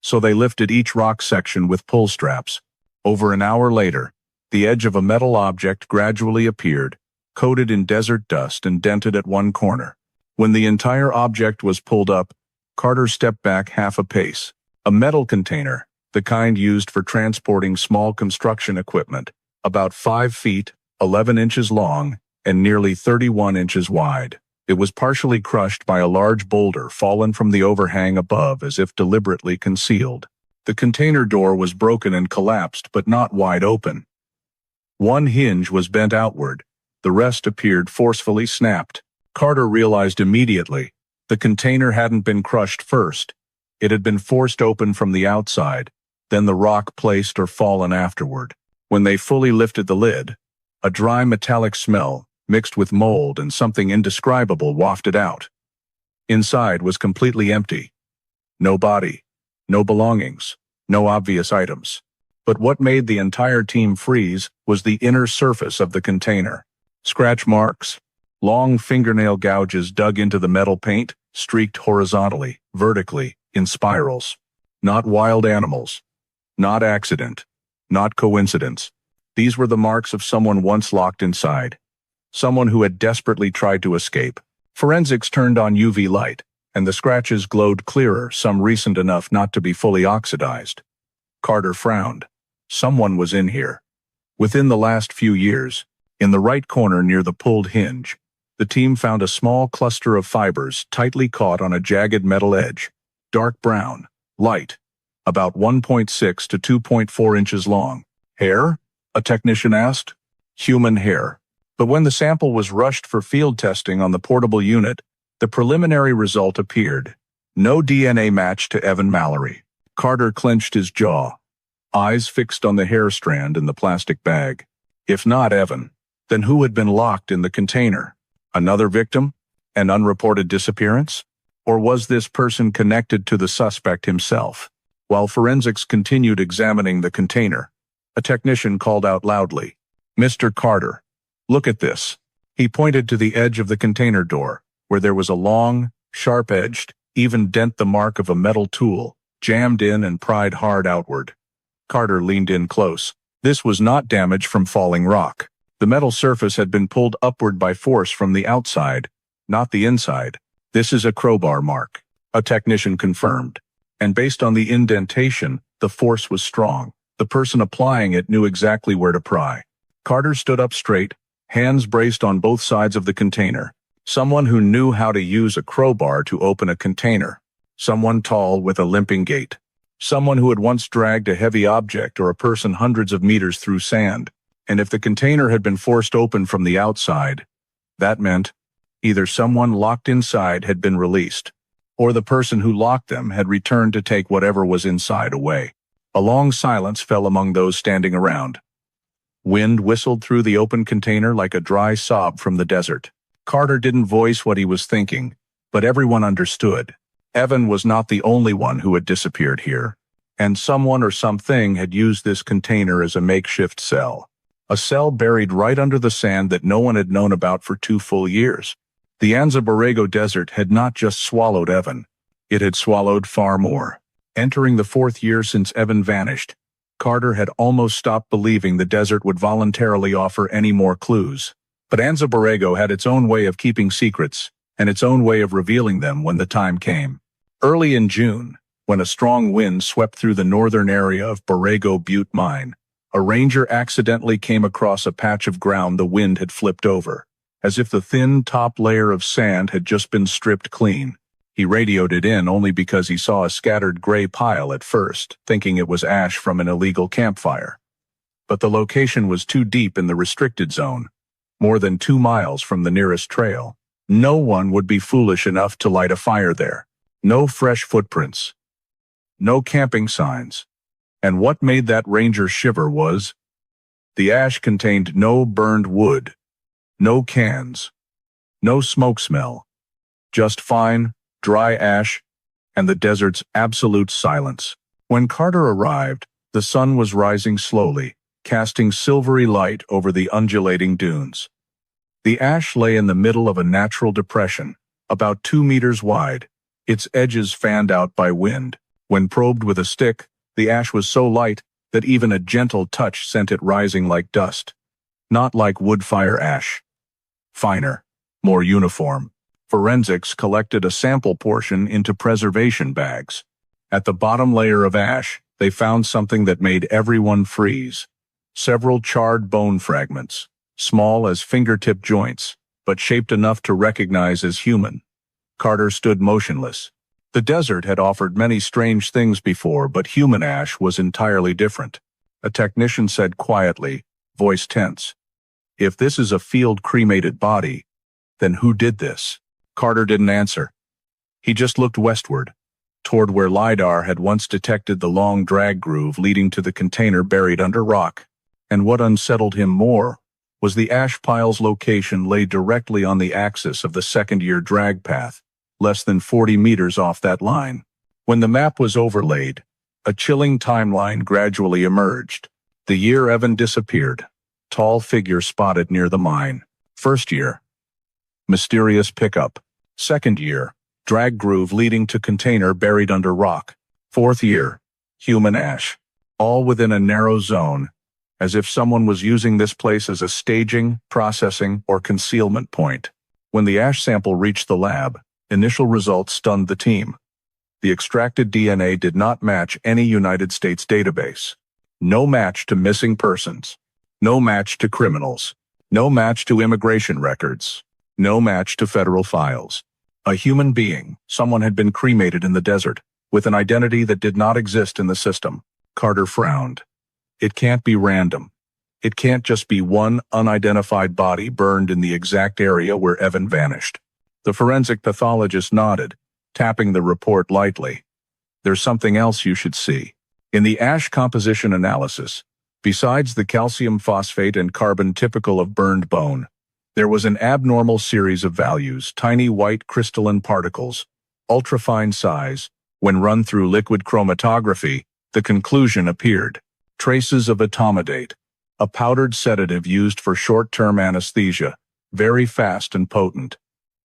So they lifted each rock section with pull straps. Over an hour later, the edge of a metal object gradually appeared, coated in desert dust and dented at one corner. When the entire object was pulled up, Carter stepped back half a pace. A metal container, the kind used for transporting small construction equipment, about 5 feet, 11 inches long, and nearly 31 inches wide. It was partially crushed by a large boulder fallen from the overhang above as if deliberately concealed. The container door was broken and collapsed, but not wide open. One hinge was bent outward. The rest appeared forcefully snapped. Carter realized immediately. The container hadn't been crushed first. It had been forced open from the outside, then the rock placed or fallen afterward. When they fully lifted the lid, a dry metallic smell, mixed with mold and something indescribable, wafted out. Inside was completely empty. No body, no belongings, no obvious items. But what made the entire team freeze was the inner surface of the container. Scratch marks, long fingernail gouges dug into the metal paint, streaked horizontally, vertically, in spirals. Not wild animals. Not accident. Not coincidence. These were the marks of someone once locked inside. Someone who had desperately tried to escape. Forensics turned on UV light, and the scratches glowed clearer, some recent enough not to be fully oxidized. Carter frowned. Someone was in here. Within the last few years, in the right corner near the pulled hinge, the team found a small cluster of fibers tightly caught on a jagged metal edge. Dark brown, light, about 1.6 to 2.4 inches long. Hair? A technician asked. Human hair. But when the sample was rushed for field testing on the portable unit, the preliminary result appeared. No DNA match to Evan Mallory. Carter clenched his jaw, eyes fixed on the hair strand in the plastic bag. If not Evan, then who had been locked in the container? Another victim? An unreported disappearance? Or was this person connected to the suspect himself? While forensics continued examining the container, a technician called out loudly, "Mr. Carter, look at this." He pointed to the edge of the container door, where there was a long, sharp-edged, even dent, the mark of a metal tool, jammed in and pried hard outward. Carter leaned in close. This was not damage from falling rock. The metal surface had been pulled upward by force from the outside, not the inside. "This is a crowbar mark," a technician confirmed. And based on the indentation, the force was strong. The person applying it knew exactly where to pry. Carter stood up straight, hands braced on both sides of the container. Someone who knew how to use a crowbar to open a container. Someone tall with a limping gait. Someone who had once dragged a heavy object or a person hundreds of meters through sand. And if the container had been forced open from the outside, that meant either someone locked inside had been released, or the person who locked them had returned to take whatever was inside away. A long silence fell among those standing around. Wind whistled through the open container like a dry sob from the desert. Carter didn't voice what he was thinking, but everyone understood. Evan was not the only one who had disappeared here, and someone or something had used this container as a makeshift cell. A cell buried right under the sand that no one had known about for 2 full years. The Anza Borrego desert had not just swallowed Evan. It had swallowed far more. Entering the 4th year since Evan vanished, Carter had almost stopped believing the desert would voluntarily offer any more clues. But Anza Borrego had its own way of keeping secrets, and its own way of revealing them when the time came. Early in June, when a strong wind swept through the northern area of Borrego Butte Mine, a ranger accidentally came across a patch of ground the wind had flipped over, as if the thin top layer of sand had just been stripped clean. He radioed it in only because he saw a scattered gray pile at first, thinking it was ash from an illegal campfire. But the location was too deep in the restricted zone, more than 2 miles from the nearest trail. No one would be foolish enough to light a fire there. No fresh footprints. No camping signs. And what made that ranger shiver was, the ash contained no burned wood, no cans, no smoke smell, just fine, dry ash, and the desert's absolute silence. When Carter arrived, the sun was rising slowly, casting silvery light over the undulating dunes. The ash lay in the middle of a natural depression, about 2 meters wide, its edges fanned out by wind. When probed with a stick, the ash was so light that even a gentle touch sent it rising like dust. Not like wood fire ash. Finer, more uniform. Forensics collected a sample portion into preservation bags. At the bottom layer of ash, they found something that made everyone freeze. Several charred bone fragments, small as fingertip joints, but shaped enough to recognize as human. Carter stood motionless. The desert had offered many strange things before, but human ash was entirely different. A technician said quietly, voice tense, "If this is a field cremated body, then who did this?" Carter didn't answer. He just looked westward, toward where LiDAR had once detected the long drag groove leading to the container buried under rock. And what unsettled him more was the ash pile's location lay directly on the axis of the second-year drag path, less than 40 meters off that line. When the map was overlaid, a chilling timeline gradually emerged. The year Evan disappeared, tall figure spotted near the mine. First year, mysterious pickup. Second year, drag groove leading to container buried under rock. Fourth year, human ash. All within a narrow zone, as if someone was using this place as a staging, processing, or concealment point. When the ash sample reached the lab, initial results stunned the team. The extracted DNA did not match any United States database. No match to missing persons. No match to criminals. No match to immigration records. No match to federal files. A human being, someone had been cremated in the desert, with an identity that did not exist in the system. Carter frowned. It can't be random. It can't just be one unidentified body burned in the exact area where Evan vanished. The forensic pathologist nodded, tapping the report lightly. "There's something else you should see. In the ash composition analysis, besides the calcium phosphate and carbon typical of burned bone, there was an abnormal series of values, tiny white crystalline particles, ultrafine size. When run through liquid chromatography, the conclusion appeared. Traces of etomidate, a powdered sedative used for short-term anesthesia, very fast and potent.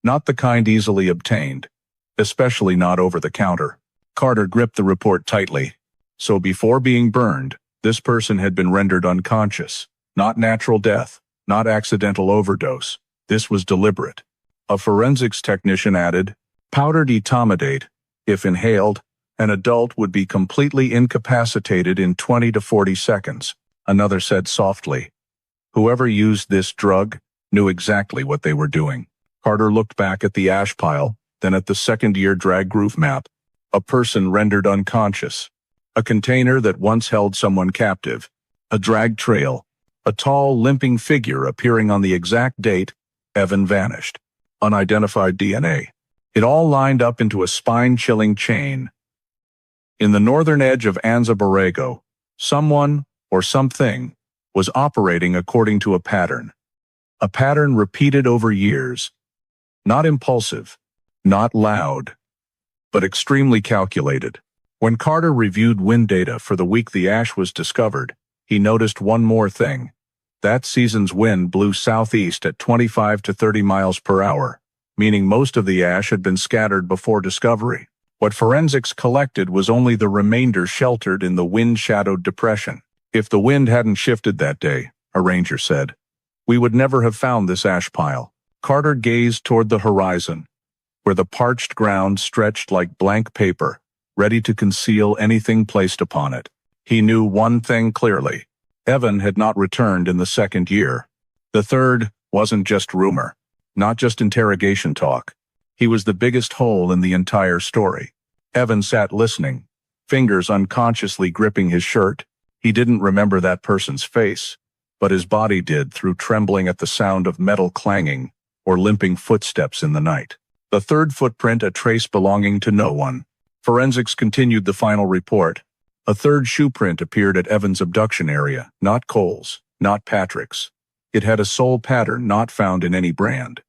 Not the kind easily obtained, especially not over the counter." Carter gripped the report tightly. So before being burned, this person had been rendered unconscious. Not natural death, not accidental overdose. This was deliberate. A forensics technician added, "Powdered etomidate, if inhaled, an adult would be completely incapacitated in 20 to 40 seconds. Another said softly, "Whoever used this drug knew exactly what they were doing." Carter looked back at the ash pile, then at the second-year drag groove map. A person rendered unconscious. A container that once held someone captive. A drag trail. A tall, limping figure appearing on the exact date Evan vanished. Unidentified DNA. It all lined up into a spine-chilling chain. In the northern edge of Anza Borrego, someone, or something, was operating according to a pattern. A pattern repeated over years. Not impulsive, not loud, but extremely calculated. When Carter reviewed wind data for the week the ash was discovered, he noticed one more thing. That season's wind blew southeast at 25 to 30 miles per hour, meaning most of the ash had been scattered before discovery. What forensics collected was only the remainder sheltered in the wind-shadowed depression. "If the wind hadn't shifted that day," a ranger said, "we would never have found this ash pile." Carter gazed toward the horizon, where the parched ground stretched like blank paper, ready to conceal anything placed upon it. He knew one thing clearly. Evan had not returned in the second year. The third wasn't just rumor, not just interrogation talk. He was the biggest hole in the entire story. Evan sat listening, fingers unconsciously gripping his shirt. He didn't remember that person's face, but his body did through trembling at the sound of metal clanging or limping footsteps in the night. The third footprint, a trace belonging to no one. Forensics continued the final report. A third shoe print appeared at Evan's abduction area, not Cole's, not Patrick's. It had a sole pattern not found in any brand.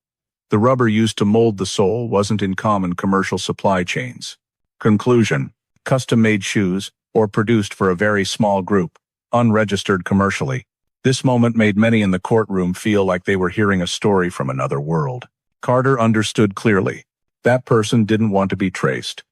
The rubber used to mold the sole wasn't in common commercial supply chains. Conclusion: custom-made shoes, or produced for a very small group, unregistered commercially. This moment made many in the courtroom feel like they were hearing a story from another world. Carter understood clearly. That person didn't want to be traced.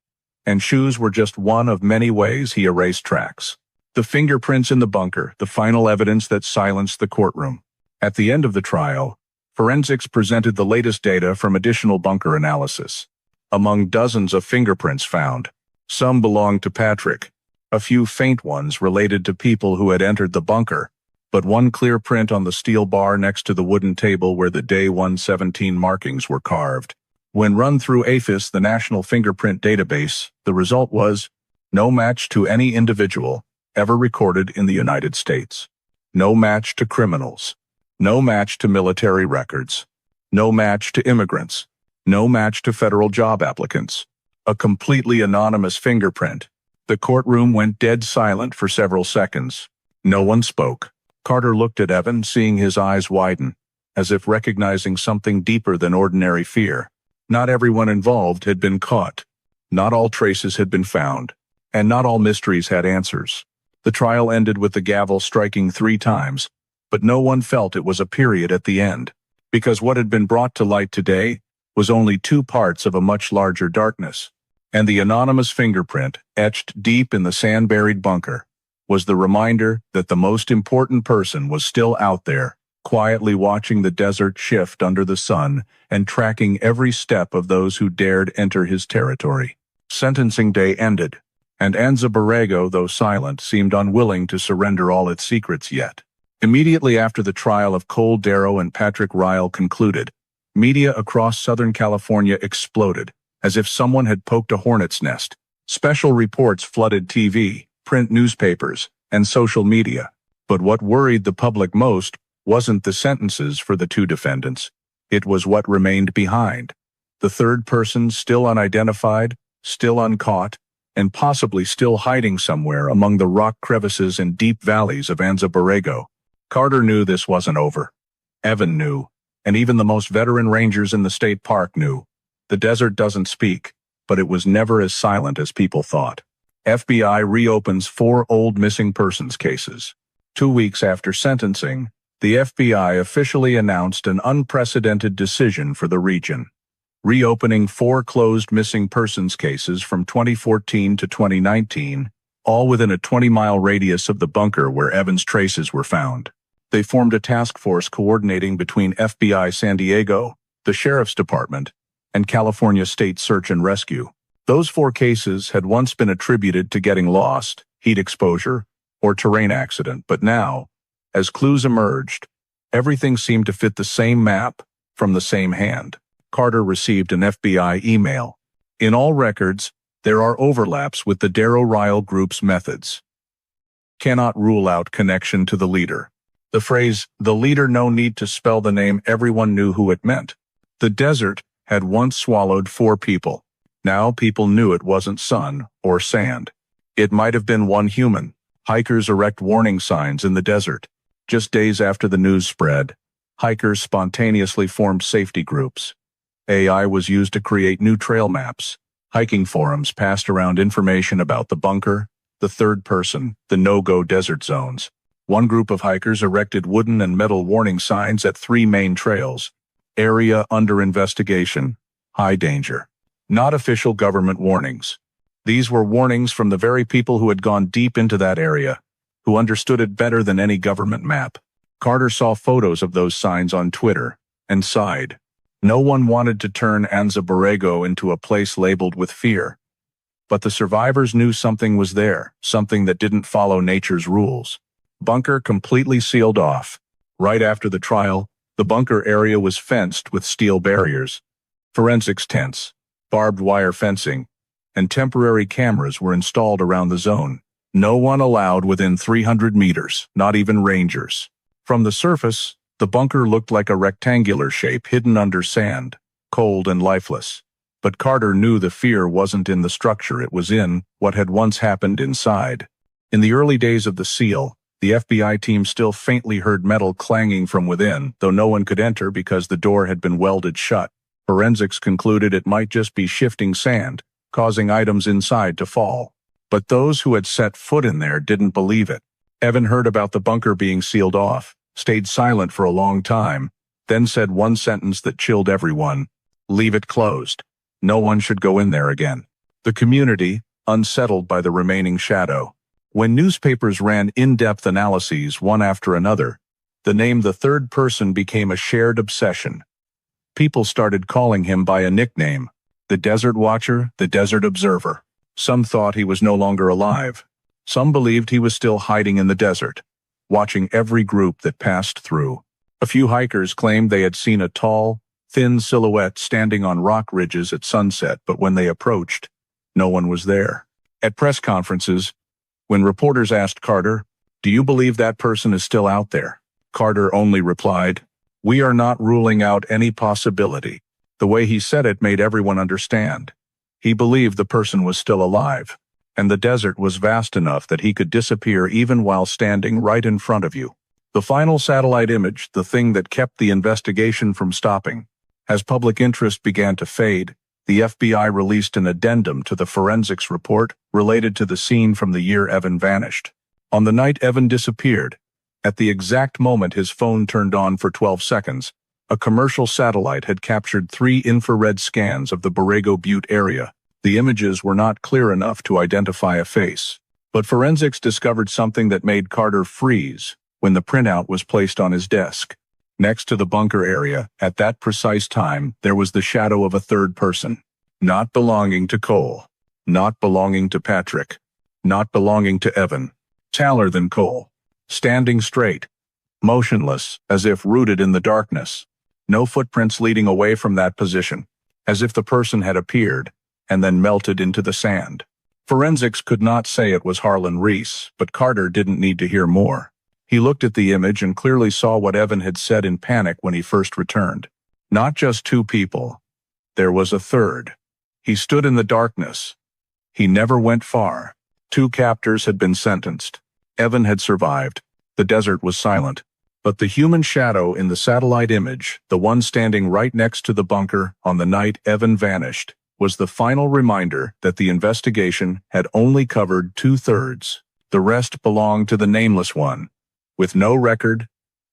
And shoes were just one of many ways he erased tracks. The fingerprints in the bunker, the final evidence that silenced the courtroom. At the end of the trial, forensics presented the latest data from additional bunker analysis. Among dozens of fingerprints found, some belonged to Patrick, a few faint ones related to people who had entered the bunker, but one clear print on the steel bar next to the wooden table where the day 117 markings were carved. When run through AFIS, the National Fingerprint Database, the result was no match to any individual ever recorded in the United States. No match to criminals. No match to military records. No match to immigrants. No match to federal job applicants. A completely anonymous fingerprint. The courtroom went dead silent for several seconds. No one spoke. Carter looked at Evan, seeing his eyes widen, as if recognizing something deeper than ordinary fear. Not everyone involved had been caught. Not all traces had been found. And not all mysteries had answers. The trial ended with the gavel striking 3 times, but no one felt it was a period at the end, because what had been brought to light today was only 2 parts of a much larger darkness. And the anonymous fingerprint, etched deep in the sand-buried bunker, was the reminder that the most important person was still out there, quietly watching the desert shift under the sun and tracking every step of those who dared enter his territory. Sentencing day ended, and Anza Borrego, though silent, seemed unwilling to surrender all its secrets yet. Immediately after the trial of Cole Darrow and Patrick Ryle concluded, media across Southern California exploded, as if someone had poked a hornet's nest. Special reports flooded TV, print newspapers, and social media. But what worried the public most wasn't the sentences for the 2 defendants. It was what remained behind. The third person, still unidentified, still uncaught, and possibly still hiding somewhere among the rock crevices and deep valleys of Anza Borrego. Carter knew this wasn't over. Evan knew, and even the most veteran rangers in the state park knew. The desert doesn't speak, but it was never as silent as people thought. FBI reopens 4 old missing persons cases. 2 weeks after sentencing, the FBI officially announced an unprecedented decision for the region, reopening 4 closed missing persons cases from 2014 to 2019, all within a 20-mile radius of the bunker where Evan's traces were found. They formed a task force coordinating between FBI San Diego, the Sheriff's Department, and California State Search and Rescue. Those 4 cases had once been attributed to getting lost, heat exposure, or terrain accident, but now, as clues emerged, everything seemed to fit the same map from the same hand. Carter received an FBI email. In all records, there are overlaps with the Darrow-Ryle group's methods. Cannot rule out connection to the leader. The phrase, "the leader," no need to spell the name, everyone knew who it meant. The desert had once swallowed 4 people. Now people knew it wasn't sun or sand. It might have been one human. Hikers erect warning signs in the desert. Just days after the news spread, hikers spontaneously formed safety groups. AI was used to create new trail maps. Hiking forums passed around information about the bunker, the third person, the no-go desert zones. One group of hikers erected wooden and metal warning signs at 3 main trails. Area under investigation. High danger. Not official government warnings. These were warnings from the very people who had gone deep into that area, who understood it better than any government map. Carter saw photos of those signs on Twitter and sighed. No one wanted to turn Anza Borrego into a place labeled with fear. But the survivors knew something was there, something that didn't follow nature's rules. Bunker completely sealed off. Right after the trial, the bunker area was fenced with steel barriers. Forensics tents, barbed wire fencing, and temporary cameras were installed around the zone. No one allowed within 300 meters, not even rangers. From the surface, the bunker looked like a rectangular shape hidden under sand, cold and lifeless. But Carter knew the fear wasn't in the structure, it was in what had once happened inside. In the early days of the seal, the FBI team still faintly heard metal clanging from within, though no one could enter because the door had been welded shut. Forensics concluded it might just be shifting sand, causing items inside to fall. But those who had set foot in there didn't believe it. Evan heard about the bunker being sealed off, stayed silent for a long time, then said one sentence that chilled everyone: "Leave it closed. No one should go in there again." The community, unsettled by the remaining shadow. When newspapers ran in-depth analyses one after another, the name "the third person" became a shared obsession. People started calling him by a nickname: the Desert Watcher, the Desert Observer. Some thought he was no longer alive. Some believed he was still hiding in the desert. watching every group that passed through. A few hikers claimed they had seen a tall, thin silhouette standing on rock ridges at sunset, but when they approached, no one was there. At press conferences, when reporters asked Carter, "Do you believe that person is still out there?" Carter only replied, "We are not ruling out any possibility." The way he said it made everyone understand. He believed the person was still alive, and the desert was vast enough that he could disappear even while standing right in front of you. The final satellite image, the thing that kept the investigation from stopping. As public interest began to fade, the FBI released an addendum to the forensics report related to the scene from the year Evan vanished. On the night Evan disappeared, at the exact moment his phone turned on for 12 seconds, a commercial satellite had captured 3 infrared scans of the Borrego Butte area. The images were not clear enough to identify a face, but forensics discovered something that made Carter freeze when the printout was placed on his desk. Next to the bunker area, at that precise time, there was the shadow of a third person. Not belonging to Cole. Not belonging to Patrick. Not belonging to Evan. Taller than Cole. Standing straight. Motionless, as if rooted in the darkness. No footprints leading away from that position. As if the person had appeared, and then melted into the sand. Forensics could not say it was Harlan Reese, but Carter didn't need to hear more. He looked at the image and clearly saw what Evan had said in panic when he first returned. Not just 2 people. There was a third. He stood in the darkness. He never went far. 2 captors had been sentenced. Evan had survived. The desert was silent. But the human shadow in the satellite image, the one standing right next to the bunker on the night Evan vanished, was the final reminder that the investigation had only covered 2/3. The rest belonged to the nameless one. With no record,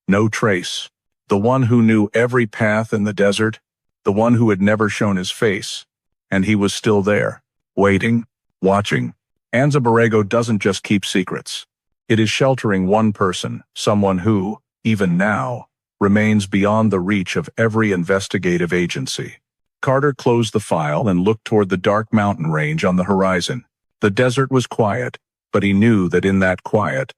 no trace. The one who knew every path in the desert, the one who had never shown his face. And he was still there, waiting, watching. Anza Borrego doesn't just keep secrets. It is sheltering one person, someone who, even now, remains beyond the reach of every investigative agency. Carter closed the file and looked toward the dark mountain range on the horizon. The desert was quiet, but he knew that in that quiet,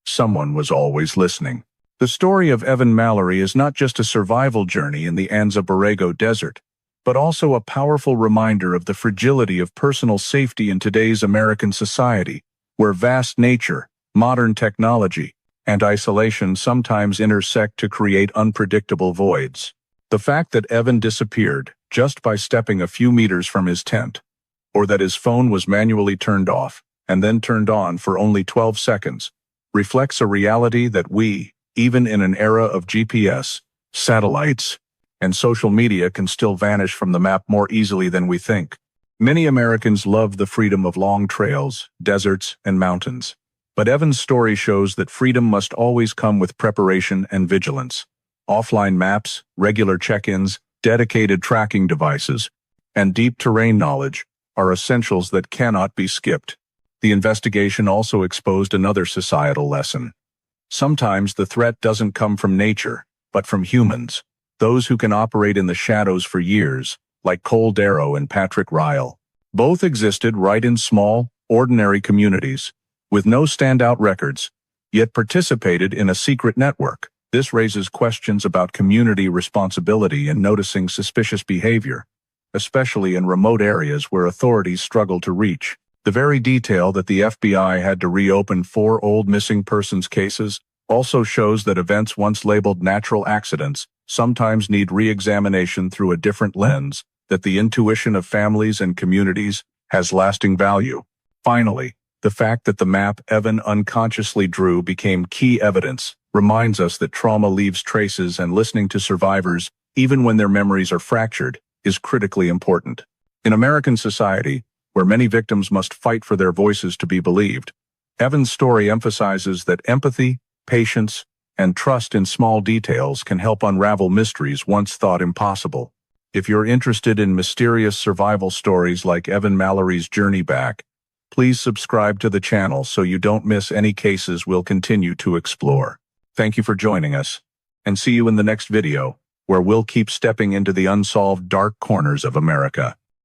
someone was always listening. The story of Evan Mallory is not just a survival journey in the Anza Borrego desert, but also a powerful reminder of the fragility of personal safety in today's American society, where vast nature, modern technology, and isolation sometimes intersect to create unpredictable voids. The fact that Evan disappeared just by stepping a few meters from his tent, or that his phone was manually turned off and then turned on for only 12 seconds, reflects a reality that we, even in an era of GPS, satellites, and social media, can still vanish from the map more easily than we think. Many Americans love the freedom of long trails, deserts, and mountains. But Evan's story shows that freedom must always come with preparation and vigilance. Offline maps, regular check-ins, dedicated tracking devices, and deep terrain knowledge are essentials that cannot be skipped. The investigation also exposed another societal lesson. Sometimes the threat doesn't come from nature, but from humans, those who can operate in the shadows for years, like Cole Darrow and Patrick Ryle. Both existed right in small, ordinary communities, with no standout records, yet participated in a secret network. This raises questions about community responsibility and noticing suspicious behavior, especially in remote areas where authorities struggle to reach. The very detail that the FBI had to reopen 4 old missing persons cases also shows that events once labeled natural accidents sometimes need re-examination through a different lens, that the intuition of families and communities has lasting value. Finally, the fact that the map Evan unconsciously drew became key evidence reminds us that trauma leaves traces, and listening to survivors, even when their memories are fractured, is critically important. In American society, where many victims must fight for their voices to be believed, Evan's story emphasizes that empathy, patience, and trust in small details can help unravel mysteries once thought impossible. If you're interested in mysterious survival stories like Evan Mallory's journey back, please subscribe to the channel so you don't miss any cases we'll continue to explore. Thank you for joining us, and see you in the next video, where we'll keep stepping into the unsolved dark corners of America.